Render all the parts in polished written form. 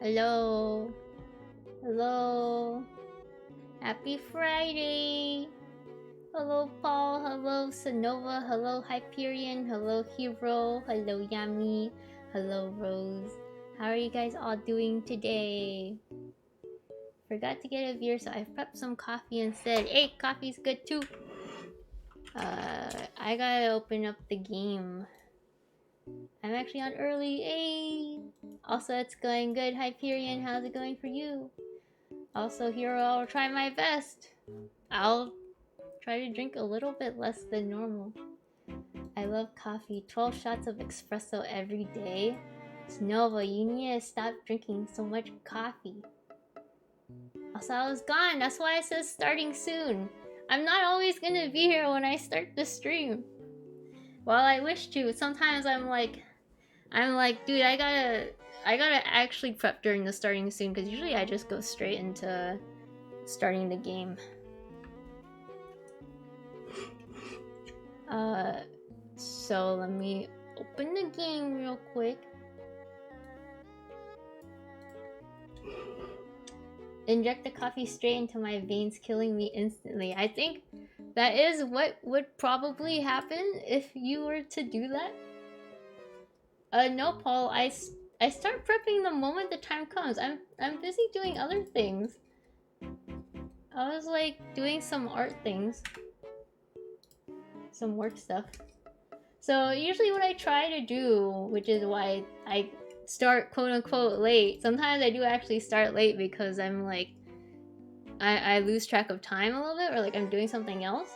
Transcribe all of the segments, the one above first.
Hello. Hello. Happy Friday. Hello, Paul. Hello, Sonova. Hello, Hyperion. Hello, Hero. Hello, Yami. Hello, Rose. How are you guys all doing today? Forgot to get a beer, so I prepped some coffee instead. Hey, coffee's good too. I gotta open up the game. I'm actually on early. Hey! Also, it's going good. Hyperion, how's it going for you? Also, Hero, I'll try my best. I'll try to drink a little bit less than normal. I love coffee. 12 shots of espresso every day. Snova, you need to stop drinking so much coffee. Also, I was gone. That's why it says starting soon. I'm not always gonna be here when I start the stream. Well, I wish to. Sometimes I'm like, dude, I gotta actually prep during the starting soon, because usually I just go straight into starting the game. So let me open the game real quick. Inject the coffee straight into my veins, killing me instantly. I think That is what would probably happen if you were to do that. No, Paul. I start prepping the moment the time comes. I'm busy doing other things. I was like doing some art things, some work stuff. So usually what I try to do, which is why I start quote unquote late. Sometimes I do actually start late because I'm like, I lose track of time a little bit, or like I'm doing something else.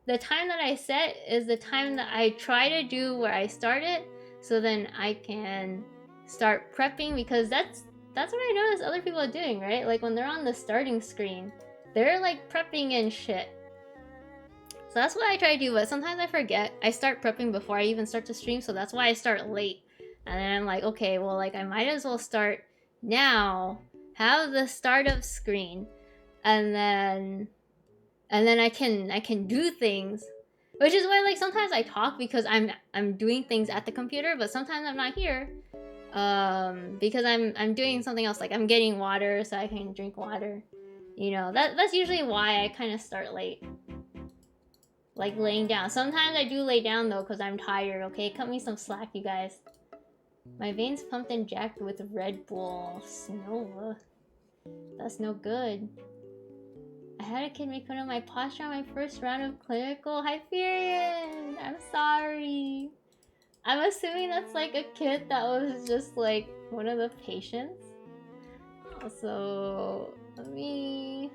The time that I set is the time that I try to do where I start it, so then I can start prepping, because that's what I notice other people are doing, right? Like when they're on the starting screen, they're like prepping and shit. So that's what I try to do, but sometimes I forget. I start prepping before I even start to stream, so that's why I start late. And then I'm like, okay, well, like I might as well start now, have the startup screen, and then I can do things. Which is why like sometimes I talk because I'm doing things at the computer, but sometimes I'm not here. Because I'm doing something else, like I'm getting water so I can drink water. You know, that's usually why I kind of start late. Like laying down. Sometimes I do lay down though because I'm tired, okay? Cut me some slack, you guys. My veins pumped and jacked with Red Bull. Snova. That's no good. I had a kid make fun of my posture on my first round of clinical Hyperion. I'm sorry. I'm assuming that's like a kid that was just like one of the patients. Also, let me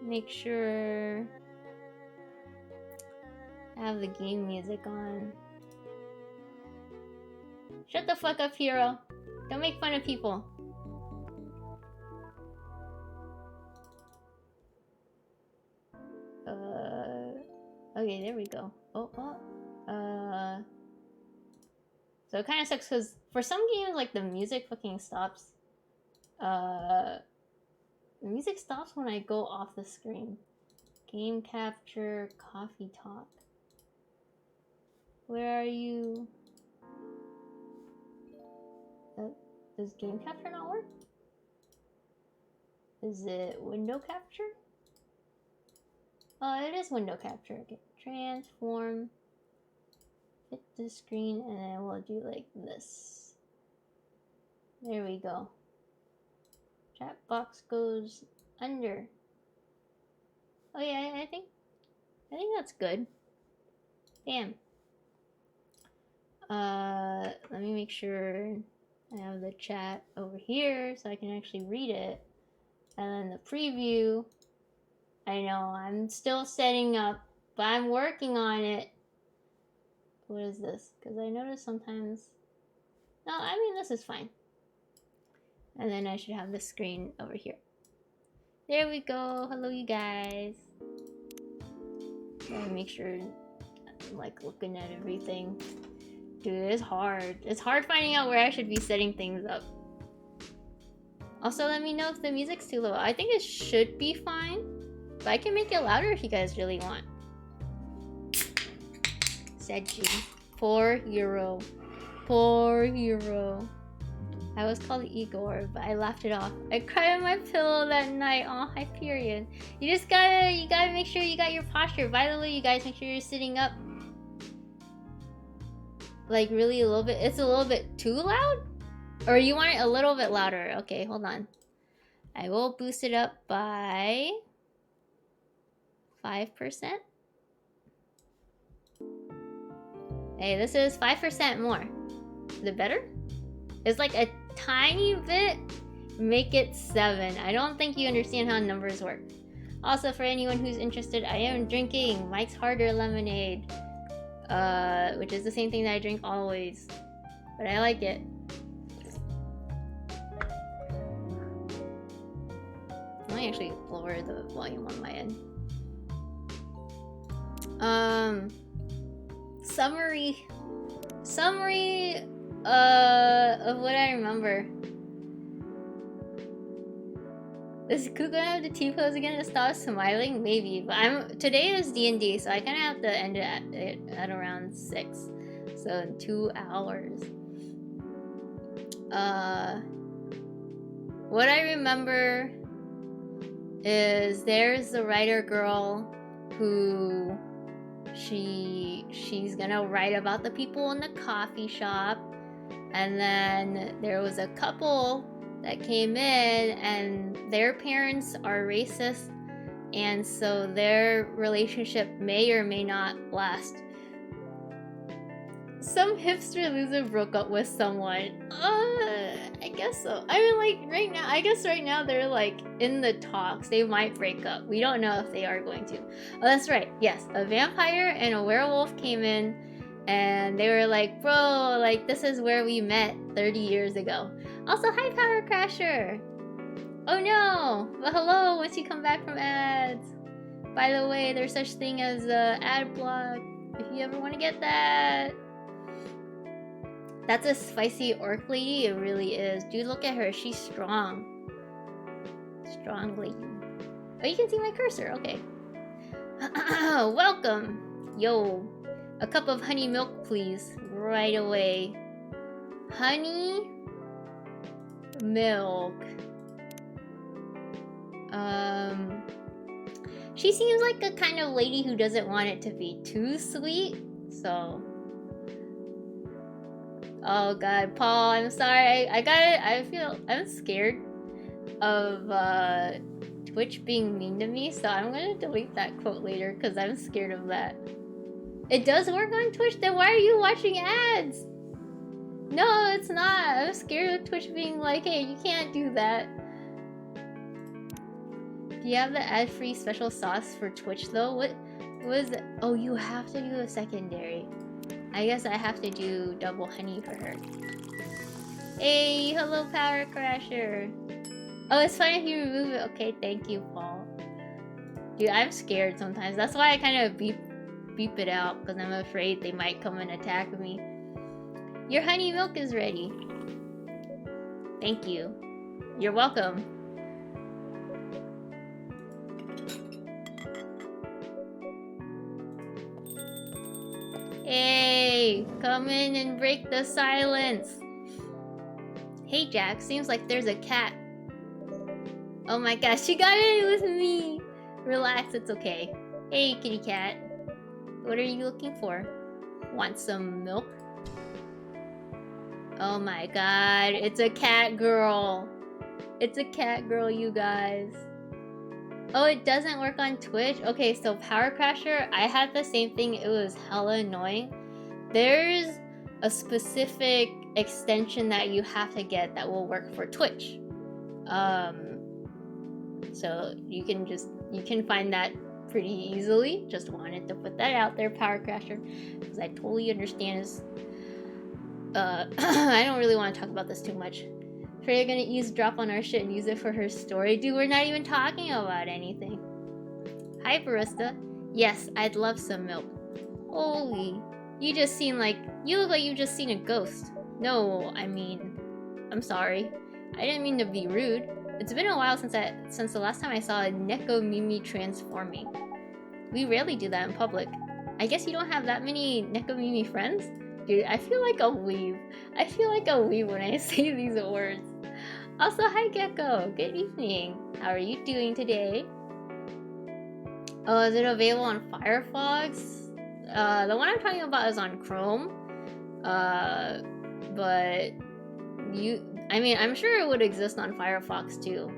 make sure I have the game music on. Shut the fuck up, hero. Don't make fun of people. Okay, there we go. So it kind of sucks because for some games, like the music fucking stops. The music stops when I go off the screen. Game capture, coffee talk. Where are you? Does game capture not work? Is it window capture? Oh, it is window capture. Okay, transform. Hit the screen and then we'll do like this. There we go. Chat box goes under. Oh yeah, I think that's good. Damn. Let me make sure I have the chat over here so I can actually read it. And then the preview. I know, I'm still setting up, but I'm working on it. What is this? Because I notice sometimes... No, I mean, this is fine. And then I should have the screen over here. There we go. Hello, you guys. Gotta make sure I'm like looking at everything. Dude, it's hard. It's hard finding out where I should be setting things up. Also, let me know if the music's too low. I think it should be fine, but I can make it louder if you guys really want. Said G. Poor hero. Poor hero. I was called Igor, but I laughed it off. I cried on my pillow that night. Aw, Hyperion. You gotta make sure you got your posture. By the way, you guys, make sure you're sitting up. Like really a little bit. It's a little bit too loud? Or you want it a little bit louder? Okay, hold on. I will boost it up by 5%. Hey, this is 5% more. Is it better? It's like a tiny bit. Make it 7. I don't think you understand how numbers work. Also, for anyone who's interested, I am drinking Mike's Harder Lemonade. Which is the same thing that I drink always. But I like it. Let me actually lower the volume on my end. Summary of what I remember. Is Ku gonna have the T-pose again to stop smiling? Maybe, but today is D&D, so I kind of have to end it at around 6. So in 2 hours. What I remember is there's the writer girl who she's gonna write about the people in the coffee shop, and then there was a couple that came in and their parents are racist, and so their relationship may or may not last. Some hipster loser broke up with someone. I guess so. I mean, like, right now they're like in the talks. They might break up. We don't know if they are going to. Oh, that's right. Yes, a vampire and a werewolf came in and they were like, bro, like, this is where we met 30 years ago. Also, hi, Power Crasher. Oh no, but hello once you come back from ads. By the way, there's such thing as ad block if you ever want to get that. That's a spicy orc lady, it really is. Dude, look at her, she's strong. Strong lady. Oh, you can see my cursor, okay. Welcome. Yo, a cup of honey milk, please. Right away. Honey milk. She seems like a kind of lady who doesn't want it to be too sweet, so... Oh god, Paul, I'm sorry. I'm scared of Twitch being mean to me, so I'm gonna delete that quote later because I'm scared of that. It does work on Twitch? Then why are you watching ads? No, it's not. I'm scared of Twitch being like, hey, you can't do that. Do you have the ad-free special sauce for Twitch though? What was it? Oh, you have to do a secondary. I guess I have to do double honey for her. Hey, hello Power Crasher. Oh, it's fine if you remove it. Okay, thank you, Paul. Dude, I'm scared sometimes. That's why I kind of beep it out, because I'm afraid they might come and attack me. Your honey milk is ready. Thank you. You're welcome. Hey, come in and break the silence. Hey Jack, seems like there's a cat. Oh my gosh, she got in with me. Relax, it's okay. Hey kitty cat. What are you looking for? Want some milk? Oh my god, it's a cat girl. It's a cat girl, you guys. Oh, it doesn't work on Twitch? Okay, so Power Crasher, I had the same thing. It was hella annoying. There's a specific extension that you have to get that will work for Twitch. So you can find that pretty easily. Just wanted to put that out there, Power Crasher, because I totally understand this. I don't really want to talk about this too much. Freya gonna eavesdrop on our shit and use it for her story. Dude, we're not even talking about anything. Hi, barista. Yes, I'd love some milk. Holy, you look like you just seen a ghost. No, I mean, I'm sorry. I didn't mean to be rude. It's been a while since the last time I saw a Neko Mimi transforming. We rarely do that in public. I guess you don't have that many Neko Mimi friends? Dude, I feel like a weeb. I feel like a weeb when I say these words. Also, hi Gecko. Good evening. How are you doing today? Oh, is it available on Firefox? The one I'm talking about is on Chrome. But I'm sure it would exist on Firefox too.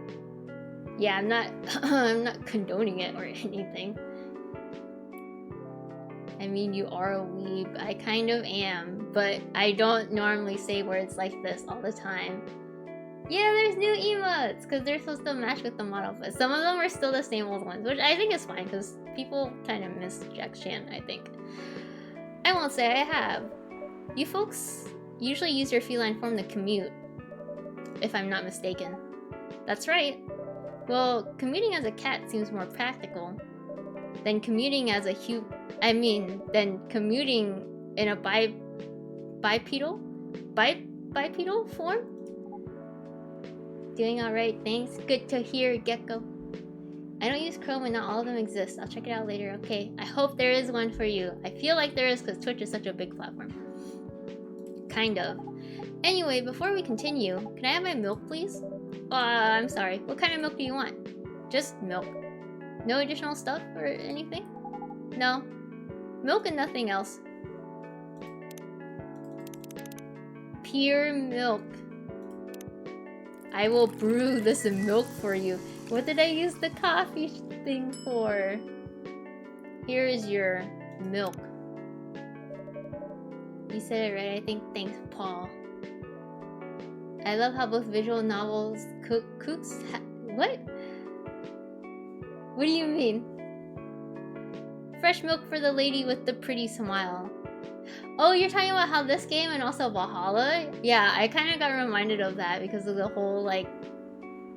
Yeah, I'm not I'm not condoning it or anything. I mean, you are a weeb. I kind of am, but I don't normally say words like this all the time. Yeah, there's new emotes, because they're supposed to match with the model, but some of them are still the same old ones, which I think is fine, because people kind of miss Jack Chan, I think. I won't say I have. You folks usually use your feline form to commute, if I'm not mistaken. That's right. Well, commuting as a cat seems more practical than commuting as a than commuting in a bipedal form? Doing alright, thanks. Good to hear, Gecko. I don't use Chrome and not all of them exist. I'll check it out later, okay? I hope there is one for you. I feel like there is because Twitch is such a big platform. Kind of. Anyway, before we continue, can I have my milk, please? I'm sorry. What kind of milk do you want? Just milk. No additional stuff or anything? No. Milk and nothing else. Pure milk. I will brew this milk for you. What did I use the coffee thing for? Here is your milk. You said it right, I think. Thanks, Paul. I love how both visual novels cooks what? What do you mean? Fresh milk for the lady with the pretty smile. Oh, you're talking about how this game and also Valhalla? Yeah, I kind of got reminded of that because of the whole, like,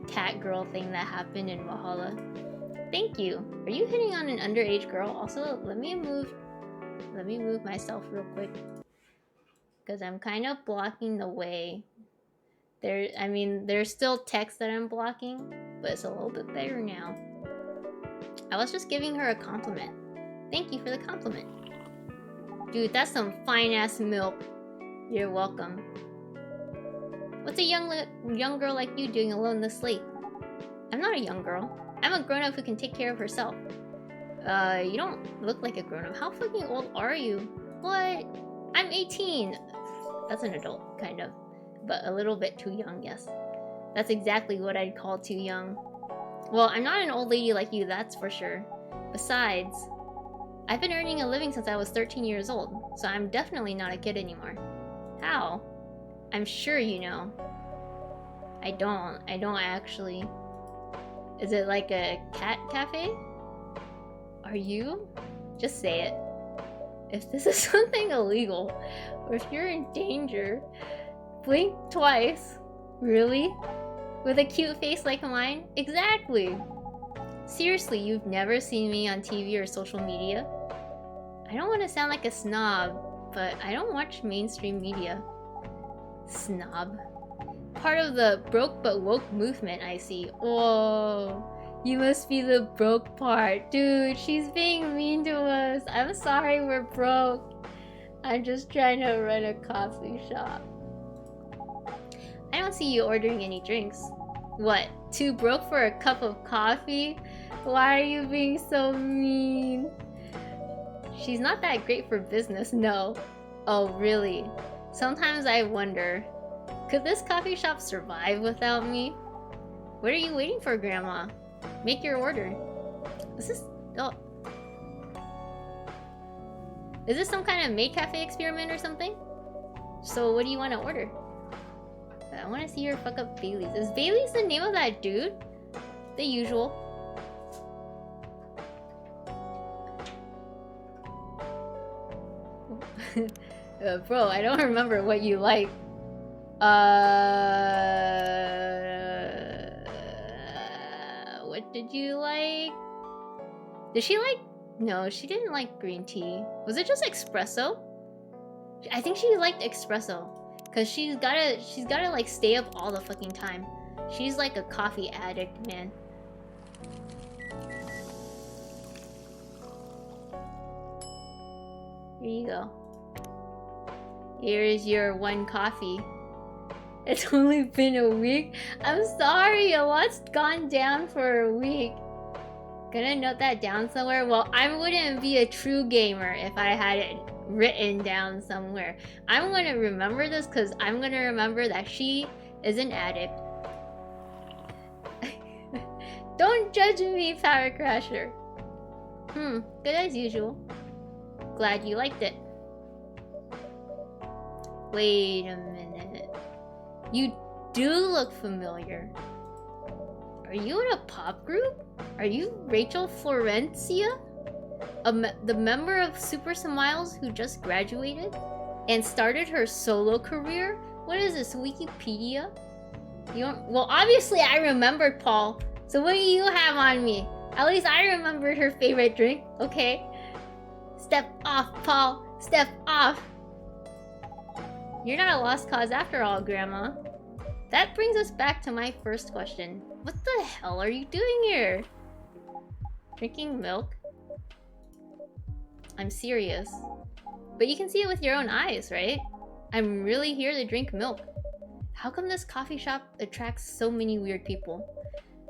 cat girl thing that happened in Valhalla. Thank you. Are you hitting on an underage girl? Also, let me move myself real quick. Because I'm kind of blocking the way. There's still text that I'm blocking, but it's a little bit better now. I was just giving her a compliment. Thank you for the compliment. Dude, that's some fine-ass milk. You're welcome. What's a young girl like you doing alone this late? I'm not a young girl. I'm a grown-up who can take care of herself. You don't look like a grown-up. How fucking old are you? What? I'm 18. That's an adult, kind of. But a little bit too young, yes. That's exactly what I'd call too young. Well, I'm not an old lady like you, that's for sure. Besides, I've been earning a living since I was 13 years old, so I'm definitely not a kid anymore. How? I'm sure you know. I don't actually. Is it like a cat cafe? Are you? Just say it. If this is something illegal, or if you're in danger, blink twice. Really? With a cute face like mine? Exactly! Seriously, you've never seen me on TV or social media? I don't want to sound like a snob, but I don't watch mainstream media. Snob. Part of the broke but woke movement, I see. Whoa. You must be the broke part. Dude, she's being mean to us. I'm sorry we're broke. I'm just trying to run a coffee shop. I don't see you ordering any drinks. What? Too broke for a cup of coffee? Why are you being so mean? She's not that great for business, no. Oh, really? Sometimes I wonder, could this coffee shop survive without me? What are you waiting for, Grandma? Make your order. Is this... oh. Is this some kind of maid cafe experiment or something? So what do you want to order? I want to see her fuck up Bailey's. Is Bailey's the name of that dude? The usual. Bro, I don't remember what you like. What did you like? Did she like... No, she didn't like green tea. Was it just espresso? I think she liked espresso. Cause she's gotta like stay up all the fucking time. She's like a coffee addict, man. Here you go. Here's your one coffee. It's only been a week. I'm sorry, a lot's gone down for a week. Gonna note that down somewhere? Well, I wouldn't be a true gamer if I had it written down somewhere. I'm gonna remember this because I'm gonna remember that she is an addict. Don't judge me, Power Crasher. Good as usual. Glad you liked it. Wait a minute. You do look familiar. Are you in a pop group? Are you Rachel Florencia? The member of Super Smiles who just graduated and started her solo career? What is this, Wikipedia? You don't... Well, obviously I remembered Paul. So what do you have on me? At least I remembered her favorite drink, okay? Step off, Paul. Step off. You're not a lost cause after all, Grandma. That brings us back to my first question. What the hell are you doing here? Drinking milk? I'm serious. But you can see it with your own eyes, right? I'm really here to drink milk. How come this coffee shop attracts so many weird people?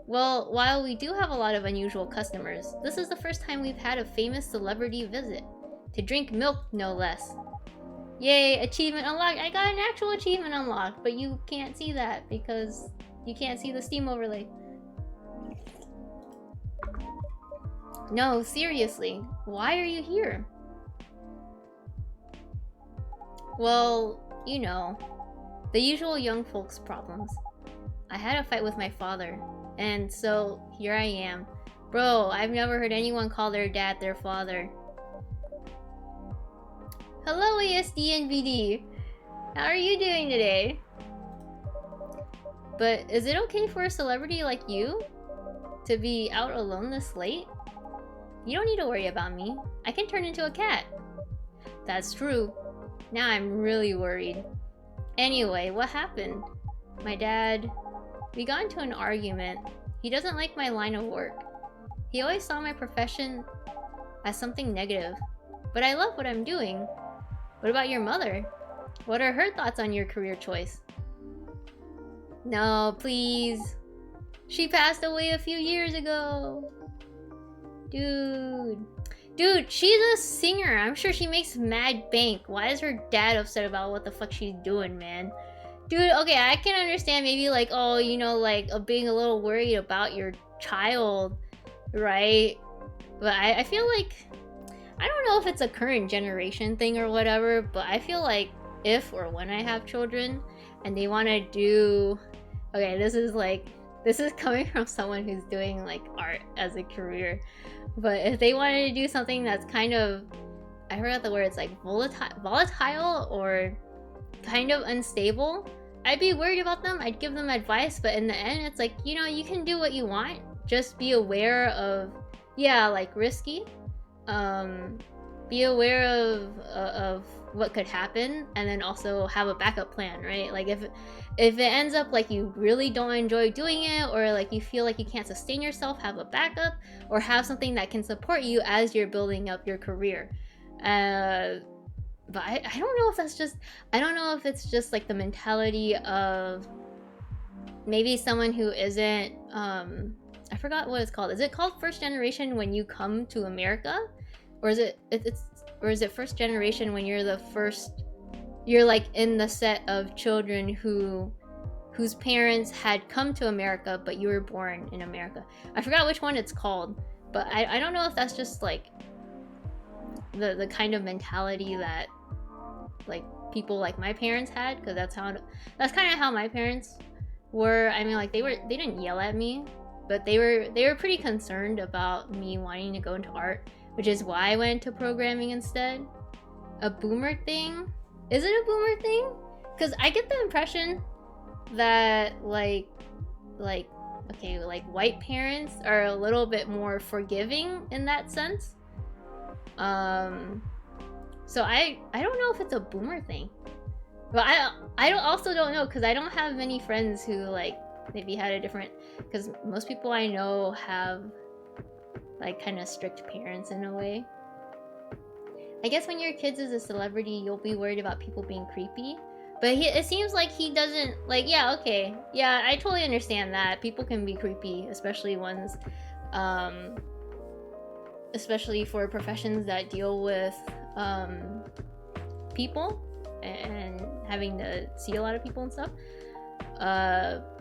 Well, while we do have a lot of unusual customers, this is the first time we've had a famous celebrity visit. To drink milk, no less. Yay, achievement unlocked! I got an actual achievement unlocked, but you can't see that because you can't see the Steam overlay. No, seriously, why are you here? Well, you know, the usual young folks problems. I had a fight with my father, and so here I am. Bro, I've never heard anyone call their dad their father. Hello ASD and VD! How are you doing today? But is it okay for a celebrity like you to be out alone this late? You don't need to worry about me. I can turn into a cat. That's true. Now I'm really worried. Anyway, what happened? My dad... We got into an argument. He doesn't like my line of work. He always saw my profession as something negative. But I love what I'm doing. What about your mother? What are her thoughts on your career choice? No, please. She passed away a few years ago. Dude, she's a singer. I'm sure she makes mad bank. Why is her dad upset about what the fuck she's doing, man? Dude, okay, I can understand maybe like, oh, you know, like being a little worried about your child, right? But I feel like, I don't know if it's a current generation thing or whatever, but I feel like if or when I have children and they want to do, okay, this is coming from someone who's doing like art as a career, but if they wanted to do something that's kind of, I forgot the word, it's like volatile or kind of unstable, I'd be worried about them. I'd give them advice, but in the end it's like, you know, you can do what you want, just be aware of, yeah, like risky, be aware of what could happen, and then also have a backup plan, right? Like if it ends up like you really don't enjoy doing it, or like you feel like you can't sustain yourself, have a backup, or have something that can support you as you're building up your career. But I don't know if that's just, I don't know if it's just like the mentality of maybe someone who isn't, I forgot what it's called. Is it called first generation when you come to America? Or is it first generation when you're the first, you're like in the set of children whose parents had come to America, but you were born in America? I forgot which one it's called, but I don't know if that's just like the kind of mentality that like people like my parents had, because that's kind of how my parents were. I mean, like they didn't yell at me, but they were pretty concerned about me wanting to go into art, which is why I went into programming instead. A boomer thing? Is it a boomer thing? Because I get the impression that like okay, like white parents are a little bit more forgiving in that sense. So I don't know if it's a boomer thing, but I also don't know, because I don't have many friends who like maybe had a different, because most people I know have like kind of strict parents in a way. I guess when your kids is a celebrity, you'll be worried about people being creepy, but it seems like he doesn't, like, yeah, okay, yeah, I totally understand that people can be creepy, especially ones especially for professions that deal with people and having to see a lot of people and stuff.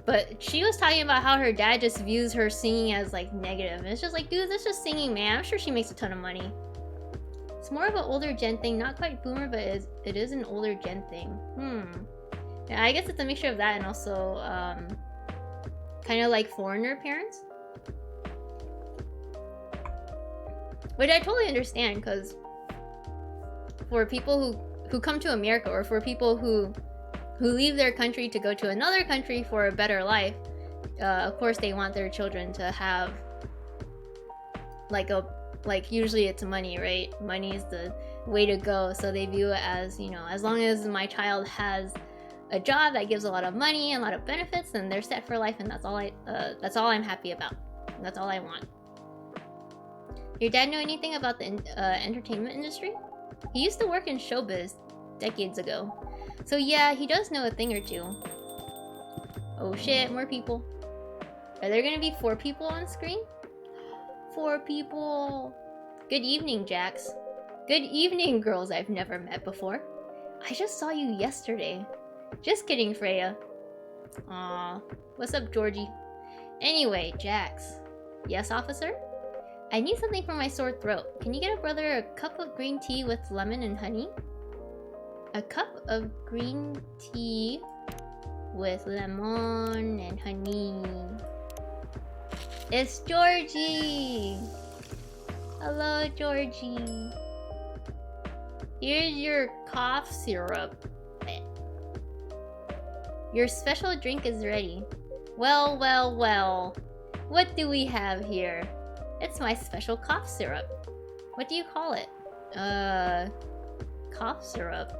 But she was talking about how her dad just views her singing as like negative, and it's just like, dude, that's just singing, man. I'm sure she makes a ton of money. It's more of an older gen thing, not quite boomer, but it is an older gen thing. Yeah, I guess it's a mixture of that and also kind of like foreigner parents, which I totally understand, because for people who come to America, or for people who leave their country to go to another country for a better life, of course they want their children to have like usually it's money, right? Money is the way to go, so they view it as, you know, as long as my child has a job that gives a lot of money and a lot of benefits, then they're set for life, and that's all I'm happy about. That's all I want. Your dad know anything about the entertainment industry? He used to work in showbiz decades ago, so yeah, he does know a thing or two. Oh shit, more people. Are there gonna be 4 people on screen? 4 people. Good evening, Jax. Good evening, girls I've never met before. I just saw you yesterday. Just kidding, Freya. Aw. What's up, Georgie? Anyway, Jax. Yes, officer? I need something for my sore throat. Can you get a brother a cup of green tea with lemon and honey? A cup of green tea with lemon and honey. It's Georgie! Hello, Georgie. Here's your cough syrup. Your special drink is ready. Well, well, well. What do we have here? It's my special cough syrup. What do you call it? Cough syrup.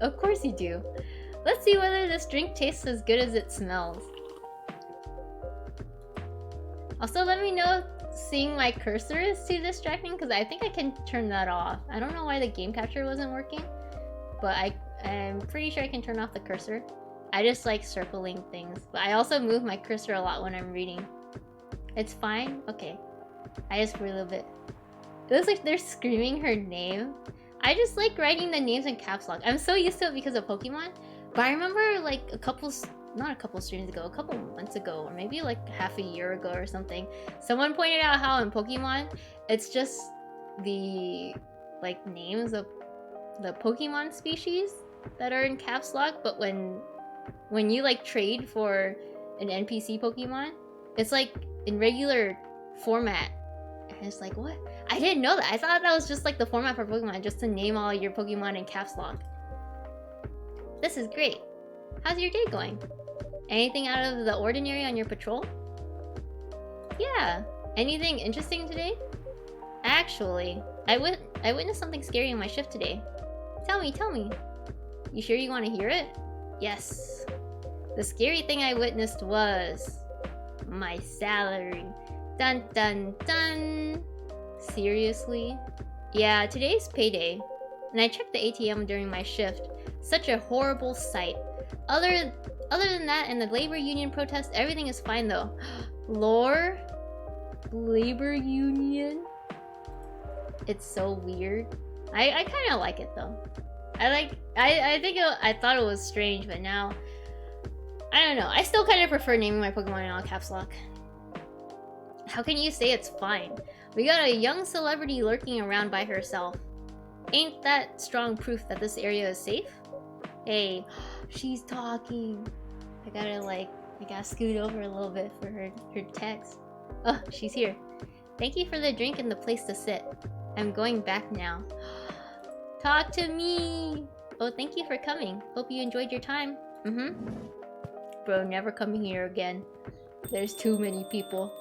Of course you do. Let's see whether this drink tastes as good as it smells. Also, let me know if seeing my cursor is too distracting, because I think I can turn that off. I don't know why the game capture wasn't working, but I'm pretty sure I can turn off the cursor. I just like circling things, but I also move my cursor a lot when I'm reading. It's fine? Okay. I just grew a little bit. It looks like they're screaming her name. I just like writing the names in caps lock. I'm so used to it because of Pokemon, but I remember like a couple streams ago, a couple months ago, or maybe like half a year ago or something, someone pointed out how in Pokemon, it's just the like names of the Pokemon species that are in caps lock, but when you like trade for an NPC Pokemon, it's like in regular format. And it's like, what? I didn't know that. I thought that was just like the format for Pokemon, just to name all your Pokemon in caps lock. This is great. How's your day going? Anything out of the ordinary on your patrol? Yeah. Anything interesting today? Actually, I witnessed something scary in my shift today. Tell me. You sure you want to hear it? Yes. The scary thing I witnessed was my salary. Dun dun dun. Seriously? Yeah, today's payday. And I checked the ATM during my shift. Such a horrible sight. Other than that and the labor union protest, everything is fine though. Lore? Labor union? It's so weird. I kind of like it though. I thought it was strange, but now I don't know. I still kind of prefer naming my Pokemon in all caps lock. How can you say it's fine? We got a young celebrity lurking around by herself. Ain't that strong proof that this area is safe? Hey, she's talking. I gotta scoot over a little bit for her text. Oh, she's here. Thank you for the drink and the place to sit. I'm going back now. Talk to me! Oh, thank you for coming. Hope you enjoyed your time. Bro, never coming here again. There's too many people.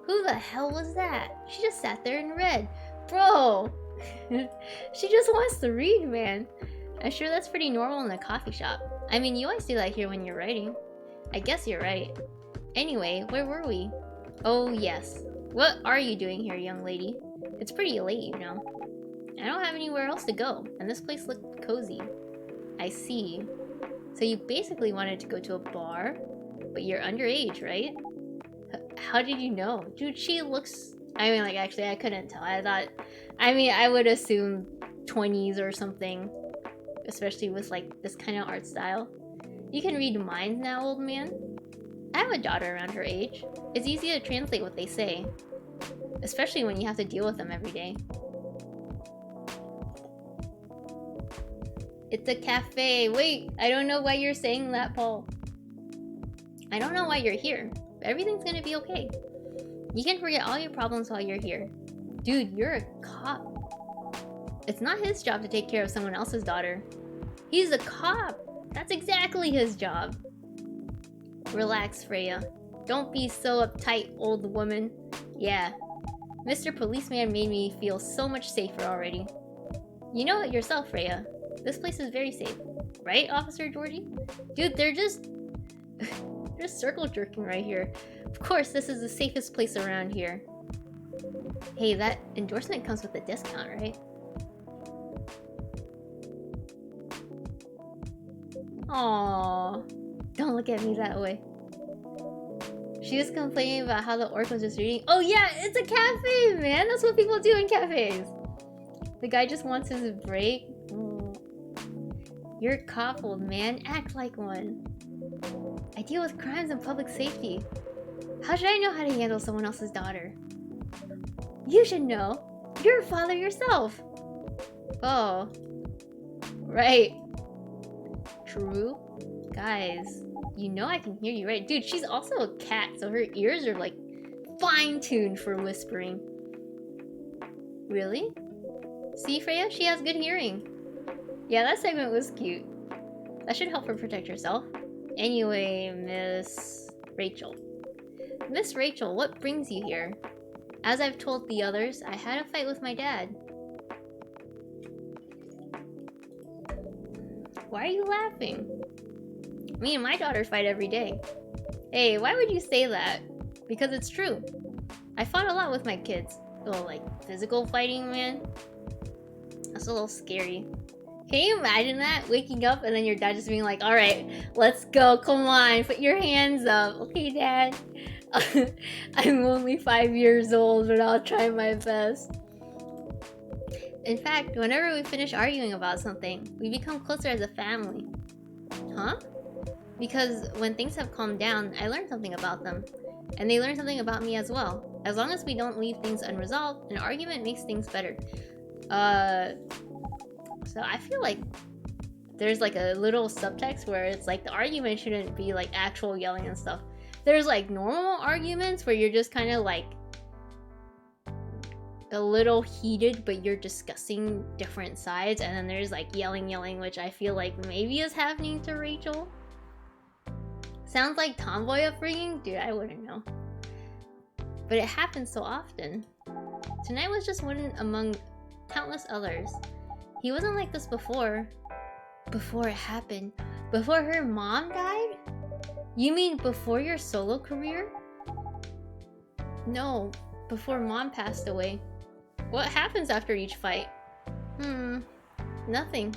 Who the hell was that? She just sat there and read. Bro! She just wants to read, man. I'm sure that's pretty normal in a coffee shop. I mean, you always do that here when you're writing. I guess you're right. Anyway, where were we? Oh, yes. What are you doing here, young lady? It's pretty late, you know. I don't have anywhere else to go, and this place looked cozy. I see. So you basically wanted to go to a bar, but you're underage, right? How did you know? Dude, she looks... I mean, like, actually, I couldn't tell. I would assume 20s or something. Especially with, like, this kind of art style. You can read minds now, old man. I have a daughter around her age. It's easy to translate what they say. Especially when you have to deal with them every day. It's a cafe. Wait, I don't know why you're saying that, Paul. I don't know why you're here. But everything's gonna be okay. You can forget all your problems while you're here. Dude, you're a cop. It's not his job to take care of someone else's daughter. He's a cop. That's exactly his job. Relax, Freya. Don't be so uptight, old woman. Yeah. Mr. Policeman made me feel so much safer already. You know it yourself, Freya. This place is very safe. Right, Officer Georgie? Dude, they're just circle jerking right here. Of course, this is the safest place around here. Hey, that endorsement comes with a discount, right? Aww. Don't look at me that way. She was complaining about how the orc was just reading. Oh yeah, it's a cafe, man! That's what people do in cafes! The guy just wants his break. You're coddled, man. Act like one. I deal with crimes and public safety. How should I know how to handle someone else's daughter? You should know. You're a father yourself. Oh. Right. True. Guys, you know I can hear you, right? Dude, she's also a cat, so her ears are like fine-tuned for whispering. Really? See, Freya? She has good hearing. Yeah, that segment was cute. That should help her protect herself. Anyway, Miss Rachel. Miss Rachel, what brings you here? As I've told the others, I had a fight with my dad. Why are you laughing? Me and my daughter fight every day. Hey, why would you say that? Because it's true. I fought a lot with my kids. Oh, like physical fighting, man? That's a little scary. Can you imagine that? Waking up and then your dad just being like, alright, let's go, come on, put your hands up. Okay, Dad. I'm only 5 years old, but I'll try my best. In fact, whenever we finish arguing about something, we become closer as a family. Huh? Because when things have calmed down, I learn something about them. And they learn something about me as well. As long as we don't leave things unresolved, an argument makes things better. So I feel like there's like a little subtext where it's like the argument shouldn't be like actual yelling and stuff. There's like normal arguments where you're just kind of like a little heated, but you're discussing different sides. And then there's like yelling, which I feel like maybe is happening to Rachel. Sounds like tomboy upbringing? Dude, I wouldn't know. But it happens so often. Tonight was just one among countless others. He wasn't like this before. Before it happened. Before her mom died? You mean before your solo career? No, before mom passed away. What happens after each fight? Nothing.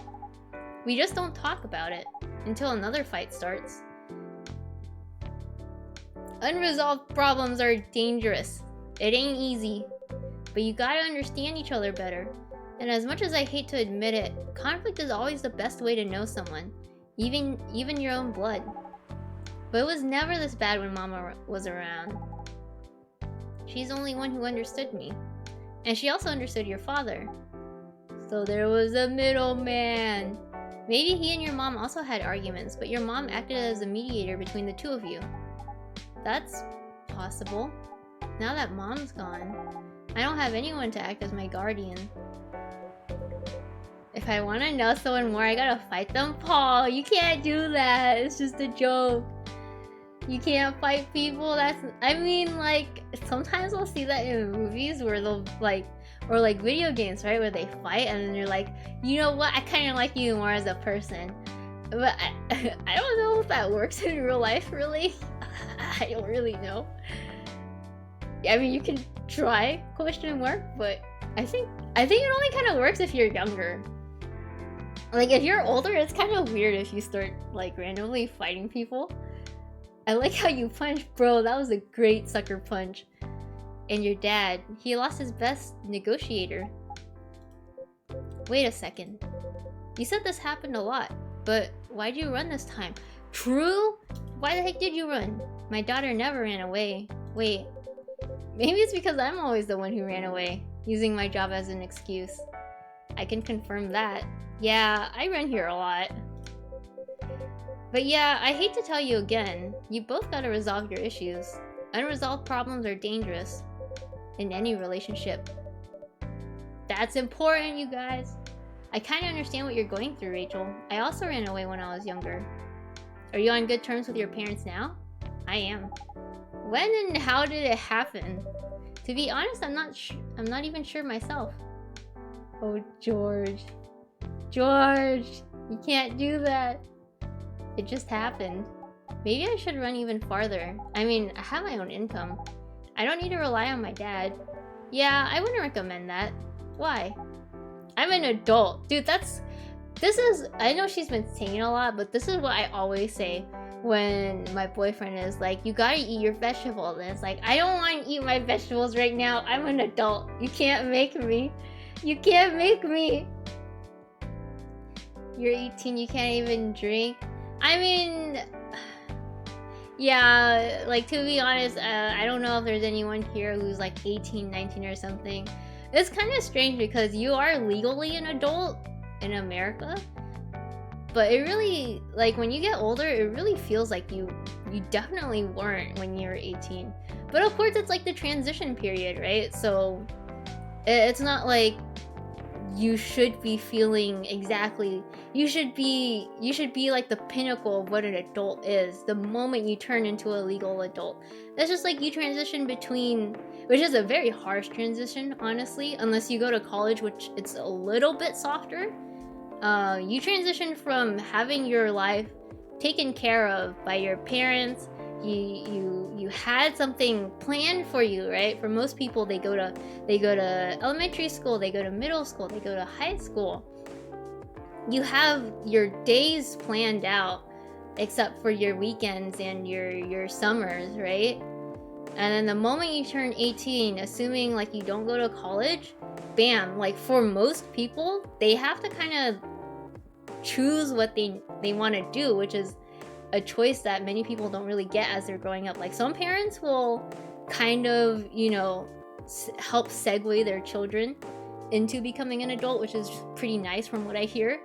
We just don't talk about it until another fight starts. Unresolved problems are dangerous. It ain't easy. But you gotta understand each other better. And as much as I hate to admit it, conflict is always the best way to know someone. Even your own blood. But it was never this bad when Mama was around. She's the only one who understood me. And she also understood your father. So there was a middleman. Maybe he and your mom also had arguments, but your mom acted as a mediator between the two of you. That's possible. Now that mom's gone, I don't have anyone to act as my guardian. If I want to know someone more, I gotta fight them. Paul, you can't do that. It's just a joke. You can't fight people. I mean, like, sometimes I'll see that in movies where they'll, like, or like video games, right? Where they fight and then you're like, you know what? I kind of like you more as a person. But I don't know if that works in real life, really. I don't really know. I mean, you can try, question mark, but I think it only kind of works if you're younger. Like, if you're older, it's kind of weird if you start, like, randomly fighting people. I like how you punched, bro. That was a great sucker punch. And your dad, he lost his best negotiator. Wait a second. You said this happened a lot, but why'd you run this time? True? Why the heck did you run? My daughter never ran away. Wait. Maybe it's because I'm always the one who ran away, using my job as an excuse. I can confirm that. Yeah, I run here a lot. But yeah, I hate to tell you again, you both gotta resolve your issues. Unresolved problems are dangerous. In any relationship. That's important, you guys. I kinda understand what you're going through, Rachel. I also ran away when I was younger. Are you on good terms with your parents now? I am. When and how did it happen? To be honest, I'm not even sure myself. Oh, George. George, you can't do that. It just happened. Maybe I should run even farther. I mean, I have my own income. I don't need to rely on my dad. Yeah, I wouldn't recommend that. Why? I'm an adult. Dude, that's This is, I know she's been saying a lot, but this is what I always say when my boyfriend is like, you gotta eat your vegetables. And it's like, I don't want to eat my vegetables right now. I'm an adult. You can't make me. You can't make me. You're 18, you can't even drink. I mean, yeah, like, to be honest, I don't know if there's anyone here who's like 18, 19 or something. It's kind of strange because you are legally an adult in America, but it really, like, when you get older, it really feels like you definitely weren't when you were 18. But of course, it's like the transition period, right? So it's not like you should be feeling exactly, you should be like the pinnacle of what an adult is the moment you turn into a legal adult. That's just like you transition between, which is a very harsh transition, honestly, unless you go to college, which it's a little bit softer. You transition from having your life taken care of by your parents. You had something planned for you, right? For most people, they go to elementary school, they go to middle school, they go to high school. You have your days planned out, except for your weekends and your summers, right? And then the moment you turn 18, assuming like you don't go to college, bam, like for most people, they have to kind of choose what they want to do, which is a choice that many people don't really get as they're growing up. Like, some parents will kind of, you know, help segue their children into becoming an adult, which is pretty nice from what I hear.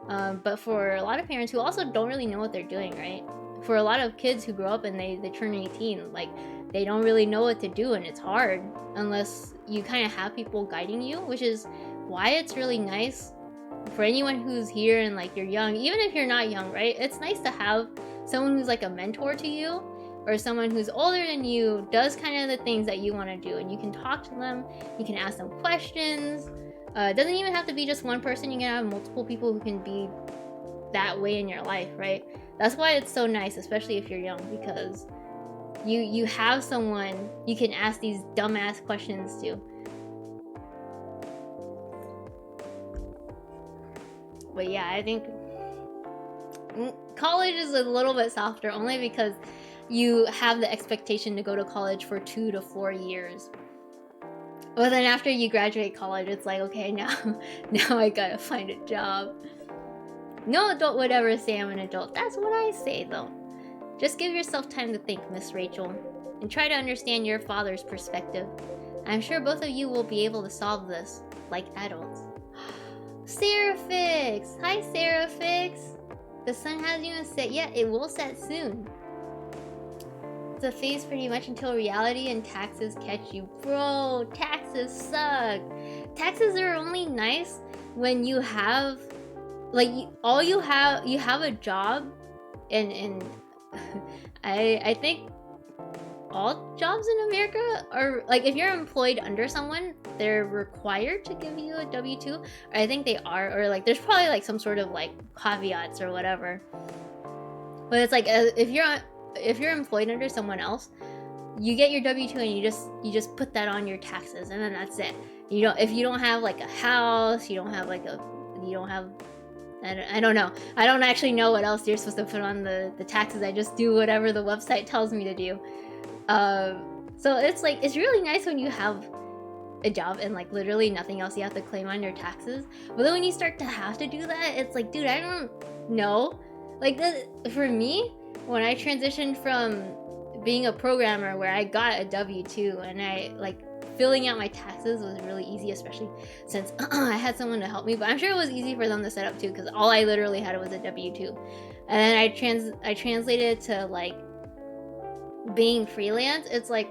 But for a lot of parents who also don't really know what they're doing, right? For a lot of kids who grow up and they turn 18, like, they don't really know what to do, and it's hard unless you kind of have people guiding you, which is why it's really nice for anyone who's here and like you're young, even if you're not young, right? It's nice to have someone who's like a mentor to you, or someone who's older than you, does kind of the things that you want to do, and you can talk to them, you can ask them questions. It doesn't even have to be just one person. You can have multiple people who can be that way in your life, right? That's why it's so nice, especially if you're young, because you have someone you can ask these dumbass questions to. But yeah, I think college is a little bit softer, only because you have the expectation to go to college for 2 to 4 years. But then after you graduate college, it's like, okay, now I gotta find a job. No adult would ever say I'm an adult. That's what I say, though. Just give yourself time to think, Miss Rachel, and try to understand your father's perspective. I'm sure both of you will be able to solve this, like adults. Seraphix! Hi, Seraphix! The sun hasn't even set yet. It will set soon. It's a phase pretty much until reality and taxes catch you. Bro, taxes suck. Taxes are only nice when you have, like, you have a job, and I think all jobs in America are, like, if you're employed under someone, they're required to give you a W-2. Or I think they are, or like there's probably like some sort of like caveats or whatever. But it's like, if you're employed under someone else, you get your W-2 and you just put that on your taxes, and then that's it. You don't, if you don't have like a house, you don't have I don't know. I don't actually know what else you're supposed to put on the taxes. I just do whatever the website tells me to do. So it's like, it's really nice when you have a job and like literally nothing else you have to claim on your taxes. But then when you start to have to do that, it's like, dude, I don't know. Like, for me, when I transitioned from being a programmer where I got a W-2, and I like, filling out my taxes was really easy, especially since I had someone to help me. But I'm sure it was easy for them to set up too, because all I literally had was a W-2. And then I translated it to like being freelance. It's like,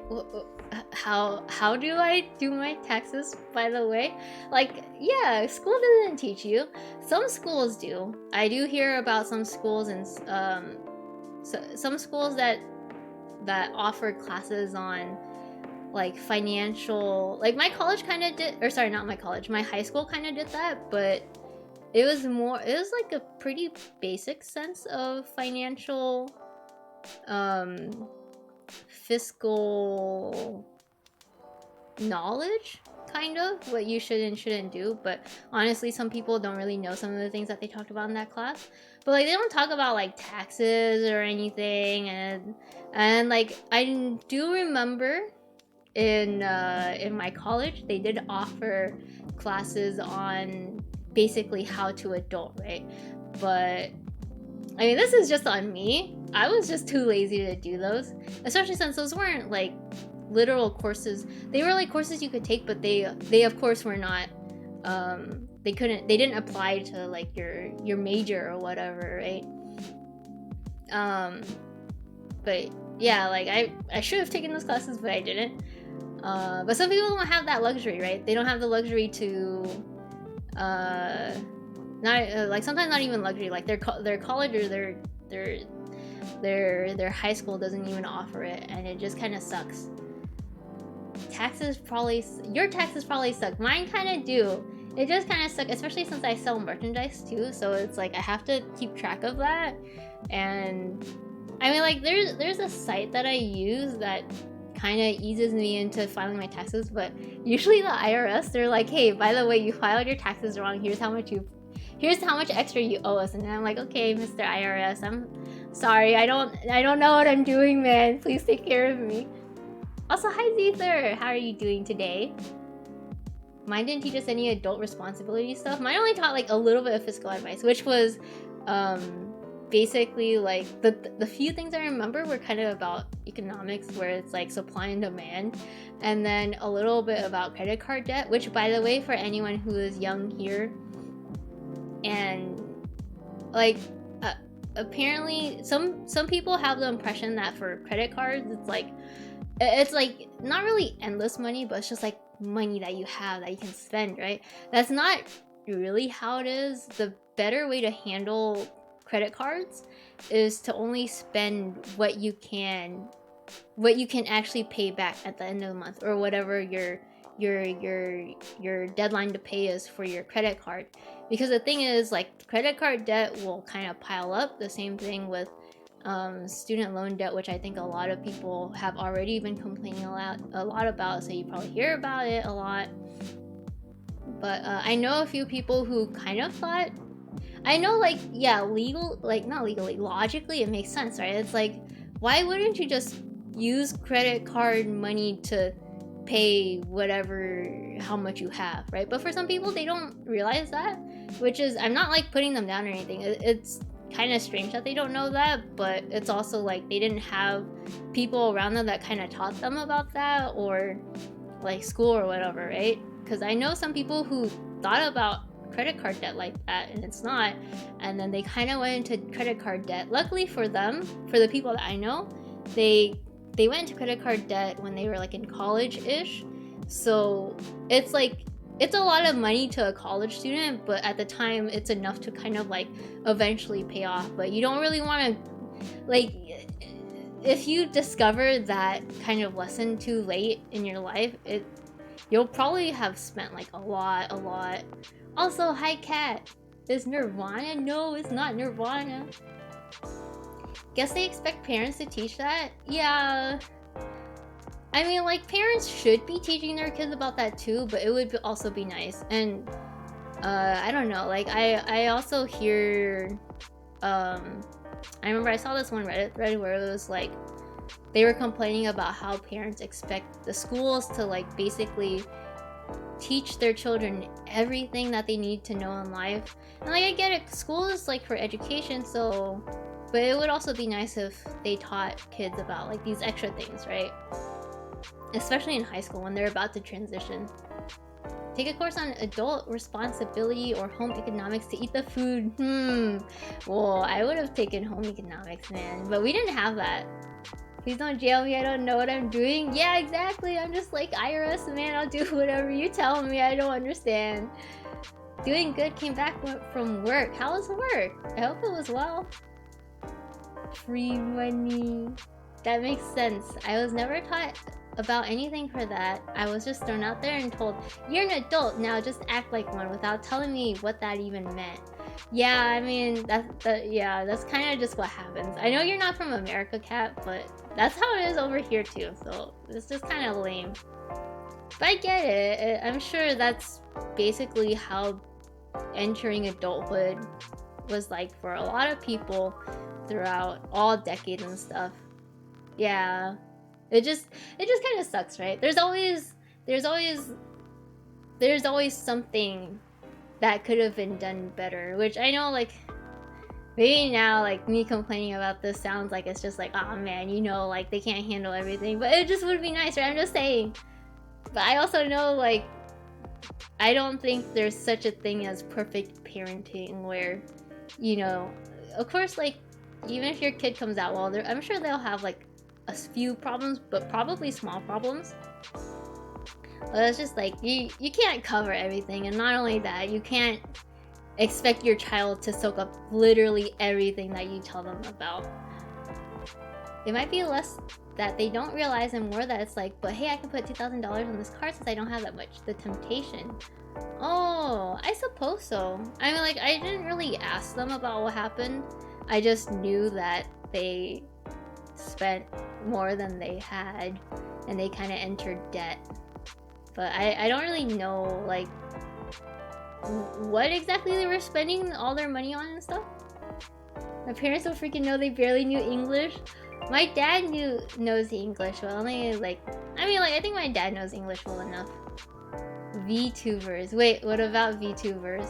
how do I do my taxes, by the way? Like, yeah, school doesn't teach you. Some schools do. I do hear about some schools, and some schools that offer classes on like financial, like my college kind of did, or sorry, not my college, my high school kind of did that, but it was like a pretty basic sense of financial, fiscal knowledge. kind of, what you should and shouldn't do. But honestly, some people don't really know some of the things that they talked about in that class. But like, they don't talk about like taxes or anything. And like, I do remember in my college, they did offer classes on basically how to adult, right? But I mean, this is just on me. I was just too lazy to do those, especially since those weren't like literal courses. They were like courses you could take, but they of course were not. They didn't apply to like your major or whatever, right? But yeah, like I should have taken those classes, but I didn't. But some people don't have that luxury, right? They don't have the luxury to not like sometimes not even luxury, like their college or their high school doesn't even offer it, and it just kind of sucks. Your taxes probably suck. Mine kind of do. It just kind of suck, especially since I sell merchandise too, so it's like I have to keep track of that. And I mean, like there's a site that I use that kind of eases me into filing my taxes, but usually the IRS, they're like, hey, by the way, you filed your taxes wrong, here's how much extra you owe us. And then I'm like, okay, Mr. IRS, I'm sorry, I don't know what I'm doing, man, please take care of me. Also, hi Zether, how are you doing today? Mine didn't teach us any adult responsibility stuff. Mine only taught like a little bit of fiscal advice, which was basically like the few things I remember were kind of about economics, where it's like supply and demand, and then a little bit about credit card debt, which by the way, for anyone who is young here, and like apparently some people have the impression that for credit cards it's like not really endless money, but it's just like money that you have that you can spend, right? That's not really how it is. The better way to handle credit cards is to only spend what you can actually pay back at the end of the month, or whatever your deadline to pay is for your credit card. Because the thing is, like, credit card debt will kind of pile up. The same thing with student loan debt, which I think a lot of people have already been complaining a lot about, so you probably hear about it a lot. But I know a few people who kind of thought, I know, like, yeah, not legally, logically it makes sense, right? It's like, why wouldn't you just use credit card money to pay how much you have, right? But for some people, they don't realize that, which is, I'm not like putting them down or anything. It's kind of strange that they don't know that, but it's also like they didn't have people around them that kind of taught them about that, or like school or whatever, right? Because I know some people who thought about credit card debt like that, and it's not, and then they kind of went into credit card debt. Luckily for them, for the people that I know, they went into credit card debt when they were like in college-ish, so it's like, it's a lot of money to a college student, but at the time it's enough to kind of like eventually pay off. But you don't really want to, like, if you discover that kind of lesson too late in your life, you'll probably have spent like a lot. Also, hi Kat, is Nirvana? No, it's not Nirvana. Guess they expect parents to teach that? Yeah. I mean, like, parents should be teaching their kids about that too, but it would also be nice. And I don't know, like, I also hear I remember I saw this one Reddit thread where it was like, they were complaining about how parents expect the schools to like basically teach their children everything that they need to know in life. And like, I get it, school is like for education, so, but it would also be nice if they taught kids about like these extra things, right? Especially in high school when they're about to transition. Take a course on adult responsibility or home economics to eat the food. Well, I would have taken home economics, man, but we didn't have that. Please don't jail me, I don't know what I'm doing. Yeah, exactly, I'm just like, IRS, man, I'll do whatever you tell me, I don't understand. Doing good, came back from work. How was work? I hope it was well. Free money. That makes sense. I was never taught about anything for that. I was just thrown out there and told, you're an adult, now just act like one, without telling me what that even meant. Yeah, I mean, that's kind of just what happens. I know you're not from America, Kat, but that's how it is over here too, so it's just kind of lame. But I get it. I'm sure that's basically how entering adulthood was like for a lot of people throughout all decades and stuff. Yeah. It just kind of sucks, right? There's always something that could have been done better, which I know, like, maybe now, like, me complaining about this sounds like it's just like, oh man, you know, like, they can't handle everything, but it just would be nice, right? I'm just saying. But I also know, like, I don't think there's such a thing as perfect parenting where, you know, of course, like, even if your kid comes out well, I'm sure they'll have, like, a few problems, but probably small problems. But it's just like, you can't cover everything, and not only that, you can't expect your child to soak up literally everything that you tell them about. It might be less that they don't realize, and more that it's like, but hey, I can put $2,000 on this card since I don't have that much. The temptation. Oh, I suppose so. I mean, like, I didn't really ask them about what happened. I just knew that they spent more than they had, and they kind of entered debt. But I don't really know, like, what exactly they were spending all their money on and stuff. My parents don't freaking know, they barely knew English. My dad knows English, but only, like, I mean, like, I think my dad knows English well enough. VTubers. Wait, what about VTubers?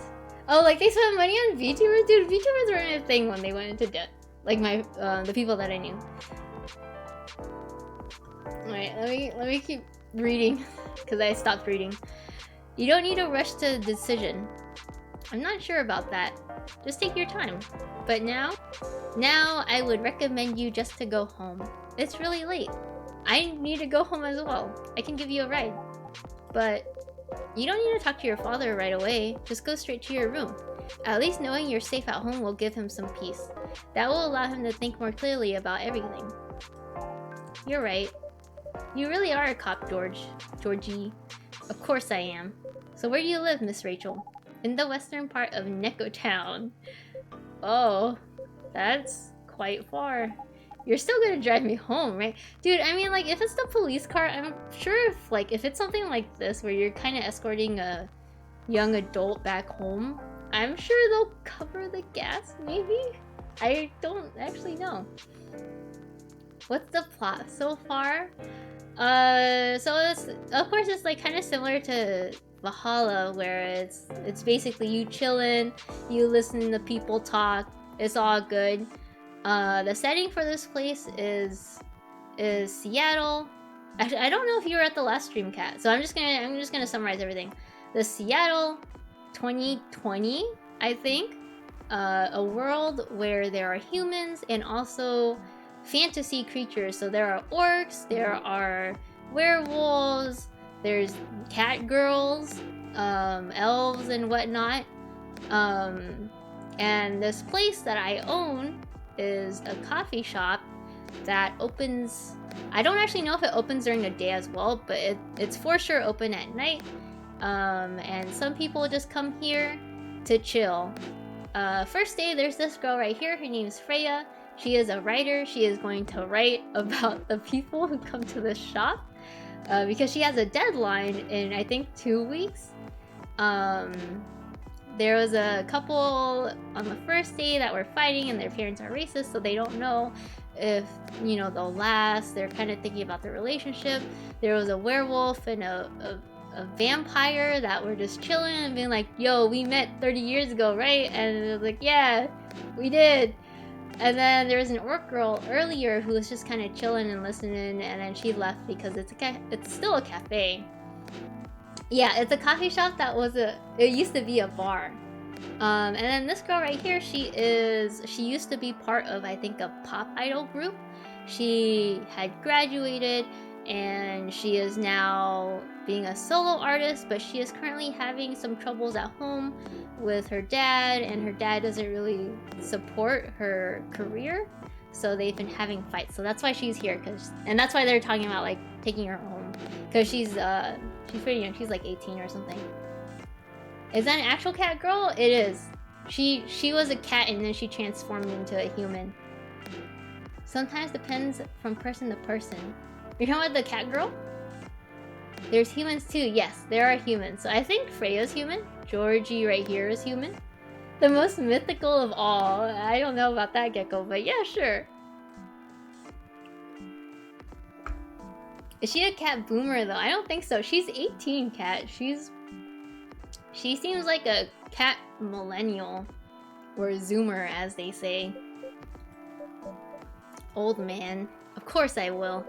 Oh, like, they spent money on VTubers? Dude, VTubers weren't a thing when they went into debt. Like, the people that I knew. Alright, let me keep reading, because I stopped reading. You don't need to rush to a decision. I'm not sure about that. Just take your time. But now I would recommend you just to go home. It's really late. I need to go home as well. I can give you a ride. But you don't need to talk to your father right away. Just go straight to your room. At least knowing you're safe at home will give him some peace. That will allow him to think more clearly about everything. You're right. You really are a cop, Georgie. Of course I am. So where do you live, Miss Rachel? In the western part of Neko Town. Oh, that's quite far. You're still gonna drive me home, right? Dude, I mean, like, if it's the police car, I'm sure if it's something like this where you're kind of escorting a young adult back home, I'm sure they'll cover the gas, maybe? I don't actually know. What's the plot so far? So it's, of course, it's like kind of similar to Valhalla, where it's basically you chillin', you listen to people talk, it's all good. The setting for this place is Seattle. Actually, I don't know if you were at the last stream, Cat, so I'm just gonna summarize everything. The Seattle 2020, I think, a world where there are humans and also fantasy creatures. So there are orcs, there are werewolves, there's cat girls, elves and whatnot. And this place that I own is a coffee shop that opens, I don't actually know if it opens during the day as well, but it's for sure open at night. And some people just come here to chill. First day, there's this girl right here, her name is Freya. She is a writer. She is going to write about the people who come to the shop because she has a deadline in, I think, 2 weeks. There was a couple on the first day that were fighting and their parents are racist, so they don't know if, you know, they'll last. They're kind of thinking about their relationship. There was a werewolf and a vampire that were just chilling and being like, yo, we met 30 years ago, right? And it was like, yeah, we did. And then there was an orc girl earlier who was just kind of chilling and listening, and then she left because it's still a cafe. Yeah, it's a coffee shop that it used to be a bar. And then this girl right here, she used to be part of, I think, a pop idol group. She had graduated and she is now being a solo artist, but she is currently having some troubles at home with her dad, and her dad doesn't really support her career, so they've been having fights. So that's why she's here, and that's why they're talking about like taking her home, because she's pretty young. She's like 18 or something. Is that an actual cat girl? It is. She was a cat and then she transformed into a human. Sometimes depends from person to person. You're talking about the cat girl? There's humans too. Yes, there are humans. So I think Freya's human. Georgie right here is human. The most mythical of all. I don't know about that, Gecko, but yeah, sure. Is she a cat boomer though? I don't think so. She's 18, cat. She seems like a cat millennial. Or zoomer, as they say. Old man. Of course I will.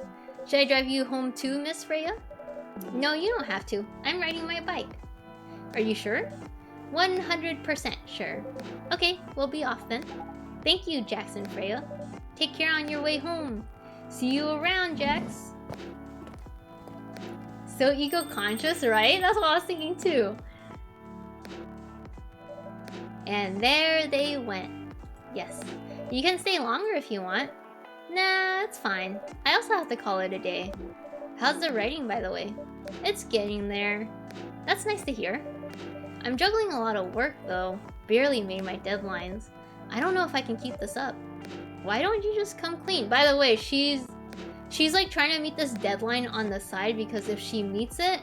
Should I drive you home too, Miss Freya? No, you don't have to. I'm riding my bike. Are you sure? 100% sure. Okay, we'll be off then. Thank you, Jax and Freya. Take care on your way home. See you around, Jax. So eco-conscious, right? That's what I was thinking too. And there they went. Yes. You can stay longer if you want. Nah, it's fine. I also have to call it a day. How's the writing, by the way? It's getting there. That's nice to hear. I'm juggling a lot of work, though. Barely made my deadlines. I don't know if I can keep this up. Why don't you just come clean? By the way, she's like trying to meet this deadline on the side because if she meets it,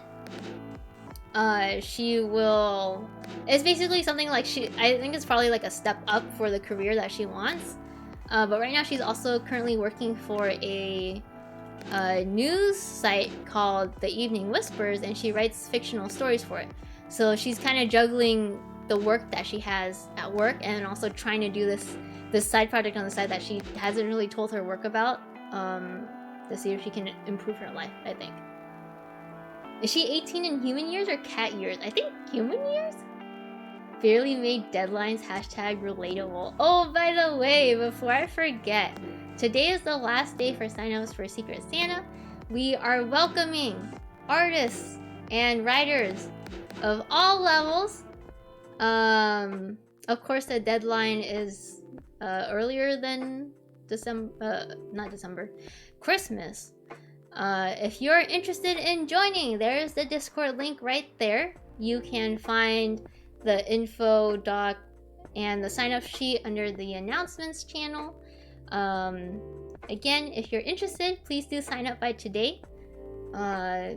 she will... It's basically something like I think it's probably like a step up for the career that she wants. But right now she's also currently working for a news site called The Evening Whispers, and she writes fictional stories for it. So she's kind of juggling the work that she has at work and also trying to do this side project on the side that she hasn't really told her work about, to see if she can improve her life, I think. Is she 18 in human years or cat years? I think human years? Barely made deadlines, hashtag relatable. Oh, by the way, before I forget, today is the last day for signups for Secret Santa. We are welcoming artists and writers of all levels. Of course, the deadline is earlier than Christmas. If you're interested in joining, there's the Discord link right there. You can find the info doc and the sign up sheet under the announcements channel. Again, if you're interested, please do sign up by today.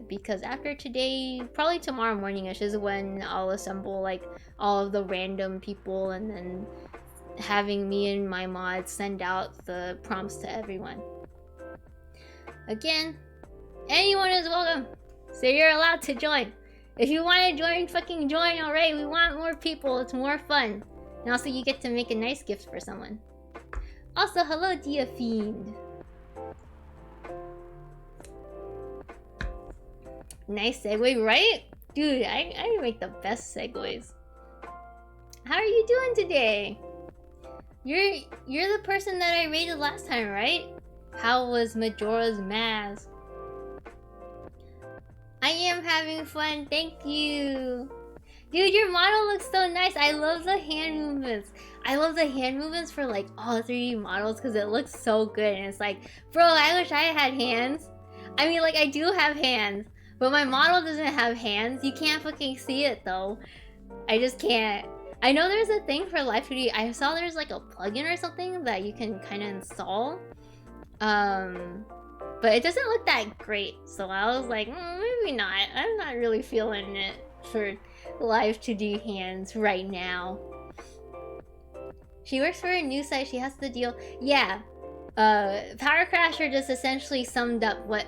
Because after today, probably tomorrow morning-ish is when I'll assemble like all of the random people and then having me and my mods send out the prompts to everyone. Again, anyone is welcome. So you're allowed to join. If you want to join, fucking join, alright? We want more people, it's more fun. And also you get to make a nice gift for someone. Also, hello Dia Fiend. Nice segue, right? Dude, I make the best segues. How are you doing today? You're the person that I rated last time, right? How was Majora's Mask? I am having fun, thank you. Dude, your model looks so nice. I love the hand movements. I love the hand movements for like all 3D models because it looks so good. And it's like, bro, I wish I had hands. I mean, like, I do have hands, but my model doesn't have hands. You can't fucking see it though. I just can't. I know there's a thing for Live 3D. I saw there's like a plugin or something that you can kind of install. But it doesn't look that great. So I was like, maybe not. I'm not really feeling it for Live 2D hands right now. She works for a news site. She has the deal. Yeah. Power Crasher just essentially summed up what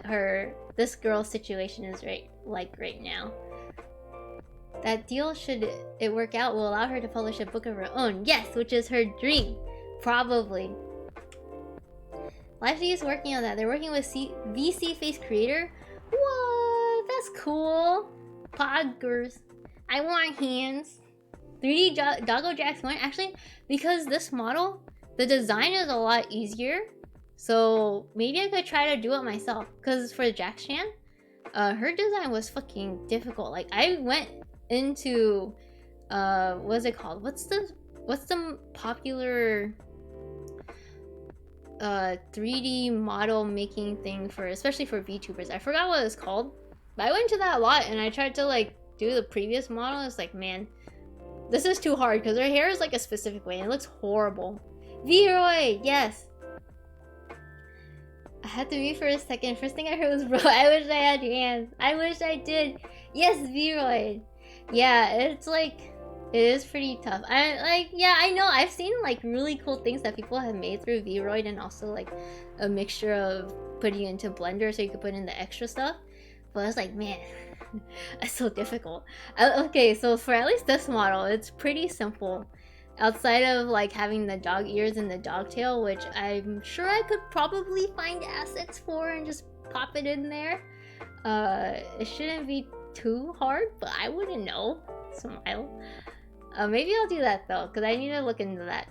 this girl's situation is right now. That deal, should it work out, will allow her to publish a book of her own. Yes, which is her dream. Probably. Live 3D is working on that. They're working with VC Face Creator. What? That's cool. Poggers. I want hands. 3D Doggo Jax 1. Actually, because this model, the design is a lot easier. So maybe I could try to do it myself. Because for Jax Chan, her design was fucking difficult. Like, I went into what's it called? What's the popular 3D model making thing for, especially for VTubers? I forgot what it's called. But I went to that a lot and I tried to like do the previous model. It's like, man, this is too hard because her hair is like a specific way and it looks horrible. V-Roy, yes. I had to mute for a second. First thing I heard was, bro, I wish I had your hands. I wish I did. Yes, Vroid. Yeah, it's like, it is pretty tough. Yeah, I know. I've seen like really cool things that people have made through Vroid, and also like a mixture of putting it into Blender so you could put in the extra stuff. But I was like, man, it's so difficult. Okay, so for at least this model, it's pretty simple. Outside of like having the dog ears and the dog tail, which I'm sure I could probably find assets for and just pop it in there. It shouldn't be too hard, but I wouldn't know. Smile. Maybe I'll do that though, because I need to look into that.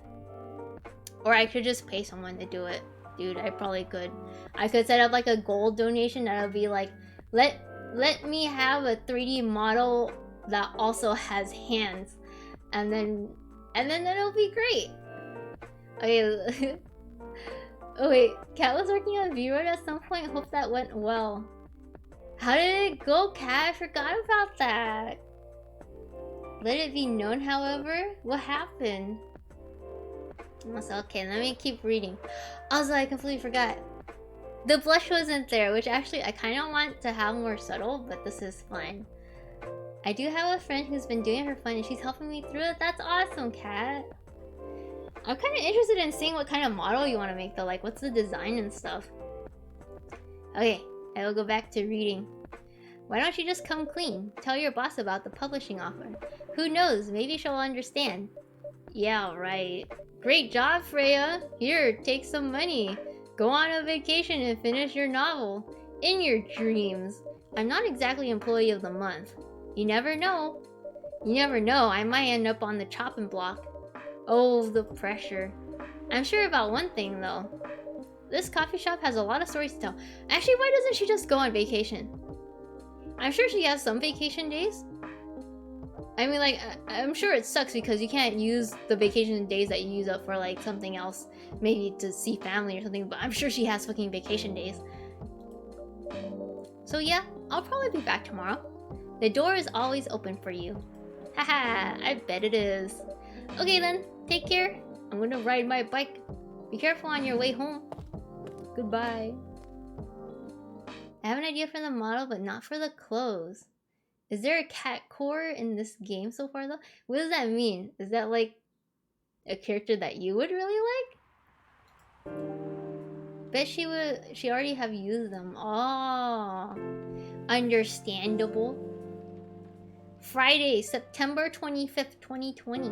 Or I could just pay someone to do it. Dude, I probably could. I could set up like a gold donation that'll be like, let me have a 3D model that also has hands. And then it'll be great. Okay. Oh wait, Cat was working on V-Road at some point. Hope that went well. How did it go, Cat? I forgot about that. Let it be known, however, what happened? Okay, let me keep reading. Also, I completely forgot. The blush wasn't there, which actually I kind of want to have more subtle, but this is fine. I do have a friend who's been doing it for fun and she's helping me through it. That's awesome, Cat. I'm kind of interested in seeing what kind of model you want to make though. Like, what's the design and stuff? Okay, I will go back to reading. Why don't you just come clean? Tell your boss about the publishing offer. Who knows, maybe she'll understand. Yeah, right. Great job, Freya. Here, take some money. Go on a vacation and finish your novel. In your dreams. I'm not exactly employee of the month. You never know. You never know, I might end up on the chopping block. Oh, the pressure. I'm sure about one thing though. This coffee shop has a lot of stories to tell. Actually, why doesn't she just go on vacation? I'm sure she has some vacation days. I mean, like, I'm sure it sucks because you can't use the vacation days that you use up for like something else. Maybe to see family or something, but I'm sure she has fucking vacation days. So yeah, I'll probably be back tomorrow. The door is always open for you. Haha, I bet it is. Okay then, take care. I'm gonna ride my bike. Be careful on your way home. Goodbye. I have an idea for the model, but not for the clothes. Is there a cat core in this game so far though? What does that mean? Is that like a character that you would really like? Bet she already have used them. Oh, understandable. Friday, September 25th, 2020.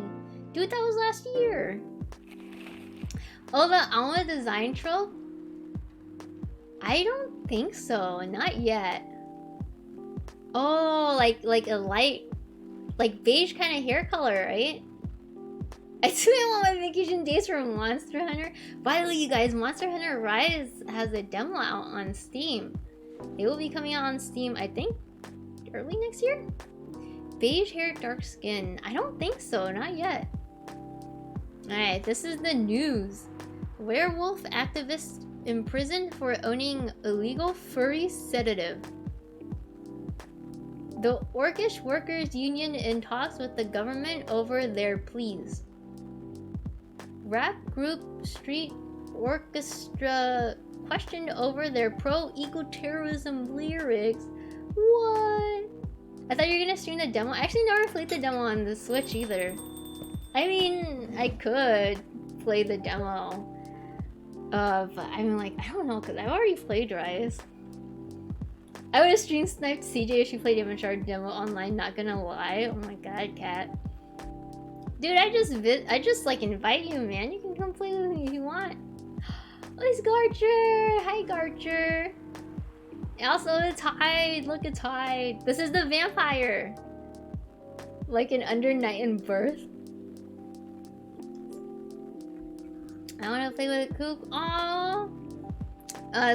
Dude, that was last year. Oh, the Alma design trope? I don't think so. Not yet. Oh, like a light, like beige kind of hair color, right? I still want my vacation days from Monster Hunter. By the way, you guys, Monster Hunter Rise has a demo out on Steam. It will be coming out on Steam, I think, early next year? Beige hair, dark skin. I don't think so, not yet. Alright, this is the news. Werewolf activist imprisoned for owning illegal furry sedative. The Orcish Workers Union in talks with the government over their pleas. Rap group Street Orchestra questioned over their pro-eco-terrorism lyrics. What? I thought you were gonna stream the demo. I actually never played the demo on the Switch either. I mean, I could play the demo. But I mean, like, I don't know, because I've already played Rise. I would have stream sniped CJ if she played Image demo online, not gonna lie. Oh my god, Cat. Dude, I just like invite you, man. You can come play with me if you want. Oh, it's Garcher! Hi, Garcher! Also, it's Hyde! Look, it's Hyde! This is the vampire! Like an under night in birth. I wanna play with a Coop. Aww!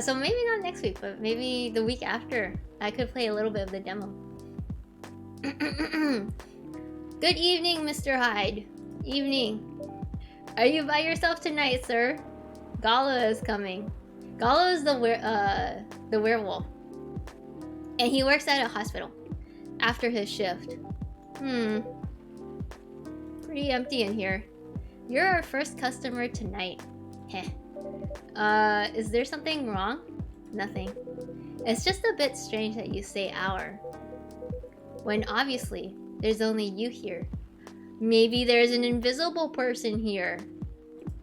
So maybe not next week, but maybe the week after. I could play a little bit of the demo. Good evening, Mr. Hyde. Evening. Are you by yourself tonight, sir? Gala is coming. Gala is the werewolf. And he works at a hospital. After his shift. Pretty empty in here. You're our first customer tonight. Heh. Is there something wrong? Nothing. It's just a bit strange that you say our, when obviously there's only you here. Maybe there's an invisible person here.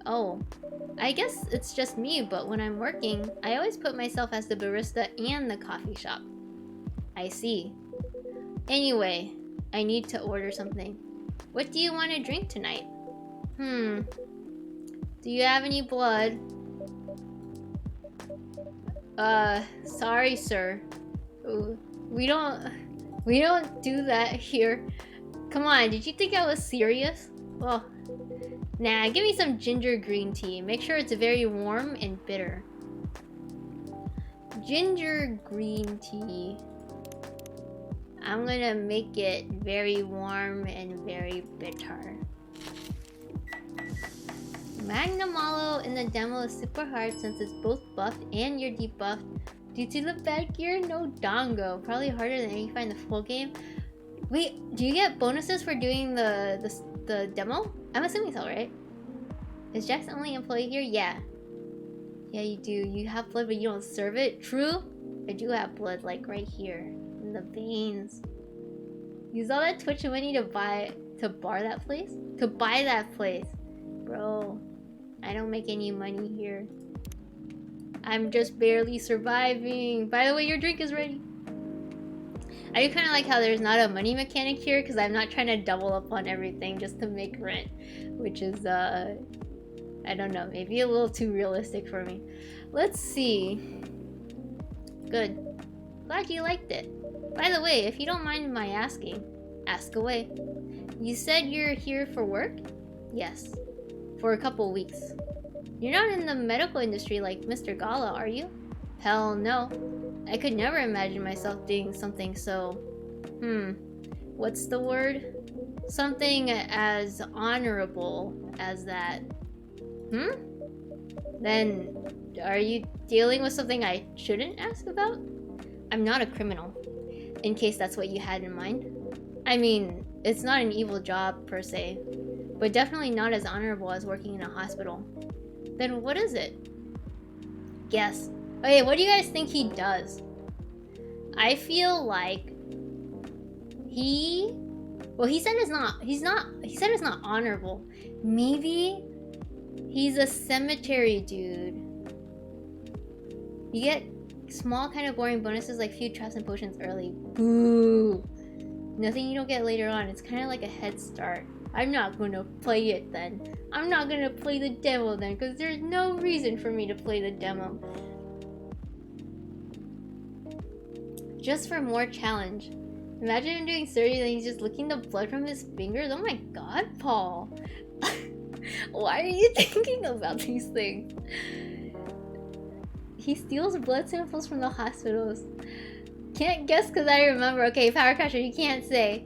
Oh, I guess it's just me, but when I'm working, I always put myself as the barista and the coffee shop. I see. Anyway, I need to order something. What do you want to drink tonight? Do you have any blood? Sorry, sir. We don't do that here. Come on, did you think I was serious? Well, nah, give me some ginger green tea. Make sure it's very warm and bitter. Ginger green tea. I'm gonna make it very warm and very bitter. Magnamalo in the demo is super hard since it's both buffed and you're debuffed. Due to the bad gear, no dongo. Probably harder than 85 in the full game. Wait, do you get bonuses for doing the demo? I'm assuming so, right? Is Jack's the only employee here? Yeah. Yeah, you do. You have blood, but you don't serve it. True? I do have blood, like right here. In the veins. Use all that Twitch money to bar that place? To buy that place. Bro, I don't make any money here. I'm just barely surviving. By the way, your drink is ready. I do kind of like how there's not a money mechanic here because I'm not trying to double up on everything just to make rent. Which is, I don't know, maybe a little too realistic for me. Let's see. Good. Glad you liked it. By the way, if you don't mind my asking, ask away. You said you're here for work? Yes. For a couple weeks. You're not in the medical industry like Mr. Gala, are you? Hell no. I could never imagine myself doing something so... What's the word? Something as honorable as that. Then, are you dealing with something I shouldn't ask about? I'm not a criminal, in case that's what you had in mind. I mean, it's not an evil job per se, but definitely not as honorable as working in a hospital. Then what is it? Guess. Okay, what do you guys think he does? I feel like he said it's not honorable. Maybe he's a cemetery dude. You get small kind of boring bonuses like few traps and potions early. Boo! Nothing you don't get later on. It's kind of like a head start. I'm not gonna play it then. I'm not gonna play the demo then because there's no reason for me to play the demo. Just for more challenge. Imagine him doing surgery and he's just licking the blood from his fingers. Oh my god, Paul. Why are you thinking about these things? He steals blood samples from the hospitals. Can't guess because I remember. Okay, Power Crusher, you can't say.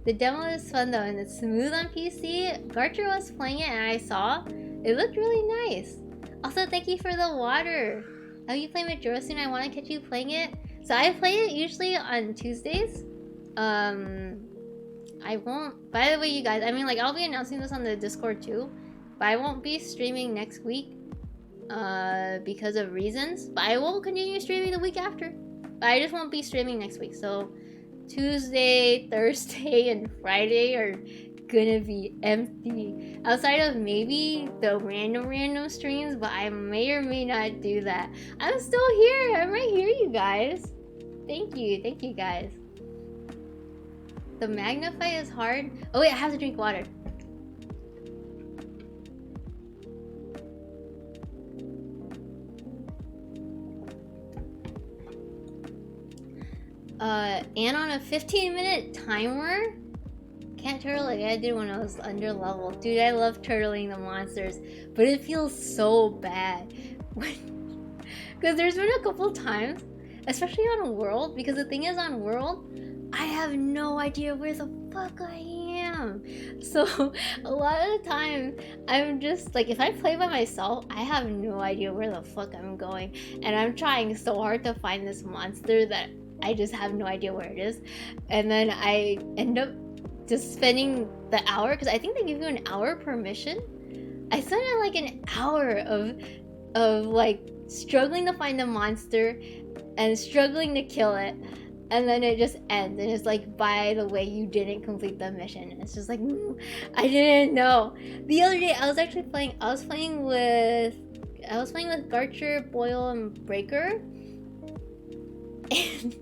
The demo is fun though and it's smooth on PC. Garcher was playing it and I saw. It looked really nice. Also, thank you for the water. Have you played Majora soon? I want to catch you playing it. So I play it usually on Tuesdays. I won't. By the way, you guys, I mean, like, I'll be announcing this on the Discord too, but I won't be streaming next week, because of reasons. But I will continue streaming the week after. But I just won't be streaming next week. So Tuesday, Thursday, and Friday are gonna be empty. Outside of maybe the random streams, but I may or may not do that. I'm still here. I'm right here, you guys. Thank you guys. The magnify is hard. Oh wait, I have to drink water. And on a 15-minute timer? Can't turtle like I did when I was under level. Dude, I love turtling the monsters, but it feels so bad. Because there's been a couple times, especially on World, because the thing is on World, I have no idea where the fuck I am. So a lot of the time, I'm just like, if I play by myself, I have no idea where the fuck I'm going. And I'm trying so hard to find this monster that I just have no idea where it is. And then I end up just spending the hour, because I think they give you an hour per mission. I spent like an hour of like struggling to find the monster and struggling to kill it, and then it just ends and it's like, by the way, you didn't complete the mission. And it's just like, I didn't know. The other day I was playing with Garcher, Boyle, and Breaker, and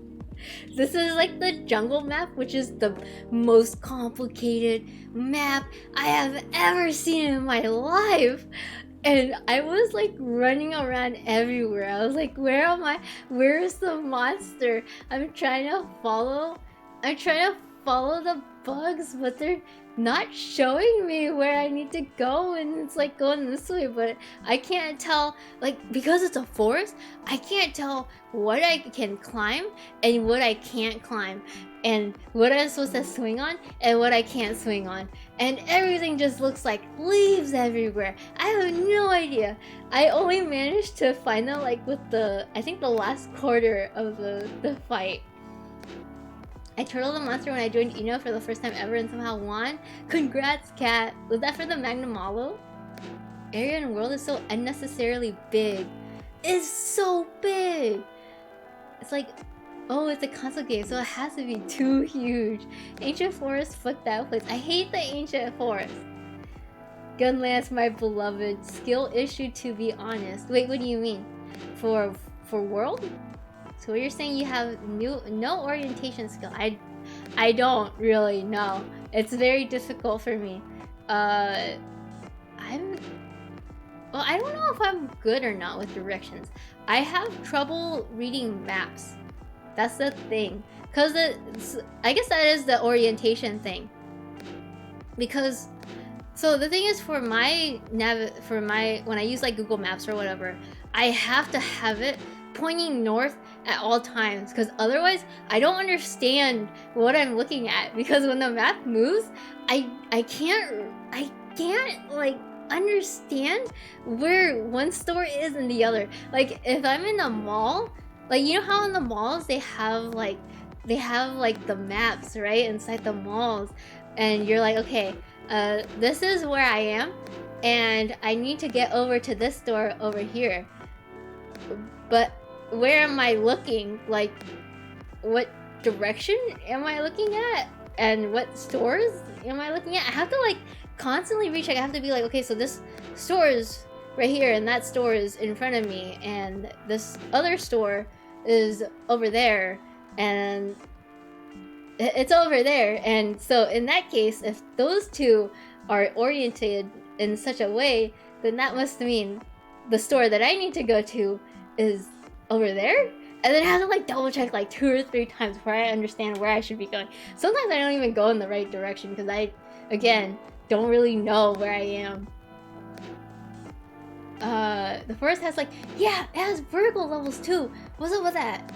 this is like the jungle map, which is the most complicated map I have ever seen in my life. And I was like running around everywhere. I was like, where am I? Where's the monster? I'm trying to follow the bugs, but they're not showing me where I need to go, and it's like going this way, but I can't tell, like, because it's a forest, I can't tell what I can climb and what I can't climb, and what I'm supposed to swing on and what I can't swing on, and everything just looks like leaves everywhere. I have no idea. I only managed to find them like with I think the last quarter of the fight. I turtled the monster when I joined Eno for the first time ever and somehow won. Congrats, Cat. Was that for the Magnum Malo? Area and world is so unnecessarily big. It's so big! It's like, oh, it's a console game, so it has to be too huge. Ancient Forest, fuck that place. I hate the Ancient Forest. Gunlance, my beloved. Skill issue, to be honest. Wait, what do you mean? For world? So you're saying you have no orientation skill? I don't really know. It's very difficult for me. I don't know if I'm good or not with directions. I have trouble reading maps. That's the thing. Cause I guess that is the orientation thing. Because so the thing is, for my when I use like Google Maps or whatever, I have to have it pointing north at all times, because otherwise I don't understand what I'm looking at, because when the map moves, I can't like understand where one store is and the other. Like if I'm in a mall, like you know how in the malls they have like the maps right inside the malls, and you're like, okay, this is where I am and I need to get over to this store over here, but where am I looking? Like, what direction am I looking at? And what stores am I looking at? I have to like constantly recheck. I have to be like, okay, so this store is right here and that store is in front of me and this other store is over there and it's over there. And so in that case, if those two are oriented in such a way, then that must mean the store that I need to go to is over there, and then I have to like double check like 2 or 3 times before I understand where I should be going. Sometimes I don't even go in the right direction because I, again, don't really know where I am. The forest has like, yeah, it has vertical levels too. What's up with that?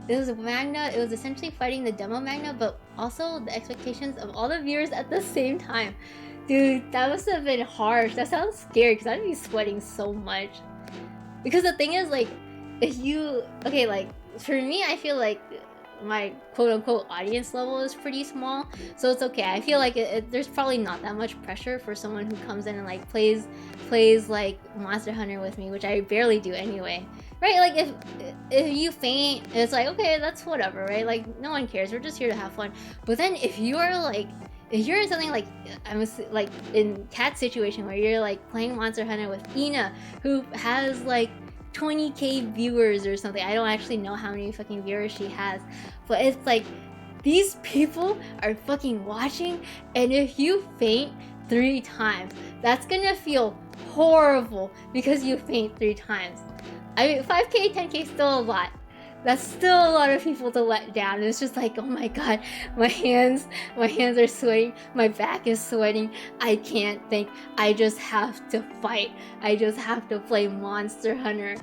It was a Magna. It was essentially fighting the demo Magna, but also the expectations of all the viewers at the same time. Dude, that must have been harsh. That sounds scary because I'd be sweating so much. Because the thing is, like, if you, okay, like, for me, I feel like my quote-unquote audience level is pretty small, so it's okay. I feel like there's probably not that much pressure for someone who comes in and like plays like Monster Hunter with me, which I barely do anyway, right? Like if you faint, it's like, okay, that's whatever, right? Like no one cares, we're just here to have fun. But then if you're in something like, I'm like in Cat's situation where you're like playing Monster Hunter with Ina, who has like 20k viewers or something. I don't actually know how many fucking viewers she has, but it's like these people are fucking watching, and if you faint 3 times, that's gonna feel horrible because you faint 3 times. I mean, 5k, 10k still a lot. That's still a lot of people to let down. It's just like, oh my god, my hands are sweating, my back is sweating, I can't think, I just have to fight, I just have to play Monster Hunter.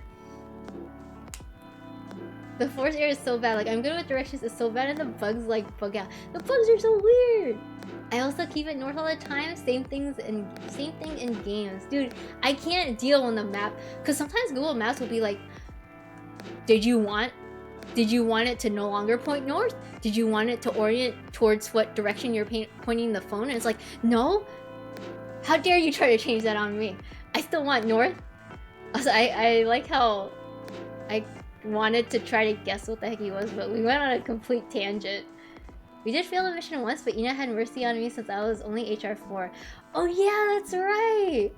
The forest area is so bad, like I'm good with directions, it's so bad and the bugs like bug out. The bugs are so weird! I also keep it north all the time, same thing in games. Dude, I can't deal on the map, because sometimes Google Maps will be like, did you want it to no longer point north? Did you want it to orient towards what direction you're pointing the phone? And it's like, no? How dare you try to change that on me? I still want north. Also, I like how I wanted to try to guess what the heck he was, but we went on a complete tangent. We did fail the mission once, but Ina had mercy on me since I was only HR4. Oh yeah, that's right!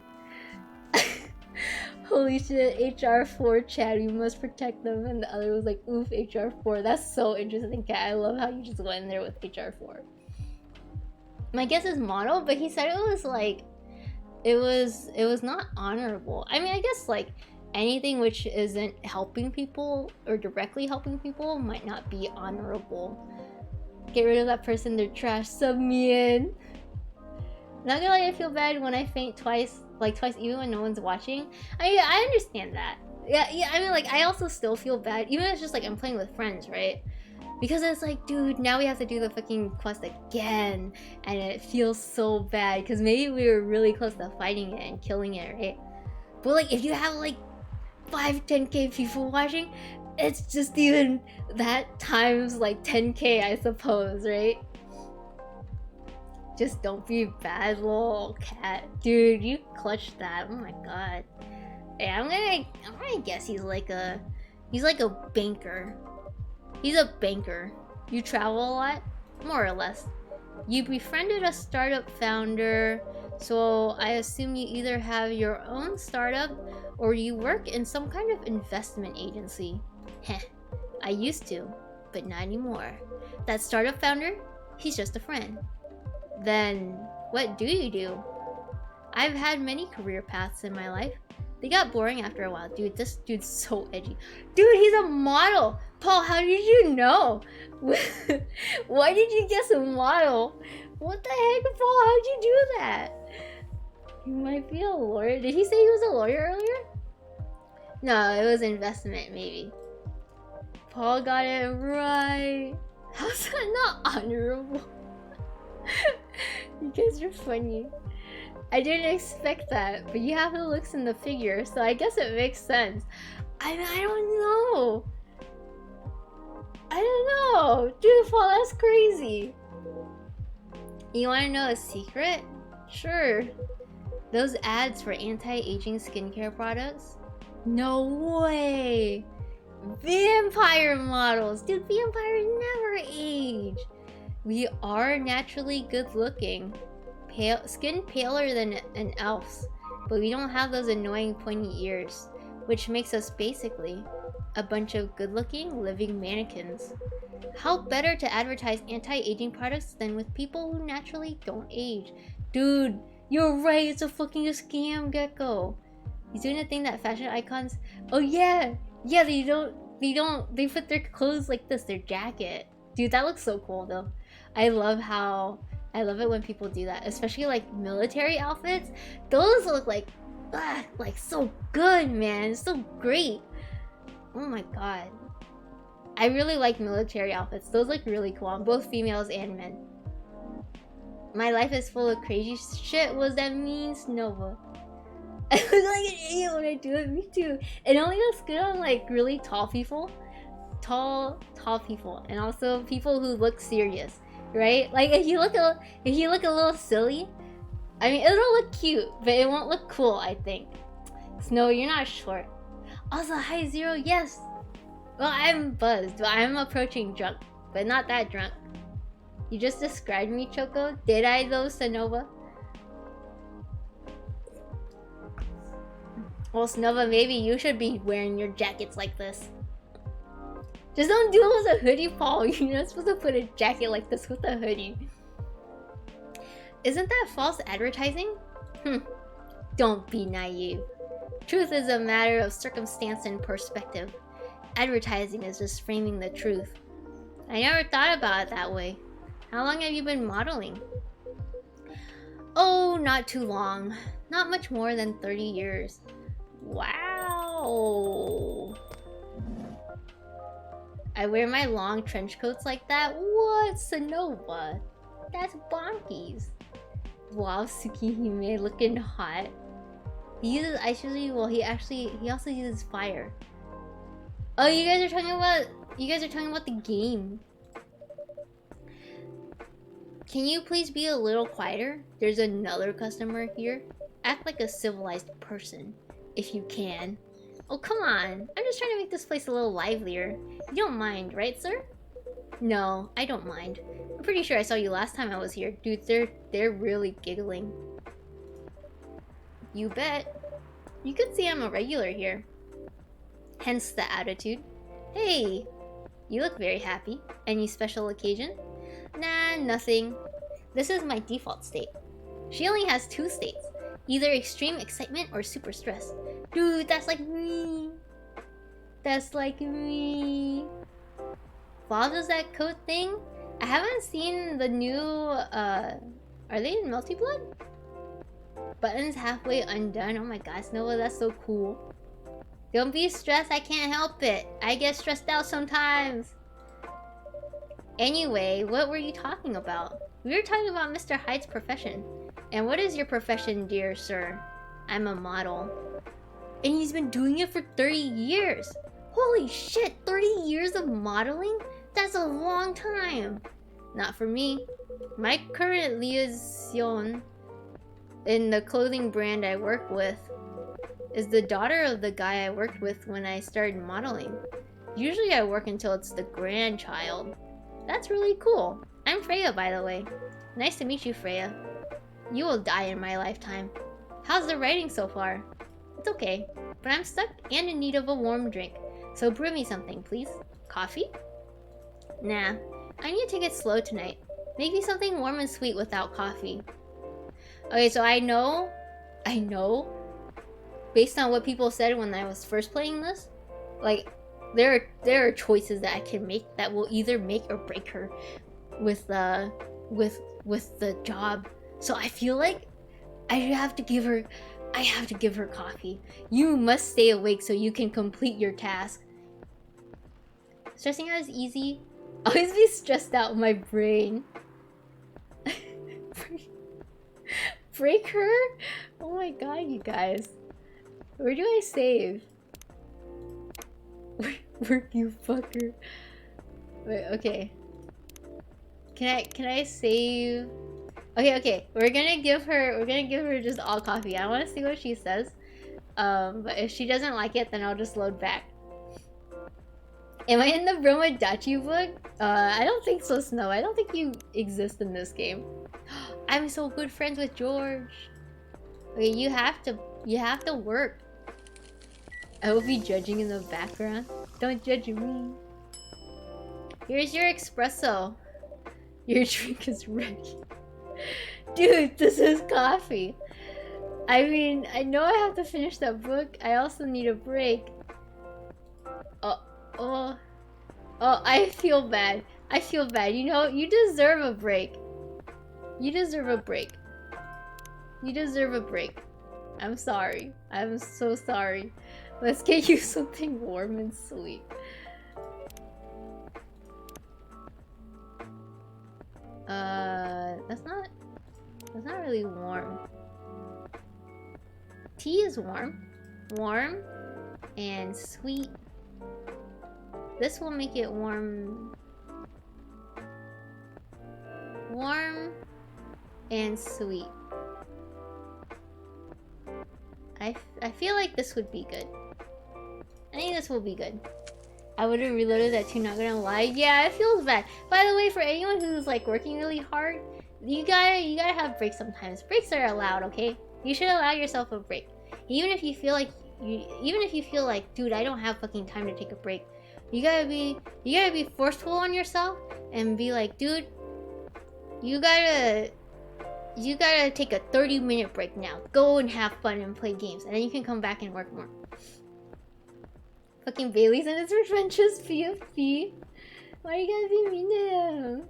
Holy shit, HR4 Chad, we must protect them. And the other was like, oof, HR4. That's so interesting, Kat. I love how you just went in there with HR4. My guess is model, but he said it was like, it was not honorable. I mean, I guess like anything which isn't helping people or directly helping people might not be honorable. Get rid of that person, they're trash. Sub me in. Not gonna lie, I feel bad when I faint twice, like twice even when no one's watching. I understand that. Yeah, I mean, like, I also still feel bad, even if it's just like I'm playing with friends, right? Because it's like, dude, now we have to do the fucking quest again, and it feels so bad, because maybe we were really close to fighting it and killing it, right? But like, if you have like 5-10k people watching, it's just even that times like 10k, I suppose, right? Just don't be bad, little cat. Dude, you clutched that. Oh my god. Yeah, I'm gonna guess he's like a banker. He's a banker. You travel a lot? More or less. You befriended a startup founder, so I assume you either have your own startup or you work in some kind of investment agency. Heh. I used to, but not anymore. That startup founder? He's just a friend. Then, what do you do? I've had many career paths in my life. They got boring after a while. Dude, this dude's so edgy. Dude, he's a model! Paul, how did you know? Why did you guess a model? What the heck, Paul? How'd you do that? He might be a lawyer. Did he say he was a lawyer earlier? No, it was investment, maybe. Paul got it right. How's that not honorable? You guys are funny. I didn't expect that, but you have the looks in the figure, so I guess it makes sense. I don't know. I don't know. Dude, Paul, that's crazy. You want to know a secret? Sure. Those ads for anti-aging skincare products? No way. Vampire models. Dude, vampires never age. We are naturally good looking. Skin paler than an elf's, but we don't have those annoying pointy ears, which makes us basically a bunch of good-looking living mannequins. How better to advertise anti-aging products than with people who naturally don't age? Dude, you're right, it's a fucking scam, Gecko. He's doing a thing that fashion icons. Oh yeah, they put their clothes like this, their jacket. Dude, that looks so cool though. I love it when people do that, especially like military outfits. Those look like so good, man. It's so great. Oh my god. I really like military outfits. Those look really cool on both females and men. My life is full of crazy shit. What does that mean, Nova? I look like an idiot when I do it. Me too. It only looks good on like really tall people. Tall people. And also people who look serious. Right? Like if you look a little silly, I mean it'll look cute, but it won't look cool, I think. Snow, you're not short. Also, hi Zero, yes. Well, I'm buzzed, but I'm approaching drunk, but not that drunk. You just described me, Choco. Did I though, Sonova? Well, Sonova, maybe you should be wearing your jackets like this. Just don't do it with a hoodie, Paul. You're not supposed to put a jacket like this with a hoodie. Isn't that false advertising? Don't be naive. Truth is a matter of circumstance and perspective. Advertising is just framing the truth. I never thought about it that way. How long have you been modeling? Oh, not too long. Not much more than 30 years. Wow. I wear my long trench coats like that? What? Sonova? That's bonkies. Wow, Tsukihime looking hot. He uses ice usually, well he also uses fire. Oh, you guys are talking about the game. Can you please be a little quieter? There's another customer here. Act like a civilized person, if you can. Oh, come on. I'm just trying to make this place a little livelier. You don't mind, right, sir? No, I don't mind. I'm pretty sure I saw you last time I was here. Dude, they're really giggling. You bet. You could see I'm a regular here. Hence the attitude. Hey, you look very happy. Any special occasion? Nah, nothing. This is my default state. She only has 2 states. Either extreme excitement or super stress. Dude, that's like me. That's like me. Wow, does that code thing? I haven't seen the new, are they in Multi-Blood? Buttons halfway undone. Oh my gosh, Nova, that's so cool. Don't be stressed, I can't help it. I get stressed out sometimes. Anyway, what were you talking about? We were talking about Mr. Hyde's profession. And what is your profession, dear sir? I'm a model. And he's been doing it for 30 years. Holy shit, 30 years of modeling? That's a long time. Not for me. My current liaison in the clothing brand I work with is the daughter of the guy I worked with when I started modeling. Usually I work until it's the grandchild. That's really cool. I'm Freya, by the way. Nice to meet you, Freya. You will die in my lifetime. How's the writing so far? It's okay, but I'm stuck and in need of a warm drink. So brew me something, please. Coffee? Nah, I need to take it slow tonight. Make me something warm and sweet without coffee. Okay, so I know, based on what people said when I was first playing this, like, there are choices that I can make that will either make or break her with the job. So I feel like I have to give her coffee. You must stay awake so you can complete your task. Stressing out is easy. Always be stressed out in my brain. Break her? Oh my god, you guys. Where do I save? Work, you fucker. Wait, okay. Can I save? Okay. We're gonna give her just all coffee. I wanna see what she says. But if she doesn't like it, then I'll just load back. Am I in the Bromadachi book? I don't think so, Snow. I don't think you exist in this game. I'm so good friends with George. Okay, you have to work. I will be judging in the background. Don't judge me. Here's your espresso. Your drink is ready. Dude, this is coffee. I mean, I know I have to finish that book. I also need a break. Oh, I feel bad. You know, you deserve a break. You deserve a break. I'm sorry. I'm so sorry. Let's get you something warm and sweet. That's not really warm. Tea is warm. Warm and sweet. This will make it warm. Warm and sweet. I feel like this would be good. I think this will be good. I would have reloaded that too, not gonna lie. Yeah, it feels bad. By the way, for anyone who's like working really hard, you gotta have breaks sometimes. Breaks are allowed, okay? You should allow yourself a break. Even if you feel like dude, I don't have fucking time to take a break. You gotta be forceful on yourself and be like, dude, you gotta take a 30-minute break now. Go and have fun and play games, and then you can come back and work more. Fucking Bailey's and his pretentious PFP. Why you gotta be mean to him?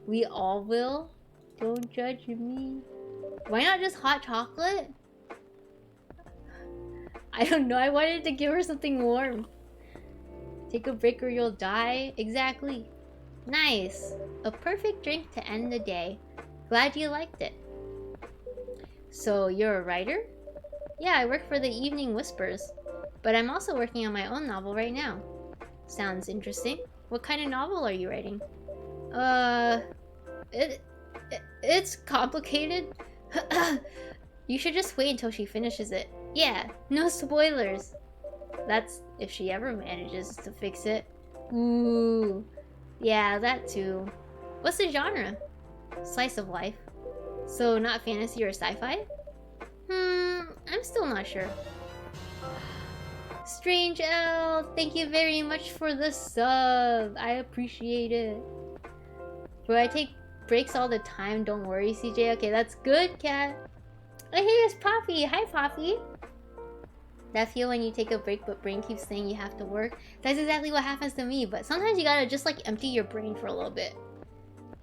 We all will. Don't judge me. Why not just hot chocolate? I don't know. I wanted to give her something warm. Take a break or you'll die. Exactly. Nice. A perfect drink to end the day. Glad you liked it. So, you're a writer? Yeah, I work for the Evening Whispers. But I'm also working on my own novel right now. Sounds interesting. What kind of novel are you writing? It's complicated. You should just wait until she finishes it. Yeah, no spoilers. That's if she ever manages to fix it. Ooh. Yeah, that too. What's the genre? Slice of life. So not fantasy or sci-fi? I'm still not sure. Strange L, thank you very much for the sub. I appreciate it. Bro, I take breaks all the time, don't worry, CJ. Okay, that's good, cat. Oh, hey, it's Poppy. Hi, Poppy. That feel when you take a break but brain keeps saying you have to work? That's exactly what happens to me, but sometimes you gotta just like empty your brain for a little bit.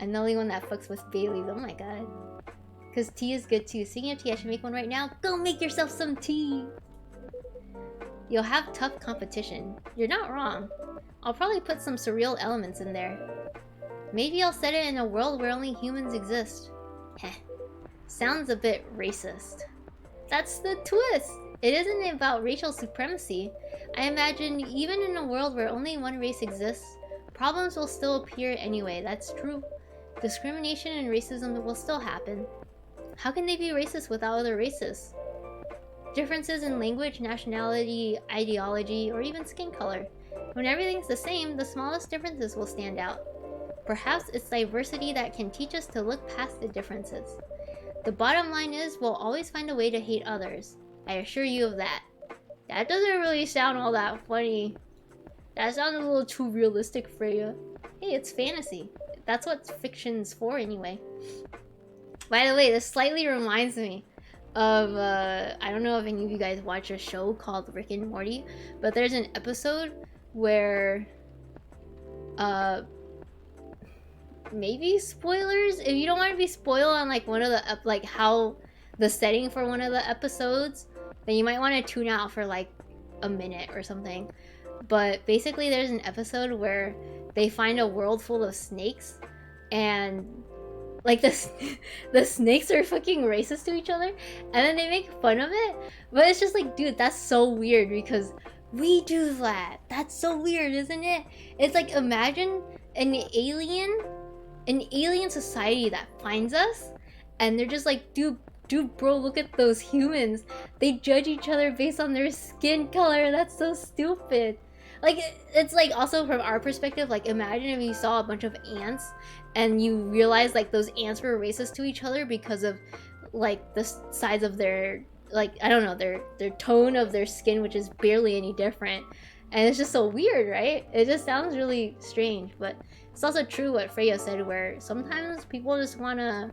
I'm the only one that fucks with Baileys, oh my god. Cause tea is good too. Speaking of tea, I should make one right now. Go make yourself some tea! You'll have tough competition. You're not wrong. I'll probably put some surreal elements in there. Maybe I'll set it in a world where only humans exist. Heh. Sounds a bit racist. That's the twist! It isn't about racial supremacy. I imagine even in a world where only one race exists, problems will still appear anyway, that's true. Discrimination and racism will still happen. How can they be racist without other races? Differences in language, nationality, ideology, or even skin color. When everything's the same, the smallest differences will stand out. Perhaps it's diversity that can teach us to look past the differences. The bottom line is, we'll always find a way to hate others. I assure you of that. That doesn't really sound all that funny. That sounds a little too realistic, Freya. Hey, it's fantasy. That's what fiction's for anyway. By the way, this slightly reminds me of, I don't know if any of you guys watch a show called Rick and Morty, but there's an episode where, maybe spoilers? If you don't want to be spoiled on like one of the, like how the setting for one of the episodes, then you might want to tune out for like a minute or something. But basically there's an episode where they find a world full of snakes and like the snakes are fucking racist to each other and then they make fun of it. But it's just like, dude, that's so weird because we do that. That's so weird, isn't it? It's like, imagine an alien society that finds us and they're just like, dude bro, look at those humans. They judge each other based on their skin color. That's so stupid. Like, it's like also from our perspective, like imagine if you saw a bunch of ants and you realized like those ants were racist to each other because of like the size of their, like, I don't know, their tone of their skin, which is barely any different. And it's just so weird, right? It just sounds really strange, but it's also true what Freya said, where sometimes people just wanna,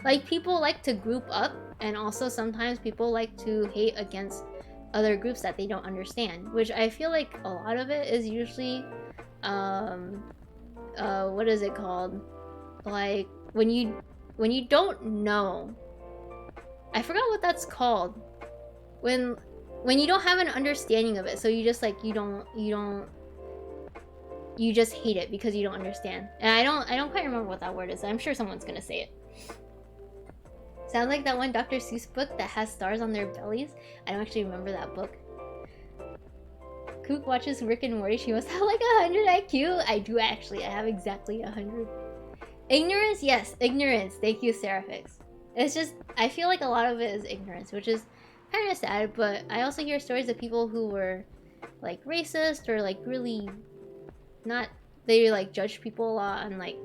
like, people like to group up, and also sometimes people like to hate against other groups that they don't understand, which I feel like a lot of it is usually, what is it called? Like, when you don't know, I forgot what that's called. When you don't have an understanding of it, so you just like, you just hate it because you don't understand. And I don't quite remember what that word is. I'm sure someone's gonna say it. Sounds like that one Dr. Seuss book that has stars on their bellies. I don't actually remember that book. Kook watches Rick and Morty. She must have like 100 IQ. I do actually. I have exactly 100. Ignorance? Yes, ignorance. Thank you, Seraphix. It's just, I feel like a lot of it is ignorance, which is kind of sad, but I also hear stories of people who were like racist or like really not, they like judge people a lot on like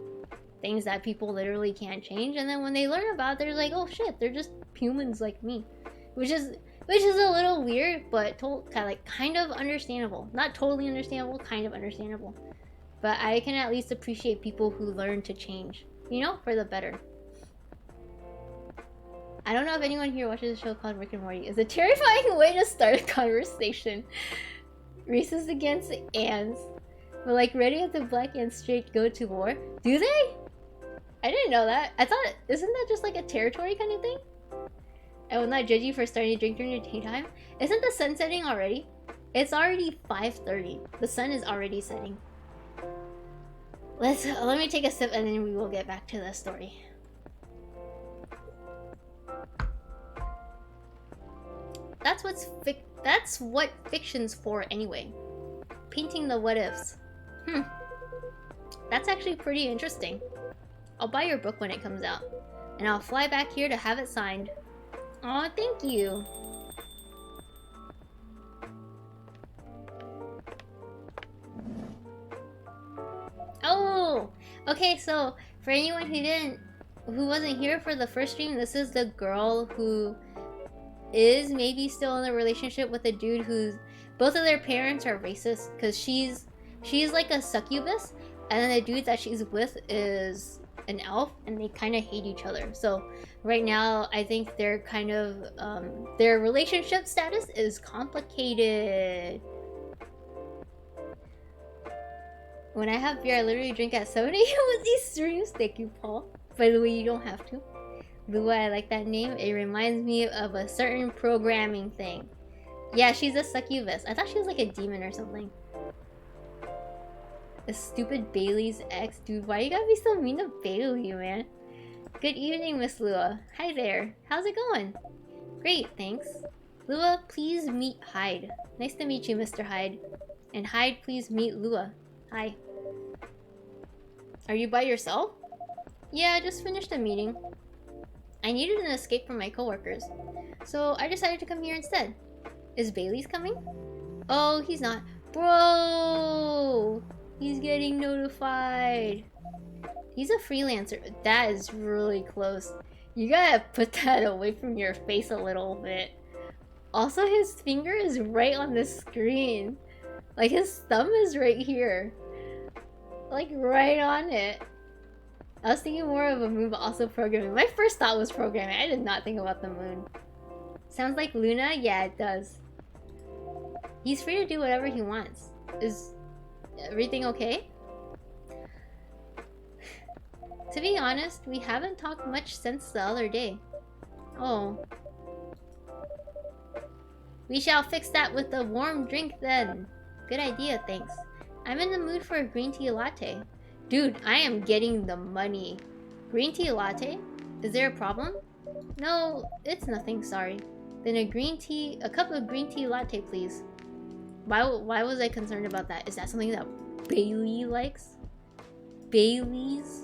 things that people literally can't change, and then when they learn about it, they're like, oh shit, they're just humans like me, which is a little weird, but kind of understandable. Not totally understandable, kind of understandable. But I can at least appreciate people who learn to change, you know, for the better. I don't know if anyone here watches a show called Rick and Morty. It's a terrifying way to start a conversation. Racist against ants. But like, ready if the black ants straight go to war? Do they? I didn't know that. I thought, isn't that just like a territory kind of thing? I will not judge you for starting to drink during your daytime. Isn't the sun setting already? It's already 5:30. The sun is already setting. Let me take a sip and then we will get back to the story. That's what fiction's for anyway. Painting the what ifs. That's actually pretty interesting. I'll buy your book when it comes out, and I'll fly back here to have it signed. Aw, thank you. Okay, so for anyone who wasn't here for the first stream, this is the girl who is maybe still in a relationship with a dude who's both of their parents are racist, because she's like a succubus, and then the dude that she's with is an elf, and they kind of hate each other. So right now I think they're kind of their relationship status is complicated. When I have beer, I literally drink at 7 a.m. with these streams. Thank you, Paul. By the way, you don't have to. Lua, I like that name. It reminds me of a certain programming thing. Yeah, she's a succubus. I thought she was like a demon or something. A stupid Bailey's ex. Dude, why you gotta be so mean to Bailey, man? Good evening, Miss Lua. Hi there. How's it going? Great, thanks. Lua, please meet Hyde. Nice to meet you, Mr. Hyde. And Hyde, please meet Lua. Hi. Are you by yourself? Yeah, I just finished a meeting. I needed an escape from my coworkers, so I decided to come here instead. Is Bailey's coming? Oh, he's not. Bro! He's getting notified. He's a freelancer. That is really close. You gotta put that away from your face a little bit. Also, his finger is right on the screen. Like, his thumb is right here. Like, right on it. I was thinking more of a moon, but also programming. My first thought was programming. I did not think about the moon. Sounds like Luna? Yeah, it does. He's free to do whatever he wants. Is everything okay? To be honest, we haven't talked much since the other day. Oh. We shall fix that with a warm drink then. Good idea, thanks. I'm in the mood for a green tea latte. Dude, I am getting the money. Green tea latte? Is there a problem? No, it's nothing, sorry. Then a cup of green tea latte, please. Why was I concerned about that? Is that something that Bailey likes? Bailey's?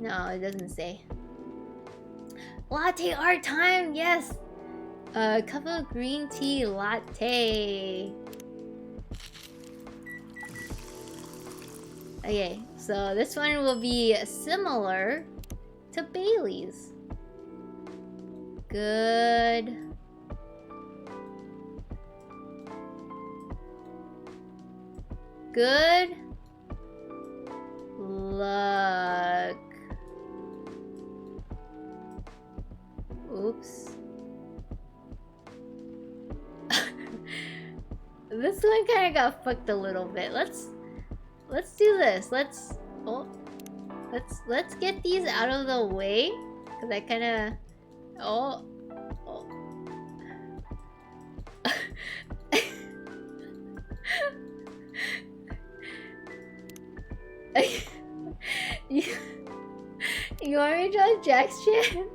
No, it doesn't say. Latte art time, yes! A cup of green tea latte. Okay, so this one will be similar to Bailey's. Good. Good luck. Oops. This one kind of got fucked a little bit. Let's do this. Let's get these out of the way, cause I kind of you want me to draw Jack's chin?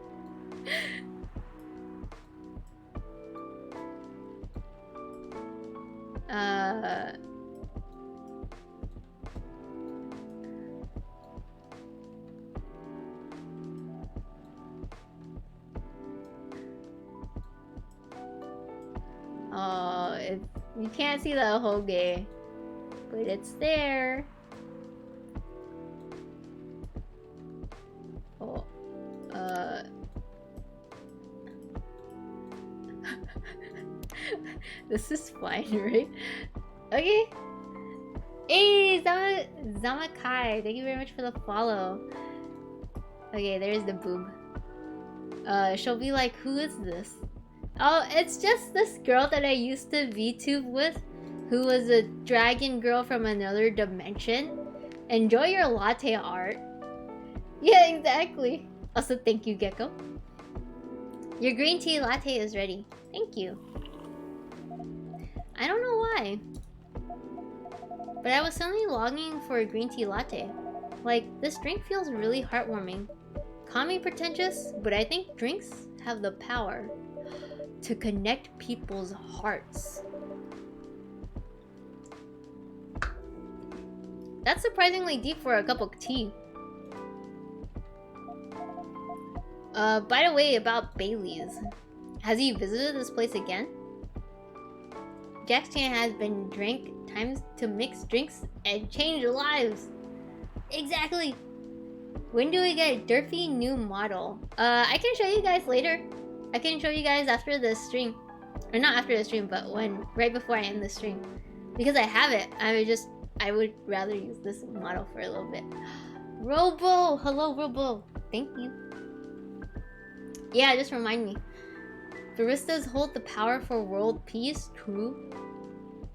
Oh, you can't see the whole game, but it's there. Oh, this is fine, right? Okay. Hey, Zamakai, thank you very much for the follow. Okay, there's the boob. She'll be like, who is this? Oh, it's just this girl that I used to VTube with, who was a dragon girl from another dimension. Enjoy your latte art. Yeah, exactly. Also, thank you, Gecko. Your green tea latte is ready. Thank you. I don't know why, but I was suddenly longing for a green tea latte. Like, this drink feels really heartwarming. Call me pretentious, but I think drinks have the power to connect people's hearts. That's surprisingly deep for a cup of tea. By the way, about Bailey's. Has he visited this place again? Jack's Chan has been drank times to mix drinks and change lives. Exactly. When do we get Durfy new model? I can show you guys later. I can show you guys after the stream. Or not after the stream, but right before I end the stream. Because I have it. I would rather use this model for a little bit. Robo! Hello, Robo. Thank you. Yeah, just remind me. Baristas hold the power for world peace. True.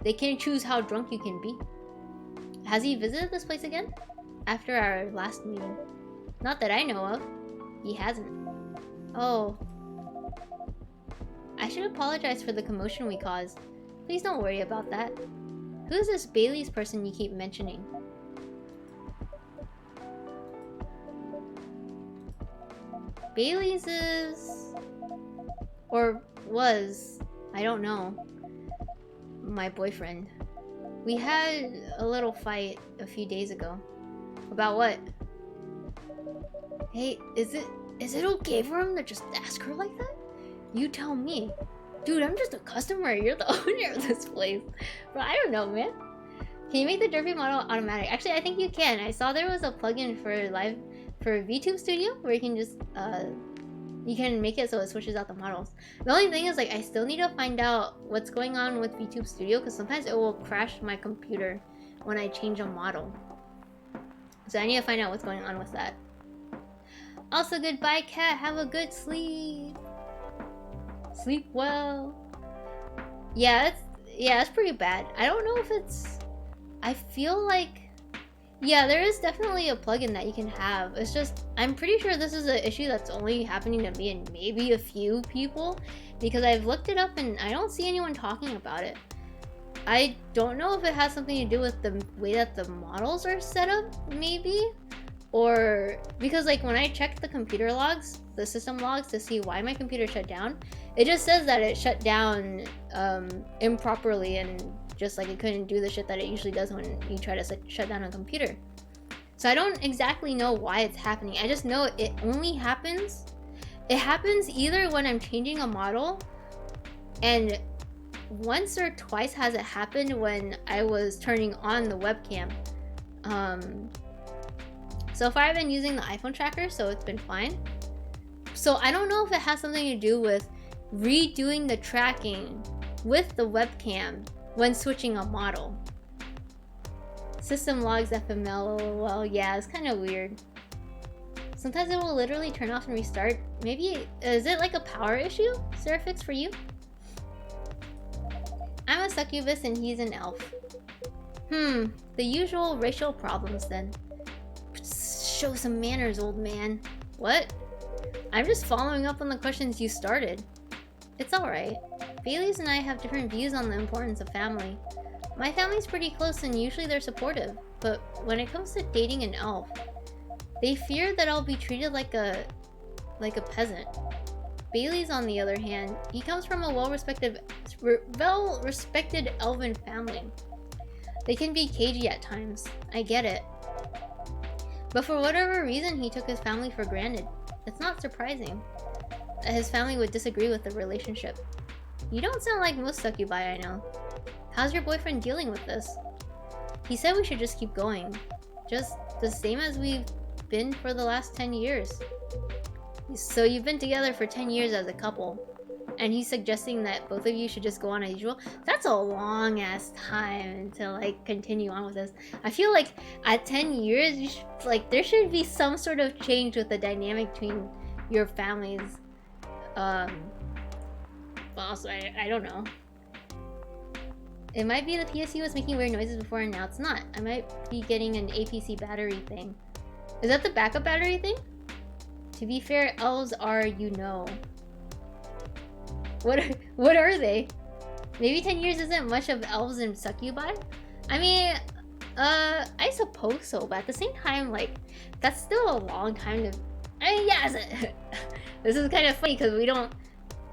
They can choose how drunk you can be. Has he visited this place again? After our last meeting. Not that I know of. He hasn't. Oh. I should apologize for the commotion we caused. Please don't worry about that. Who is this Bailey's person you keep mentioning? Bailey's is... or was... I don't know. My boyfriend. We had a little fight a few days ago. About what? Hey, is it okay for him to just ask her like that? You tell me. Dude, I'm just a customer. You're the owner of this place. Bro, I don't know, man. Can you make the Durfy model automatic? Actually, I think you can. I saw there was a plugin for VTube Studio where you can just you can make it so it switches out the models. The only thing is, like, I still need to find out what's going on with VTube Studio because sometimes it will crash my computer when I change a model. So I need to find out what's going on with that. Also, goodbye, cat. Have a good sleep. Sleep well. Yeah, it's pretty bad. I don't know if it's... I feel like... Yeah, there is definitely a plugin that you can have. It's just... I'm pretty sure this is an issue that's only happening to me and maybe a few people. Because I've looked it up and I don't see anyone talking about it. I don't know if it has something to do with the way that the models are set up, maybe? Or... Because, like, when I checked the computer logs, the system logs to see why my computer shut down, it just says that it shut down improperly and just like it couldn't do the shit that it usually does when you try to shut down a computer. So I don't exactly know why it's happening. I just know it only happens. It happens either when I'm changing a model, and once or twice has it happened when I was turning on the webcam. So far I've been using the iPhone tracker, so it's been fine. So I don't know if it has something to do with redoing the tracking with the webcam when switching a model. System logs FML, well, yeah, it's kind of weird. Sometimes it will literally turn off and restart. Maybe, is it like a power issue, Seraphix, for you? I'm a succubus and he's an elf. The usual racial problems then. Show some manners, old man. What? I'm just following up on the questions you started. It's alright. Bailey's and I have different views on the importance of family. My family's pretty close and usually they're supportive, but when it comes to dating an elf, they fear that I'll be treated like a peasant. Bailey's, on the other hand, he comes from a well-respected elven family. They can be cagey at times. I get it. But for whatever reason, he took his family for granted. It's not surprising that his family would disagree with the relationship. You don't sound like most succubi I know. How's your boyfriend dealing with this? He said we should just keep going. Just the same as we've been for the last 10 years. So you've been together for 10 years as a couple. And he's suggesting that both of you should just go on as usual. That's a long ass time to like continue on with this. I feel like at 10 years, you should, like, there should be some sort of change with the dynamic between your families. Also, I don't know. It might be the PSU was making weird noises before and now it's not. I might be getting an APC battery thing. Is that the backup battery thing? To be fair, elves are, you know. What are they? Maybe 10 years isn't much of elves and succubi? I mean, I suppose so, but at the same time, like, that's still a long time to... I mean, yeah, this is kind of funny because we don't,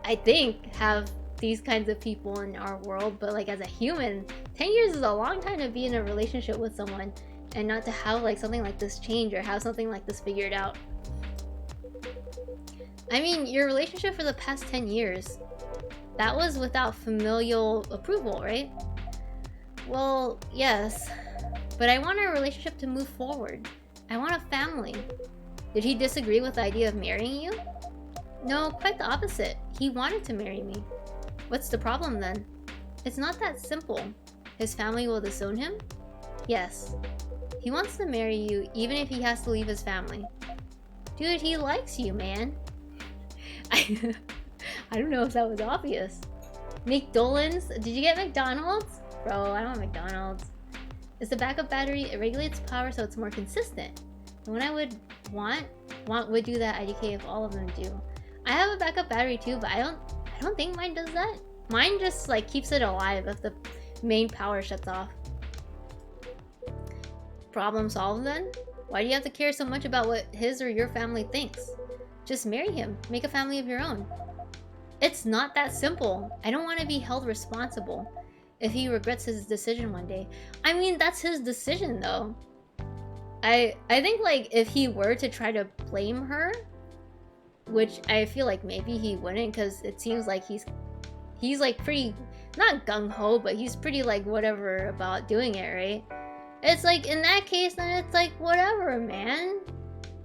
I think, have these kinds of people in our world, but like as a human, 10 years is a long time to be in a relationship with someone and not to have like something like this change or have something like this figured out. I mean, your relationship for the past 10 years, that was without familial approval, right? Well, yes, but I want our relationship to move forward. I want a family. Did he disagree with the idea of marrying you? No, quite the opposite. He wanted to marry me. What's the problem then? It's not that simple. His family will disown him? Yes. He wants to marry you even if he has to leave his family. Dude, he likes you, man. I don't know if that was obvious. McDolans? Did you get McDonald's? Bro, I don't want McDonald's. It's the backup battery. It regulates power so it's more consistent. And when I would want would do that IDK if all of them do. I have a backup battery too, but I don't think mine does that. Mine just like keeps it alive if the main power shuts off. Problem solved then? Why do you have to care so much about what his or your family thinks? Just marry him. Make a family of your own. It's not that simple. I don't want to be held responsible if he regrets his decision one day. I mean, that's his decision though. I think like if he were to try to blame her, which I feel like maybe he wouldn't, because it seems like he's like pretty, not gung-ho, but he's pretty like whatever about doing it, right? It's like in that case, then it's like whatever, man.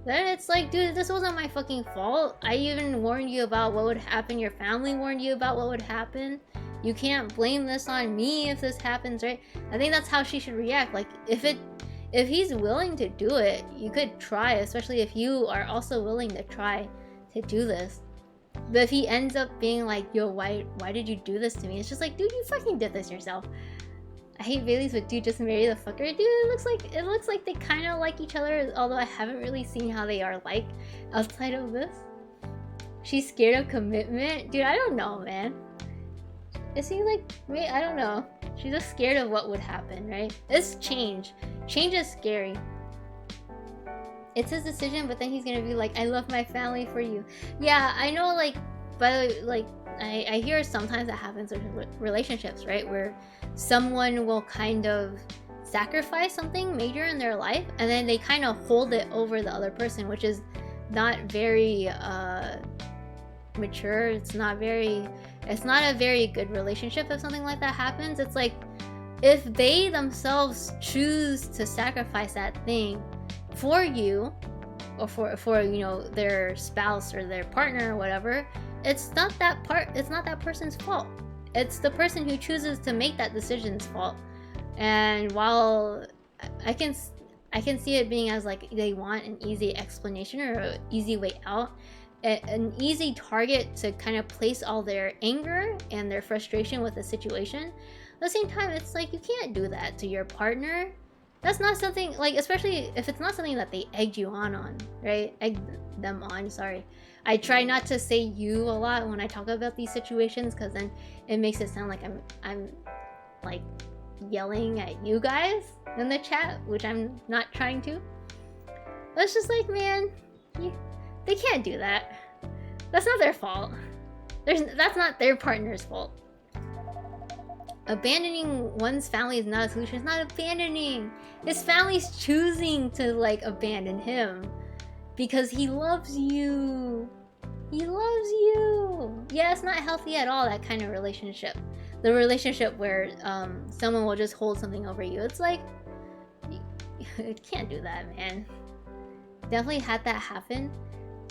Then it's like, dude, this wasn't my fucking fault. I even warned you about what would happen. Your family warned you about what would happen. You can't blame this on me if this happens, right? I think that's how she should react. Like if he's willing to do it, you could try, especially if you are also willing to try to do this. But if he ends up being like, yo, why did you do this to me? It's just like, dude, you fucking did this yourself. I hate Baileys, but dude, just marry the fucker. Dude, it looks like they kind of like each other, although I haven't really seen how they are like outside of this. She's scared of commitment. Dude, I don't know, man. It seems like, I don't know. She's just scared of what would happen, right? It's change. Change is scary. It's his decision, but then he's gonna be like, I love my family for you. Yeah, I know, like, but like, I hear sometimes that happens in relationships, right? Where someone will kind of sacrifice something major in their life, and then they kind of hold it over the other person, which is not very mature. It's not a very good relationship if something like that happens. It's like, if they themselves choose to sacrifice that thing for you, or for you know, their spouse or their partner or whatever, it's not that person's fault. It's the person who chooses to make that decision's fault. And while I can see it being as like they want an easy explanation or an easy way out, an easy target to kind of place all their anger and their frustration with the situation, at the same time, it's like, you can't do that to your partner. That's not something, like, especially if it's not something that they egged you on, right? Egged them on, sorry. I try not to say you a lot when I talk about these situations, because then it makes it sound like I'm like yelling at you guys in the chat, which I'm not trying to. But it's just like, man, they can't do that. That's not their fault. That's not their partner's fault. Abandoning one's family is not a solution. It's not abandoning. His family's choosing to like abandon him because he loves you. He loves you. Yeah, it's not healthy at all, that kind of relationship. The relationship where someone will just hold something over you. It's like, you can't do that, man. Definitely had that happen.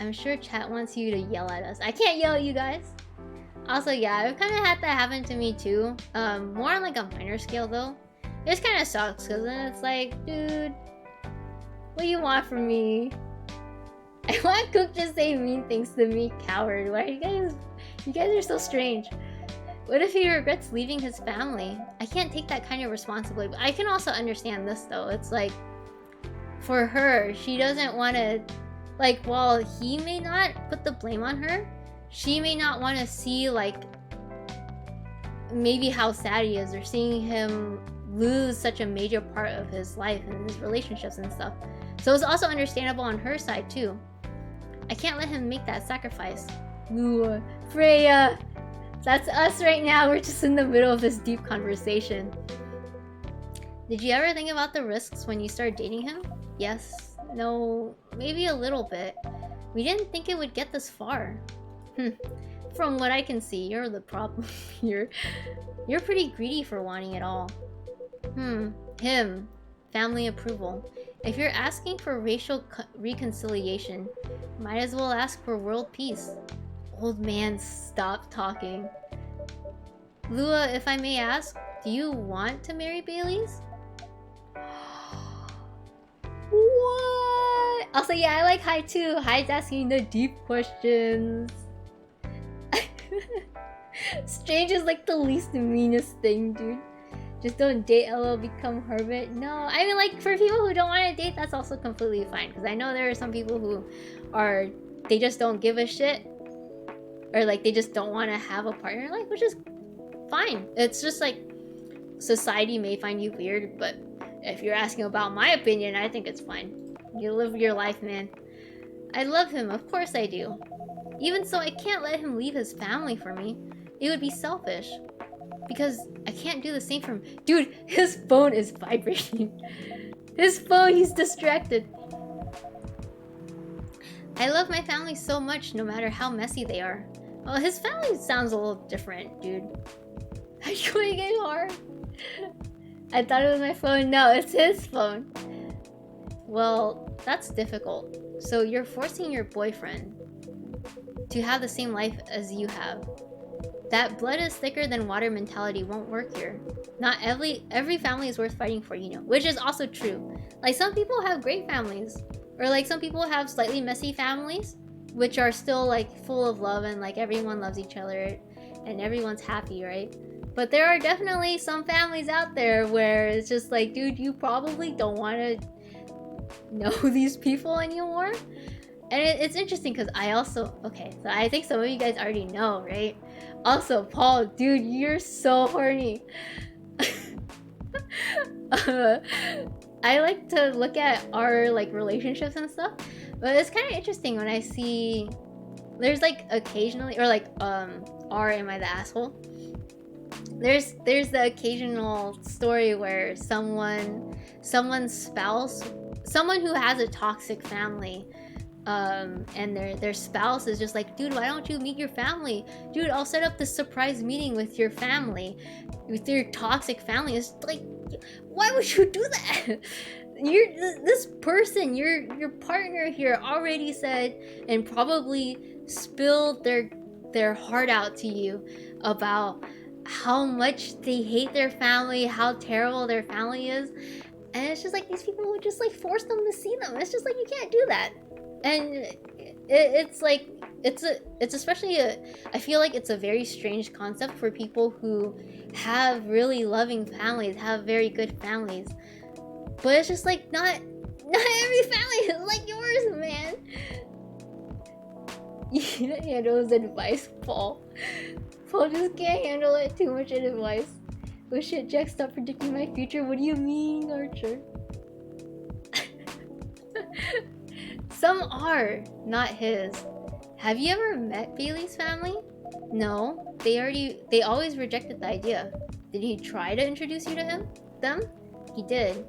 I'm sure chat wants you to yell at us. I can't yell at you guys. Also, yeah, I've kind of had that happen to me too. More on like a minor scale though. It just kind of sucks because then it's like, dude, what do you want from me? I want Cook to say mean things to me, coward. Why are you guys are so strange. What if he regrets leaving his family? I can't take that kind of responsibility. But I can also understand this though. It's like, for her, she doesn't want to, like, while he may not put the blame on her, she may not want to see, like, maybe how sad he is, or seeing him lose such a major part of his life and his relationships and stuff. So it's also understandable on her side, too. I can't let him make that sacrifice. Ooh, Freya! That's us right now. We're just in the middle of this deep conversation. Did you ever think about the risks when you started dating him? Yes. No. Maybe a little bit. We didn't think it would get this far. From what I can see, you're the problem here. You're pretty greedy for wanting it all. Him. Family approval. If you're asking for racial reconciliation, might as well ask for world peace. Old man, stop talking. Lua, if I may ask, do you want to marry Bailey's? What? Also, yeah, I like Hai too. Hai's asking the deep questions. Strange is like the least meanest thing, dude. Just don't date, LOL, become hermit. No, I mean, like, for people who don't want to date, that's also completely fine. Because I know there are some people who are, they just don't give a shit. Or, like, they just don't want to have a partner in life, which is fine. It's just, like, society may find you weird, but if you're asking about my opinion, I think it's fine. You live your life, man. I love him, of course I do. Even so, I can't let him leave his family for me. It would be selfish. Because I can't do the same for him. Dude, his phone is vibrating. His phone, he's distracted. I love my family so much, no matter how messy they are. Well, his family sounds a little different, dude. Are you going in hard? I thought it was my phone. No, it's his phone. Well, that's difficult. So you're forcing your boyfriend to have the same life as you have. That blood is thicker than water mentality won't work here. Not every family is worth fighting for, you know. Which is also true. Like, some people have great families. Or, like, some people have slightly messy families, which are still, like, full of love and, like, everyone loves each other and everyone's happy, right? But there are definitely some families out there where it's just like, dude, you probably don't want to know these people anymore. And it's interesting because I also... Okay, so I think some of you guys already know, right? Also, Paul, dude, you're so horny. I like to look at our, like, relationships and stuff. But it's kind of interesting when I see... There's, like, occasionally... Or, like, R, am I the asshole? There's the occasional story where someone's spouse... Someone who has a toxic family... and their spouse is just like, dude, why don't you meet your family? Dude, I'll set up this surprise meeting with your family, with your toxic family. It's like, why would you do that? This person, your partner here already said and probably spilled their heart out to you about how much they hate their family, how terrible their family is. And it's just like, these people would just like force them to see them. It's just like, you can't do that. And it's like, it's especially I feel like it's a very strange concept for people who have really loving families, have very good families. But it's just like, not every family is like yours, man. You can't handle his advice, Paul. Paul just can't handle it, too much advice. Oh shit, Jack, stop predicting my future. What do you mean, Archer? Some are, not his. Have you ever met Bailey's family? No, they always rejected the idea. Did he try to introduce you to them? He did.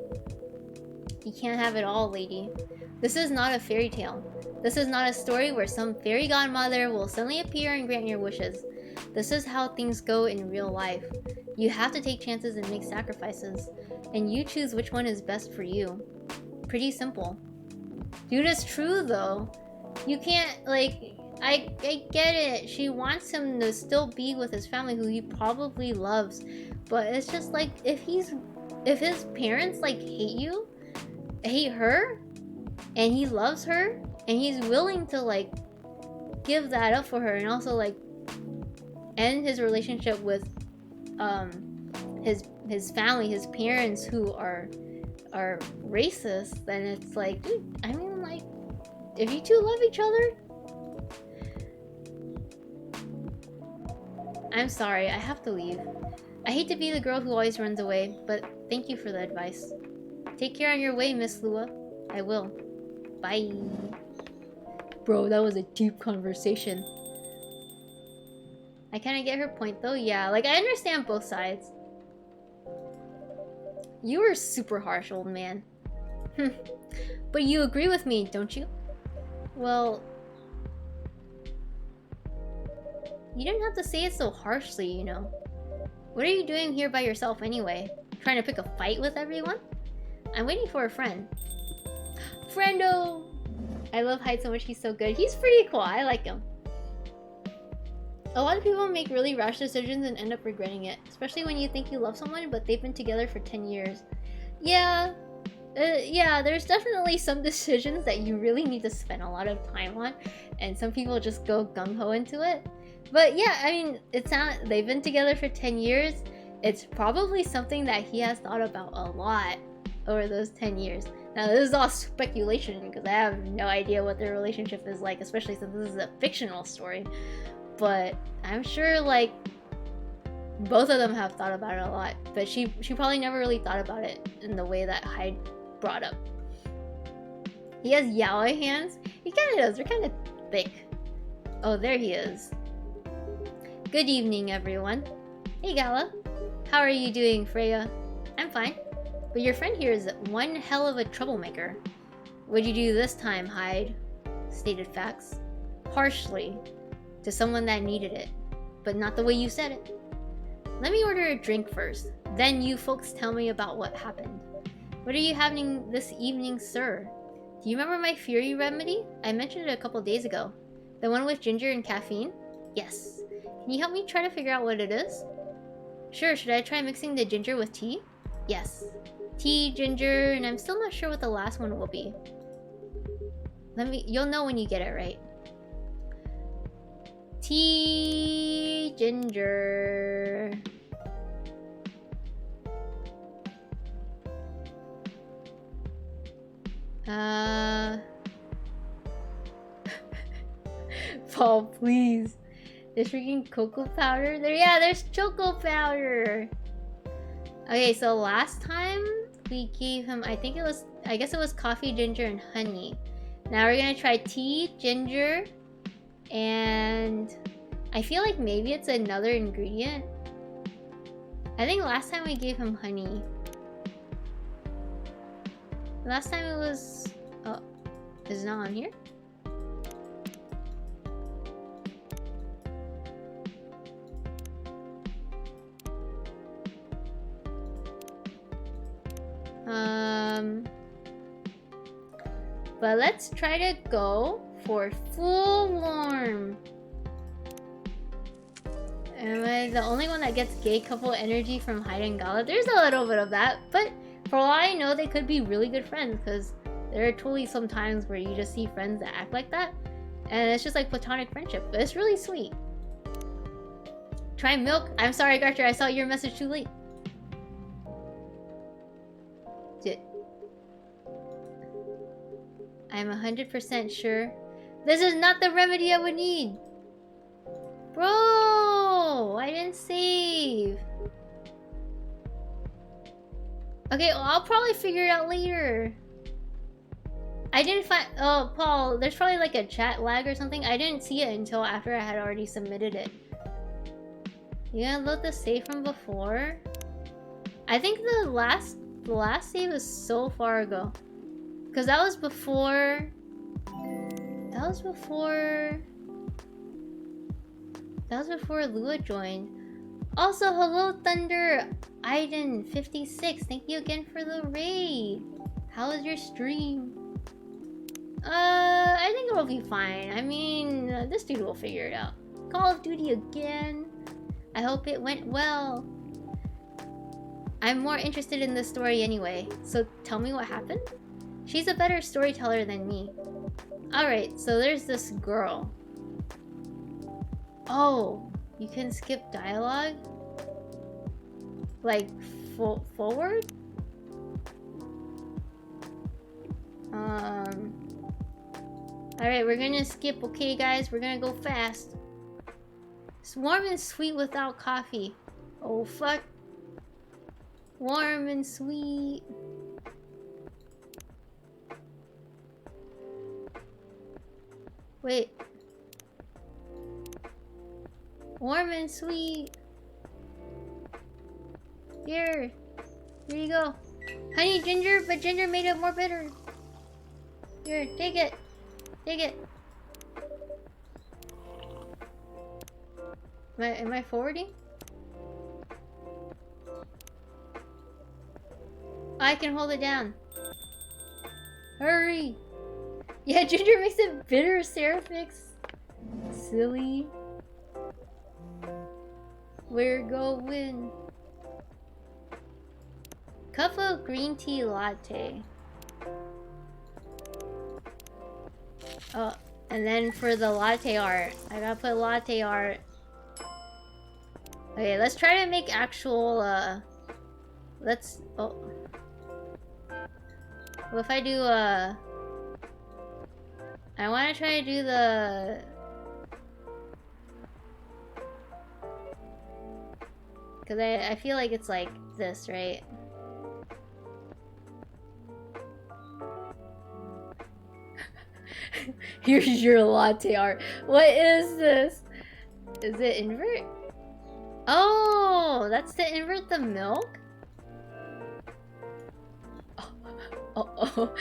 You can't have it all, lady. This is not a fairy tale. This is not a story where some fairy godmother will suddenly appear and grant your wishes. This is how things go in real life. You have to take chances and make sacrifices. And you choose which one is best for you. Pretty simple. Dude, it's true though. You can't, like, I get it. She wants him to still be with his family who he probably loves. But it's just like, if his parents like hate her, and he loves her, and he's willing to like give that up for her, and also like end his relationship with his family, his parents who are racist, then it's like, dude, I mean, like, if you two love each other, I'm sorry, I have to leave. I hate to be the girl who always runs away, but thank you for the advice. Take care on your way, Miss Lua. I will. Bye. Bro, that was a deep conversation. I kind of get her point though. Yeah, like, I understand both sides. You were super harsh, old man. But you agree with me, don't you? Well... You didn't have to say it so harshly, you know. What are you doing here by yourself anyway? Trying to pick a fight with everyone? I'm waiting for a friend. Friendo! I love Hyde so much, he's so good. He's pretty cool, I like him. A lot of people make really rash decisions and end up regretting it. Especially when you think you love someone, but they've been together for 10 years. Yeah, there's definitely some decisions that you really need to spend a lot of time on. And some people just go gung-ho into it. But yeah, I mean, it's not, they've been together for 10 years. It's probably something that he has thought about a lot over those 10 years. Now, this is all speculation because I have no idea what their relationship is like, especially since this is a fictional story. But I'm sure, like, both of them have thought about it a lot. But she probably never really thought about it in the way that Hyde brought up. He has yaoi hands? He kind of does. They're kind of thick. Oh, there he is. Good evening, everyone. Hey, Gala. How are you doing, Freya? I'm fine. But your friend here is one hell of a troublemaker. What'd you do this time, Hyde? Stated facts. Harshly. To someone that needed it. But not the way you said it. Let me order a drink first. Then you folks tell me about what happened. What are you having this evening, sir? Do you remember my Fury remedy? I mentioned it a couple days ago. The one with ginger and caffeine? Yes. Can you help me try to figure out what it is? Sure, should I try mixing the ginger with tea? Yes. Tea, ginger, and I'm still not sure what the last one will be. You'll know when you get it right. Tea, ginger. Paul, please. There's freaking cocoa powder there. Yeah, there's choco powder. Okay, so last time we gave him, I guess it was coffee, ginger, and honey. Now we're gonna try tea, ginger, and I feel like maybe it's another ingredient. I think last time we gave him honey. Last time it was... Oh, is it not on here? But let's try to go for full warm. Am I the only one that gets gay couple energy from Hyde and Gala? There's a little bit of that, but for all I know, they could be really good friends because there are totally some times where you just see friends that act like that, and it's just like platonic friendship, but it's really sweet. Try milk? I'm sorry, Garter, I saw your message too late. I'm 100% sure. This is not the remedy I would need! Bro! I didn't save! Okay, well, I'll probably figure it out later. I didn't find... Oh, Paul, there's probably like a chat lag or something. I didn't see it until after I had already submitted it. You gonna load the save from before? I think the last save was so far ago. Because that was before... That was before Lua joined. Also, hello Thunder Aiden 56. Thank you again for the raid. How was your stream? I think it'll be fine. I mean, this dude will figure it out. Call of Duty again. I hope it went well. I'm more interested in this story anyway, so tell me what happened? She's a better storyteller than me. Alright, so there's this girl. Oh, you can skip dialogue? Like, forward? Alright, we're gonna skip, okay guys? We're gonna go fast. It's warm and sweet without coffee. Oh, fuck. Warm and sweet. Wait. Warm and sweet. Here you go. Honey ginger, but ginger made it more bitter. Here, take it. Take it. Am I forwarding? I can hold it down. Hurry. Yeah, ginger makes it bitter, Seraphix. Silly. We're going. Cup of green tea latte. Oh, and then for the latte art, I gotta put latte art. Okay, let's try to make actual, let's, oh. What if I do, I wanna try to do the... Cause I feel like it's like this, right? Here's your latte art. What is this? Is it invert? Oh, that's to invert the milk? Oh,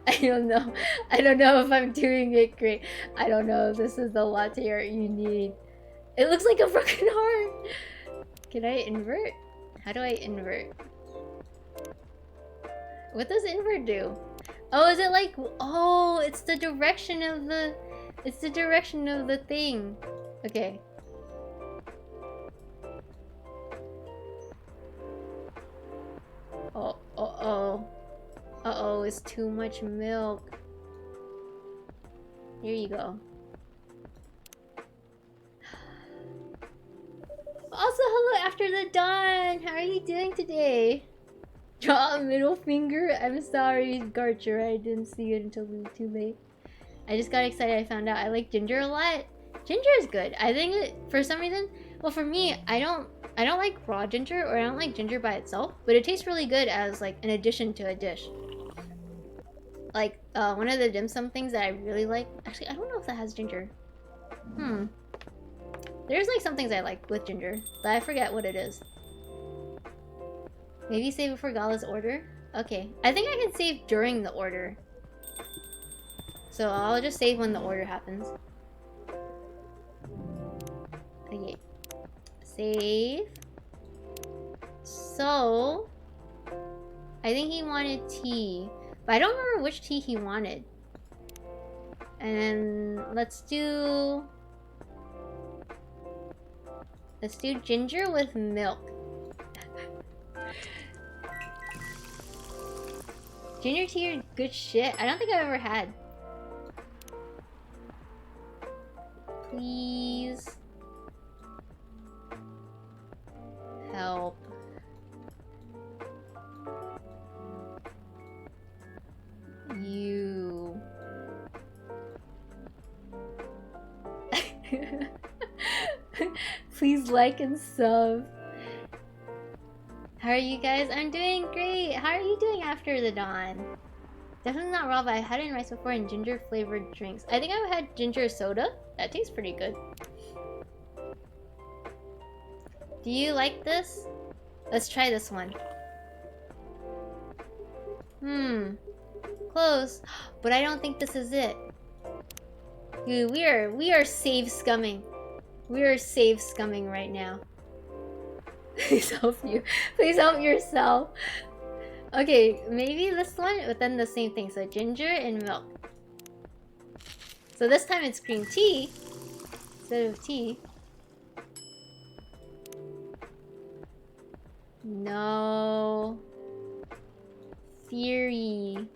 I don't know. I don't know if I'm doing it great. I don't know if this is the latte art you need. It looks like a broken heart. Can I invert? How do I invert? What does invert do? Oh, is it like, oh, it's the direction of the, it's the direction of the thing. Okay. Oh, uh-oh. Uh-oh, it's too much milk. Here you go. Also, hello after the dawn! How are you doing today? Draw a middle finger? I'm sorry, Garcher. I didn't see it until it was too late. I just got excited. I found out I like ginger a lot. Ginger is good. I think it, for some reason, well, for me, I don't like raw ginger, or I don't like ginger by itself, but it tastes really good as like an addition to a dish. Like one of the dim sum things that I really like. Actually, I don't know if that has ginger. There's like some things I like with ginger, but I forget what it is. Maybe save it for Gala's order? Okay. I think I can save during the order. So I'll just save when the order happens. Okay. Save. So... I think he wanted tea. But I don't remember which tea he wanted. And let's do... Let's do ginger with milk. Ginger tea are good shit. I don't think I've ever had. Please. Help. You. Please like and sub. How are you guys? I'm doing great. How are you doing after the dawn? Definitely not raw, but I had it in rice before in ginger flavored drinks. I think I've had ginger soda. That tastes pretty good. Do you like this? Let's try this one. Close. But I don't think this is it. Dude, we are save scumming. We are save scumming right now. Please help you. Please help yourself. Okay, maybe this one, but then the same thing. So ginger and milk. So this time it's green tea instead of tea. No. Fury.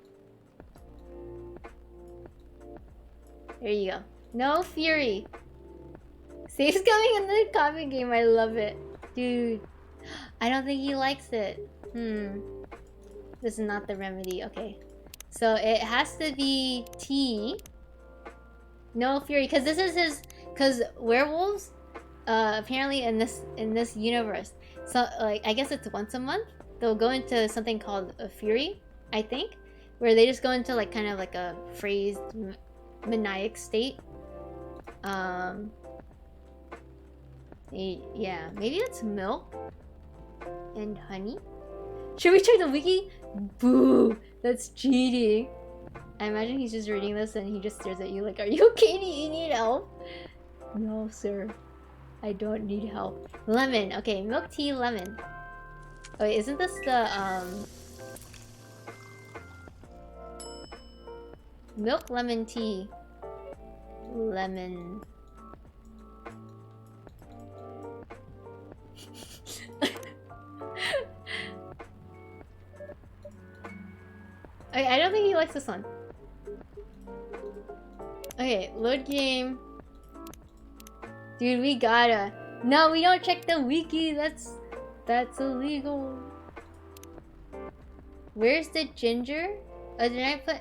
There you go. No fury. Save's coming in the coffee game. I love it. Dude. I don't think he likes it. This is not the remedy. Okay. So it has to be tea. No fury. Because this is his... Because werewolves, apparently in this universe, so like I guess it's once a month, they'll go into something called a fury, I think, where they just go into like kind of like a phrased maniac state. Yeah, maybe it's milk and honey. Should we try the wiki? Boo! That's cheating. I imagine he's just reading this and he just stares at you like, are you okay? Do you need help? No, sir. I don't need help. Lemon. Okay, milk tea lemon. Oh, wait, isn't this the, Milk lemon tea. Lemon. I don't think he likes this one. Okay, load game. Dude, we gotta. No, we don't check the wiki. That's illegal. Where's the ginger? Did I put?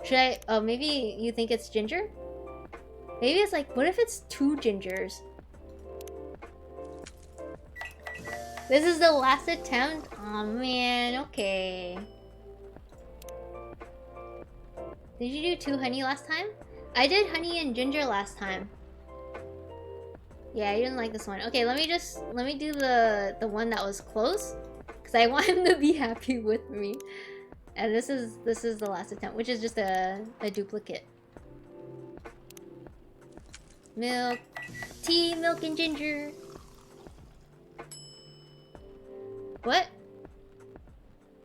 Should I? Oh, maybe you think it's ginger? Maybe it's like, what if it's 2 gingers? This is the last attempt? Oh man, okay. Did you do 2 honey last time? I did honey and ginger last time. Yeah, I didn't like this one. Okay, let me do the one that was close. Cause I want him to be happy with me. And this is the last attempt, which is just a duplicate. Milk, tea, milk and ginger. What?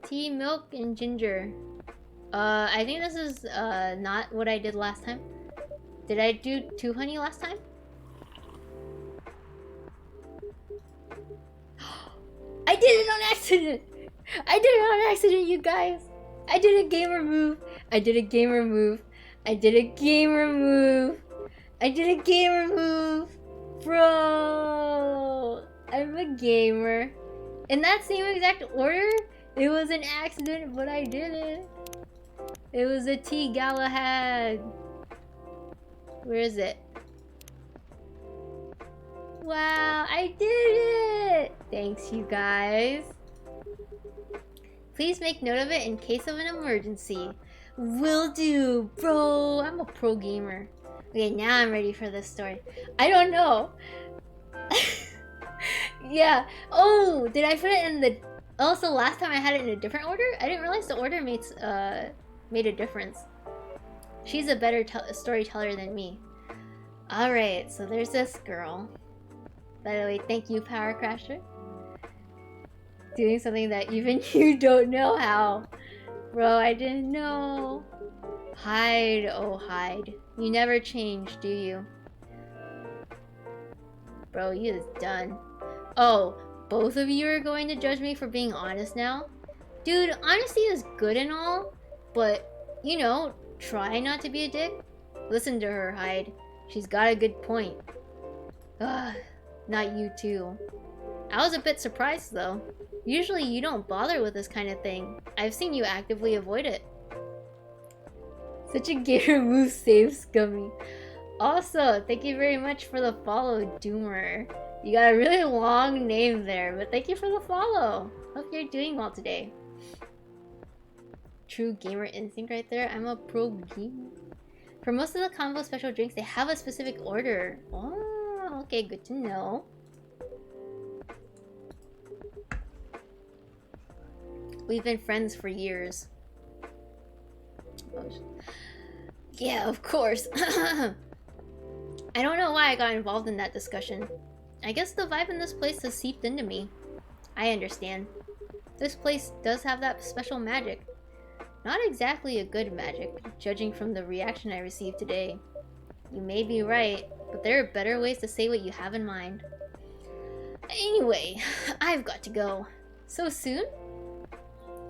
Tea, milk, and ginger. I think this is not what I did last time. Did I do 2 honey last time? I did it on accident! I did it on accident, you guys! I did a gamer move! I did a gamer move! I did a gamer move! I did a gamer move! Bro! I'm a gamer. In that same exact order, it was an accident, but I did it. It was a T Galahad. Where is it? Wow, I did it! Thanks, you guys. Please make note of it in case of an emergency. Will do, bro. I'm a pro gamer. Okay, now I'm ready for this story. I don't know. Yeah. Oh, did I put it in the... Also, last time I had it in a different order? I didn't realize the order made a difference. She's a better storyteller than me. Alright, so there's this girl. By the way, thank you, Power Crasher. Doing something that even you don't know how. Bro, I didn't know. Hide, oh hide. You never change, do you? Bro, you is done. Oh, both of you are going to judge me for being honest now? Dude, honesty is good and all, but, you know, try not to be a dick. Listen to her, Hyde. She's got a good point. Ugh, not you too. I was a bit surprised though. Usually you don't bother with this kind of thing. I've seen you actively avoid it. Such a gamer move, save Scummy. Also, thank you very much for the follow, Doomer. You got a really long name there, but thank you for the follow. Hope you're doing well today. True gamer instinct right there. I'm a pro gamer. For most of the combo special drinks, they have a specific order. Oh, okay, good to know. We've been friends for years. Oh, yeah, of course. I don't know why I got involved in that discussion. I guess the vibe in this place has seeped into me. I understand. This place does have that special magic. Not exactly a good magic, judging from the reaction I received today. You may be right, but there are better ways to say what you have in mind. Anyway, I've got to go. So soon?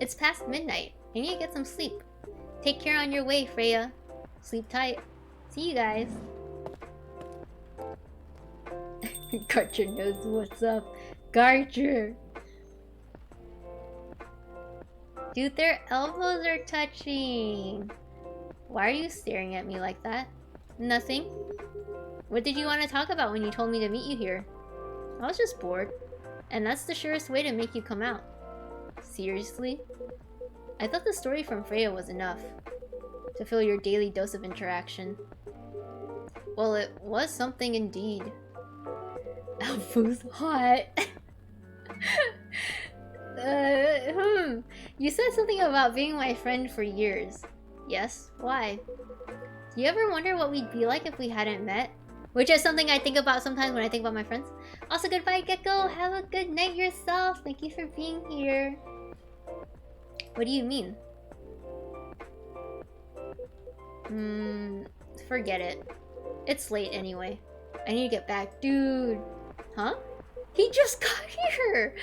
It's past midnight. I need to get some sleep. Take care on your way, Freya. Sleep tight. See you guys. Garcher knows what's up. Garcher! Dude, their elbows are touching. Why are you staring at me like that? Nothing. What did you want to talk about when you told me to meet you here? I was just bored. And that's the surest way to make you come out. Seriously? I thought the story from Freya was enough to fill your daily dose of interaction. Well, it was something indeed. Alpha's hot. You said something about being my friend for years. Yes? Why? Do you ever wonder what we'd be like if we hadn't met? Which is something I think about sometimes when I think about my friends. Also, goodbye, Gecko. Have a good night yourself. Thank you for being here. What do you mean? Forget it. It's late anyway. I need to get back. Dude. Huh? He just got here!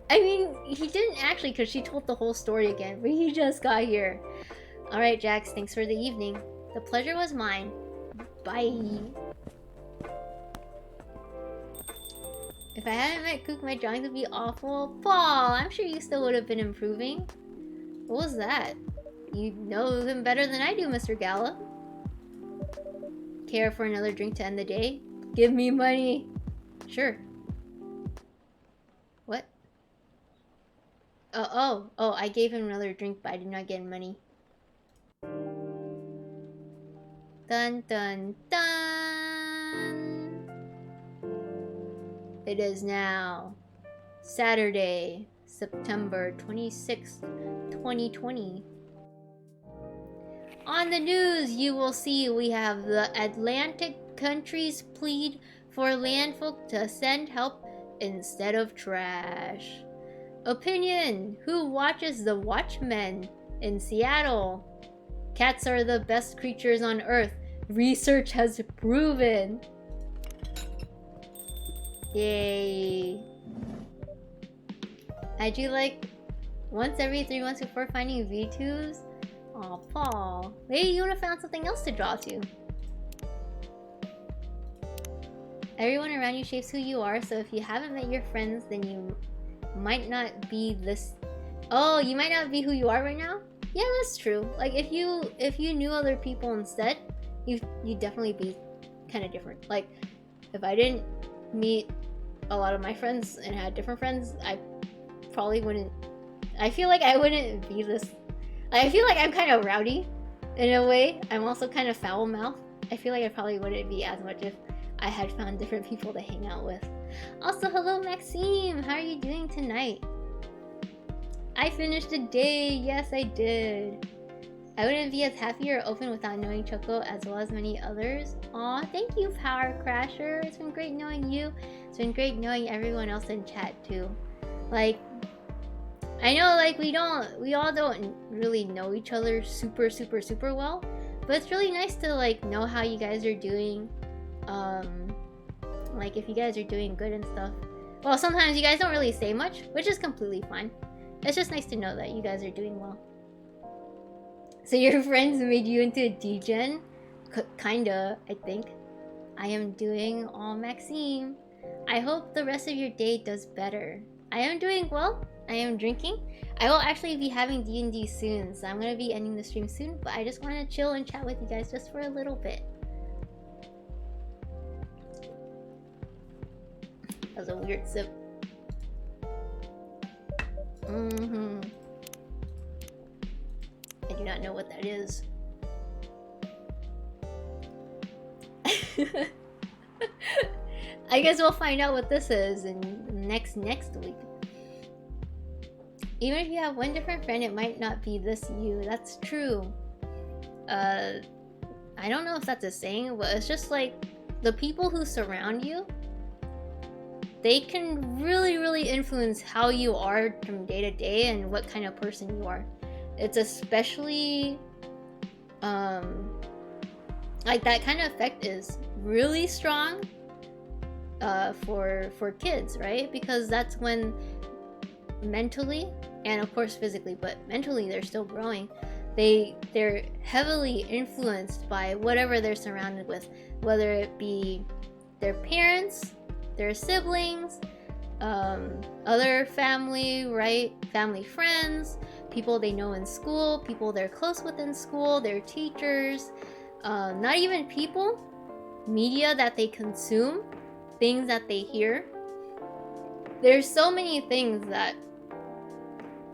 I mean, he didn't actually, because she told the whole story again, but he just got here. Alright, Jax, thanks for the evening. The pleasure was mine. Bye. If I hadn't met Cook, my drawings would be awful. Paul, I'm sure you still would have been improving. What was that? You know him better than I do, Mr. Gala. Care for another drink to end the day? Give me money. Sure. What? Oh, I gave him another drink, but I did not get money. Dun dun dun! It is now Saturday, September 26th, 2020. On the news, you will see we have the Atlantic countries plead for landfolk to send help instead of trash. Opinion: who watches the Watchmen in Seattle? Cats are the best creatures on Earth. Research has proven. Yay. I do like once every 3 months before finding VTubes. Aw, Paul. Maybe you would have found something else to draw to. Everyone around you shapes who you are, so if you haven't met your friends, then you might not be this... Oh, you might not be who you are right now? Yeah, that's true. Like, if you knew other people instead, you'd definitely be kind of different. Like, if I didn't meet a lot of my friends and had different friends, I probably wouldn't... I feel like I wouldn't be this... Like, I feel like I'm kind of rowdy in a way. I'm also kind of foul-mouthed. I feel like I probably wouldn't be as much if I had found different people to hang out with. Also, hello Maxime! How are you doing tonight? I finished the day! Yes, I did! I wouldn't be as happy or open without knowing Choco as well as many others. Aw, thank you, Power Crasher! It's been great knowing you. It's been great knowing everyone else in chat, too. Like, I know, like, we all don't really know each other super well, but it's really nice to, like, know how you guys are doing. Like, if you guys are doing good and stuff. Well, sometimes you guys don't really say much, which is completely fine. It's just nice to know that you guys are doing well. So your friends made you into a degen? Kinda, I think. I am doing all Maxime. I hope the rest of your day does better. I am doing well. I am drinking. I will actually be having D&D soon, so I'm gonna be ending the stream soon, but I just want to chill and chat with you guys just for a little bit. That was a weird sip. I do not know what that is. I guess we'll find out what this is in next week. Even if you have one different friend, it might not be this you. That's true. I don't know if that's a saying, but it's just like the people who surround you, they can really influence how you are from day to day and what kind of person you are. It's especially like that kind of effect is really strong for kids, right? Because that's when mentally and of course physically, but mentally they're still growing. They're heavily influenced by whatever they're surrounded with, whether it be their parents, their siblings, other family, right? Family friends, people they know in school, people they're close with in school, their teachers, not even people, media that they consume, things that they hear. There's so many things that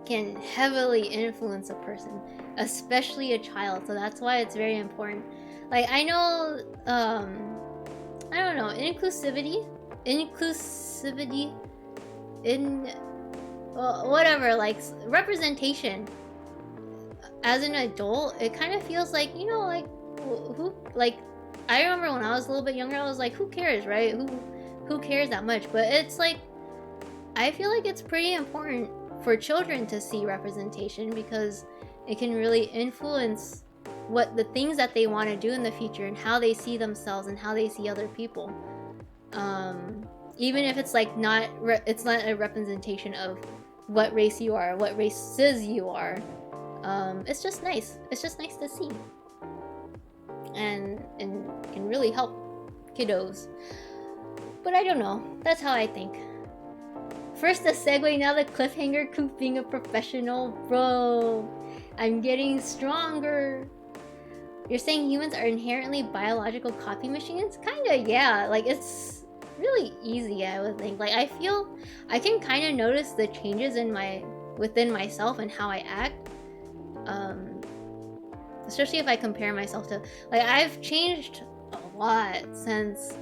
can heavily influence a person, especially a child, so that's why it's very important. Like, I know, I don't know, inclusivity in whatever, like representation as an adult, it kind of feels like, you know, like who, like, I remember when I was a little bit younger, I was like, who cares, right? Who cares that much? But it's like, I feel like it's pretty important for children to see representation because it can really influence what the things that they want to do in the future and how they see themselves and how they see other people. Even if it's like not a representation of what race you are, what races you are. It's just nice. It's just nice to see, and can really help kiddos. But I don't know. That's how I think. First the segue, now the cliffhanger. Coop being a professional, bro. I'm getting stronger. You're saying humans are inherently biological copy machines? Kinda, yeah. Like, it's really easy, I would think. Like, I feel I can kind of notice the changes within myself and how I act. Especially if I compare myself to, like, I've changed a lot since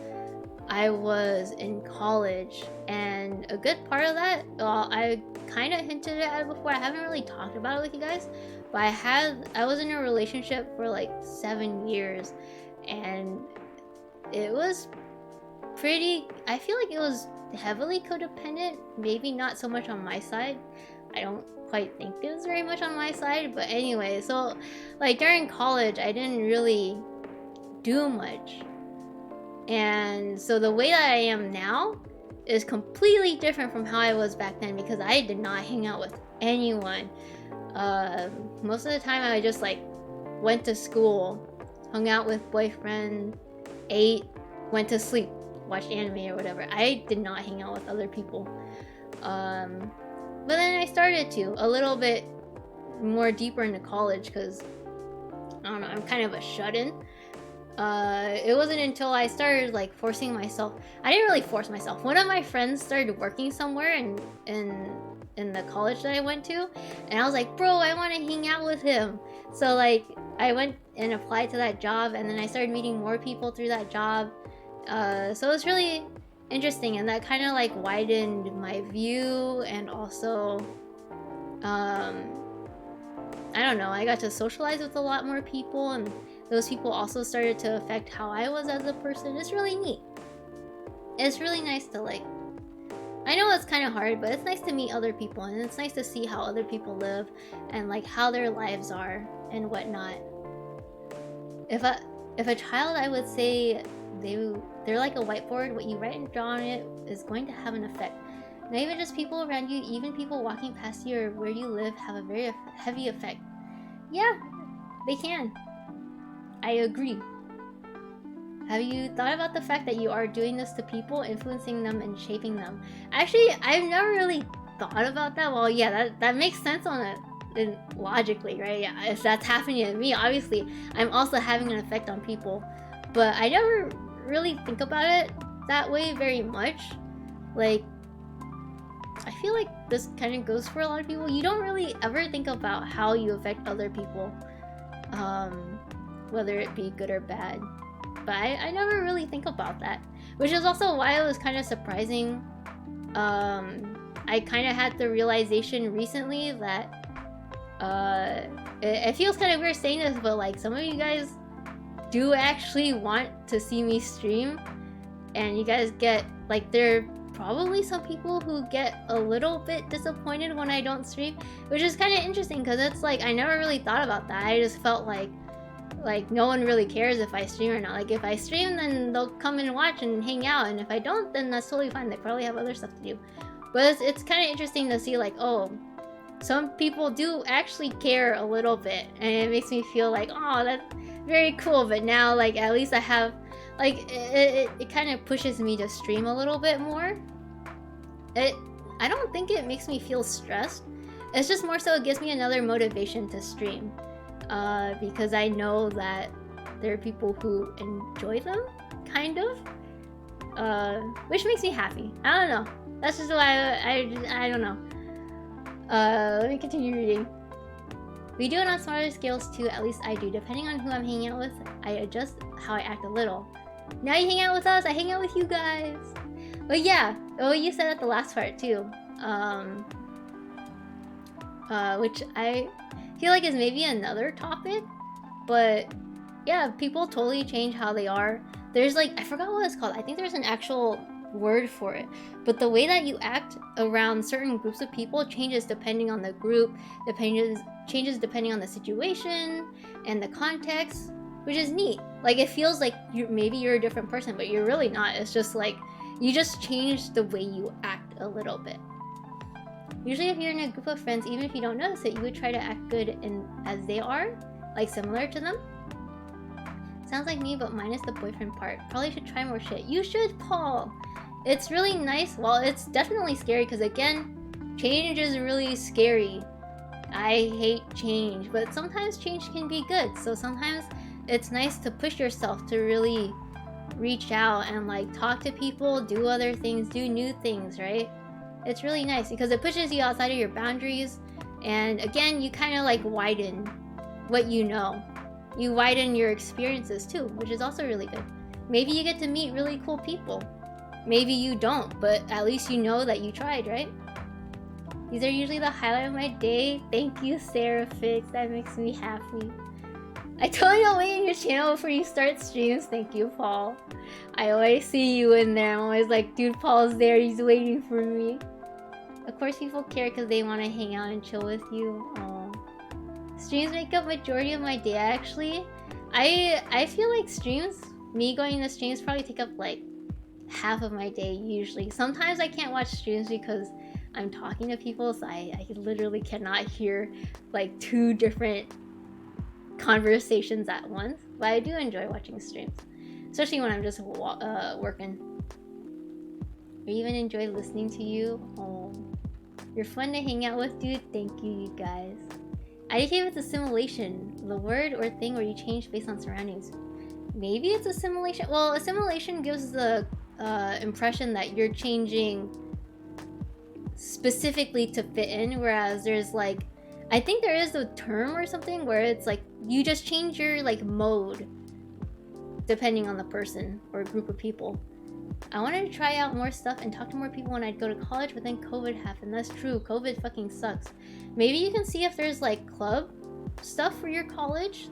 I was in college, and a good part of that, well, I kind of hinted at it before. I haven't really talked about it with you guys, but I was in a relationship for like 7 years, and it was pretty, I feel like it was heavily codependent, maybe not so much on my side. I don't quite think it was very much on my side, but anyway, so like during college I didn't really do much, and so the way that I am now is completely different from how I was back then, because I did not hang out with anyone. Most of the time I just like went to school, hung out with boyfriend, ate, went to sleep, watched anime or whatever. I did not hang out with other people. But then I started to a little bit more deeper into college, because I don't know, I'm kind of a shut-in. It wasn't until I started like forcing myself. I didn't really force myself. One of my friends started working somewhere in the college that I went to, and I was like, bro, I want to hang out with him. So like I went and applied to that job, and then I started meeting more people through that job. So it was really interesting, and that kind of like widened my view, and also I don't know, I got to socialize with a lot more people, and those people also started to affect how I was as a person. It's really neat. It's really nice to like, I know it's kind of hard, but it's nice to meet other people, and it's nice to see how other people live and like how their lives are and whatnot. If a child, I would say they're like a whiteboard. What you write and draw on it is going to have an effect. Not even just people around you, even people walking past you or where you live have a very heavy effect. Yeah, they can. I agree. Have you thought about the fact that you are doing this to people, influencing them and shaping them? Actually, I've never really thought about that. Well, yeah, that makes sense on it logically, right? Yeah, if that's happening to me, obviously I'm also having an effect on people. But I never really think about it that way very much. Like, I feel like this kind of goes for a lot of people. You don't really ever think about how you affect other people, whether it be good or bad. But I never really think about that, which is also why it was kind of surprising. I kind of had the realization recently that it feels kind of weird saying this, but like some of you guys do actually want to see me stream, and you guys get like, there are probably some people who get a little bit disappointed when I don't stream, which is kind of interesting, because it's like I never really thought about that. I just felt like no one really cares if I stream or not. Like if I stream, then they'll come and watch and hang out, and if I don't, then that's totally fine. They probably have other stuff to do. But it's kind of interesting to see like, oh, some people do actually care a little bit, and it makes me feel like, oh, that's very cool. But now like at least I have like it kind of pushes me to stream a little bit more. I don't think it makes me feel stressed. It's just more so it gives me another motivation to stream, because I know that there are people who enjoy them, kind of, which makes me happy. I don't know. That's just why I don't know. Let me continue reading. We do it on smaller scales too, at least I do. Depending on who I'm hanging out with, I adjust how I act a little. Now you hang out with us, I hang out with you guys. But yeah, you said at the last part too. Which I feel like is maybe another topic, but yeah, people totally change how they are. There's like, I forgot what it's called. I think there's an actual word for it, but the way that you act around certain groups of people changes depending on the group, changes depending on the situation, and the context, which is neat. Like, it feels like maybe you're a different person, but you're really not. It's just like you just change the way you act a little bit. Usually if you're in a group of friends, even if you don't notice it, you would try to act good as they are, like similar to them. Sounds like me, but minus the boyfriend part. Probably should try more shit. You should, Paul. It's really nice. Well, it's definitely scary because, again, change is really scary. I hate change, but sometimes change can be good. So sometimes it's nice to push yourself to really reach out and like talk to people, do other things, do new things, right? It's really nice because it pushes you outside of your boundaries. And again, you kind of like widen what you know. You widen your experiences too, which is also really good. Maybe you get to meet really cool people. Maybe you don't, but at least you know that you tried, right? These are usually the highlight of my day. Thank you, Sarah Fix. That makes me happy. I totally don't wait in your channel before you start streams. Thank you, Paul. I always see you in there. I'm always like, dude, Paul's there. He's waiting for me. Of course, people care because they want to hang out and chill with you. Aww. Streams make up majority of my day, actually. I feel like streams, me going to streams probably take up like half of my day usually. Sometimes I can't watch streams because I'm talking to people, so I literally cannot hear like 2 different conversations at once. But I do enjoy watching streams, especially when I'm just working. I even enjoy listening to you. Oh, you're fun to hang out with, dude. Thank you, you guys. Adjective is assimilation, the word or thing where you change based on surroundings. Maybe it's assimilation. Well, assimilation gives the impression that you're changing specifically to fit in, whereas there's like, I think there is a term or something where it's like you just change your like mode depending on the person or a group of people. I wanted to try out more stuff and talk to more people when I'd go to college, but then COVID happened. That's true. COVID fucking sucks. Maybe you can see if there's like club stuff for your college.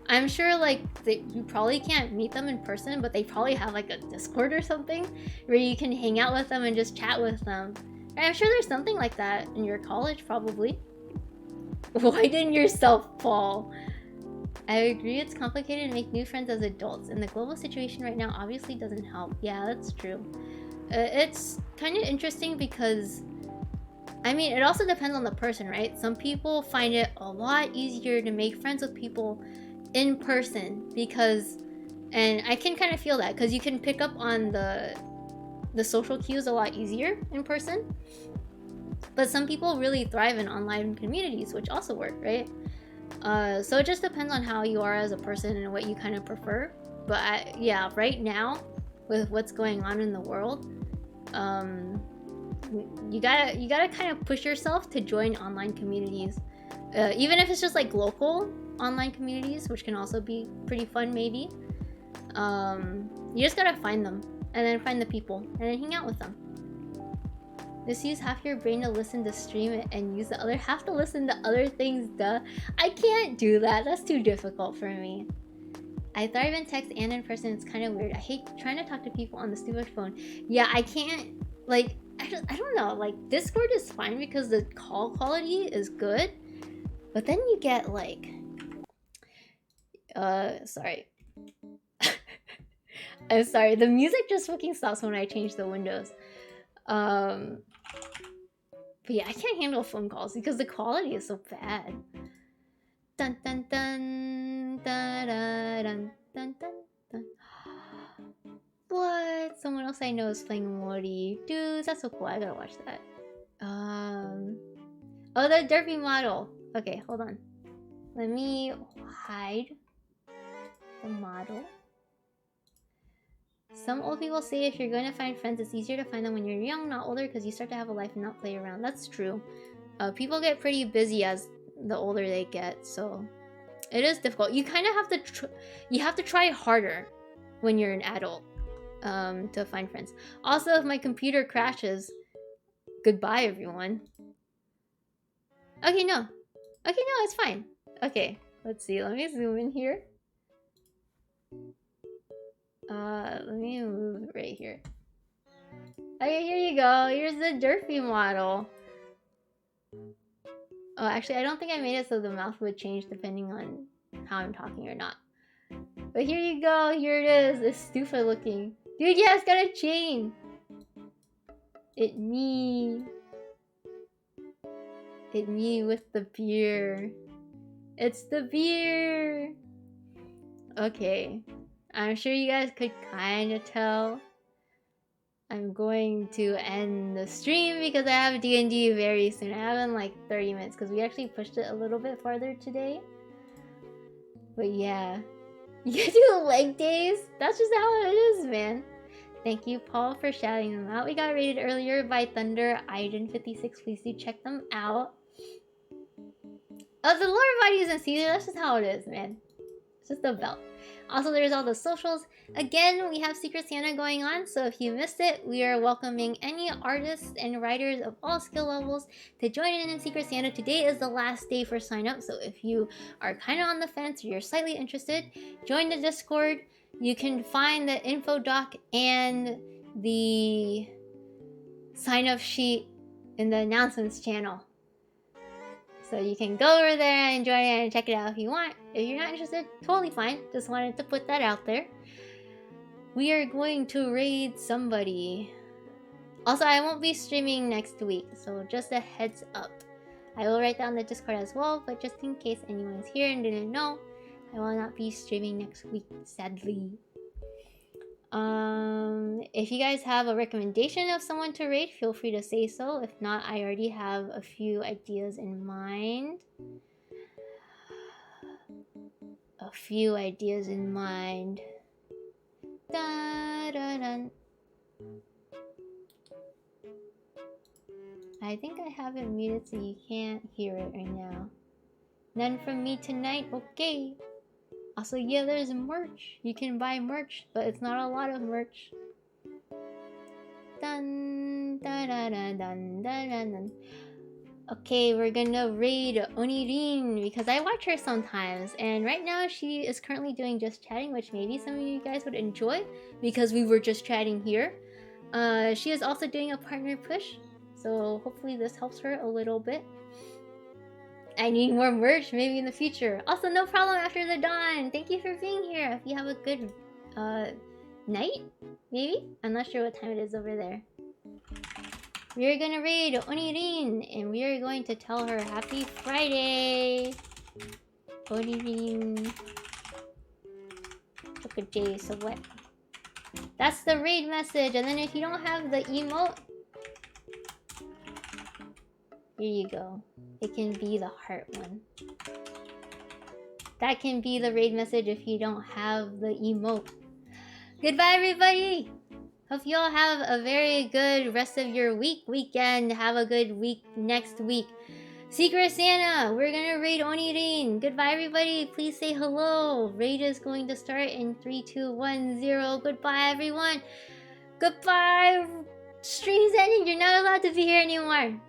I'm sure like you probably can't meet them in person, but they probably have like a Discord or something where you can hang out with them and just chat with them. And I'm sure there's something like that in your college, probably. Widen yourself, Paul. I agree it's complicated to make new friends as adults, and the global situation right now obviously doesn't help. Yeah, that's true. It's kind of interesting because, I mean, it also depends on the person, right? Some people find it a lot easier to make friends with people in person because, and I can kind of feel that because you can pick up on the social cues a lot easier in person. But some people really thrive in online communities, which also work, right? So it just depends on how you are as a person and what you kind of prefer. But yeah, right now with what's going on in the world, you gotta kind of push yourself to join online communities, even if it's just like local online communities, which can also be pretty fun. Maybe you just gotta find them and then find the people and then hang out with them. Just use half your brain to listen to stream and use the other half to listen to other things, duh. I can't do that. That's too difficult for me. I thrive in text and in person. It's kind of weird. I hate trying to talk to people on the stupid phone. Yeah, I can't, like, I don't know. Like, Discord is fine because the call quality is good. But then you get, like, sorry. I'm sorry. The music just fucking stops when I change the windows. But yeah, I can't handle phone calls because the quality is so bad. Dun dun dun dun dun dun dun dun dun. What? Someone else I know is playing Mori. Dude, that's so cool. I gotta watch that. Oh, the derpy model. Okay, hold on. Let me hide the model. Some old people say if you're going to find friends, it's easier to find them when you're young, not older, because you start to have a life and not play around. That's true. People get pretty busy as the older they get, so it is difficult. You kind of have to try harder when you're an adult to find friends. Also, if my computer crashes, goodbye, everyone. Okay, no. Okay, no, it's fine. Okay, let's see. Let me zoom in here. Let me move it right here. Okay, here you go. Here's the Durfee model. Oh, actually, I don't think I made it so the mouth would change depending on how I'm talking or not. But here you go. Here it is. It's stupid looking. Dude, yeah, it's got a chain. It me with the beer. It's the beer. Okay. I'm sure you guys could kind of tell. I'm going to end the stream because I have D&D very soon. I have in like 30 minutes because we actually pushed it a little bit farther today. But yeah. You can do leg days? That's just how it is, man. Thank you, Paul, for shouting them out. We got rated earlier by Thunder Iden56. Please do check them out. Oh, the lower body isn't Caesar. That's just how it is, man. It's just a belt. Also, there's all the socials. Again, we have Secret Santa going on, so if you missed it, we are welcoming any artists and writers of all skill levels to join in Secret Santa. Today is the last day for sign up, so if you are kind of on the fence or you're slightly interested, join the Discord. You can find the info doc and the sign up sheet in the announcements channel. So you can go over there and join it and check it out if you want. If you're not interested, totally fine. Just wanted to put that out there. We are going to raid somebody. Also, I won't be streaming next week, so just a heads up. I will write down the Discord as well, but just in case anyone's here and didn't know, I will not be streaming next week, sadly. If you guys have a recommendation of someone to raid, feel free to say so. If not, I already have a few ideas in mind. Da-da-dun. I think I have it muted so you can't hear it right now. None from me tonight, okay. Also, yeah, there's merch. You can buy merch, but it's not a lot of merch. Dun, da, da, da, dun, da, da, dun. Okay, we're gonna raid Onirin because I watch her sometimes, and right now she is currently doing just chatting, which maybe some of you guys would enjoy because we were just chatting here. She is also doing a partner push, so hopefully this helps her a little bit. I need more merch, maybe in the future. Also, no problem after the dawn. Thank you for being here. If you have a good night, maybe? I'm not sure what time it is over there. We are gonna raid Onirin, and we are going to tell her Happy Friday. Onirin. Look at Jay, so what? That's the raid message, and then if you don't have the emote, here you go. It can be the heart one. That can be the raid message if you don't have the emote. Goodbye, everybody! Hope you all have a very good rest of your weekend. Have a good week next week. Secret Santa, we're gonna raid Onirin. Goodbye, everybody. Please say hello. Raid is going to start in 3, 2, 1, 0. Goodbye, everyone. Goodbye. Stream's ending. You're not allowed to be here anymore.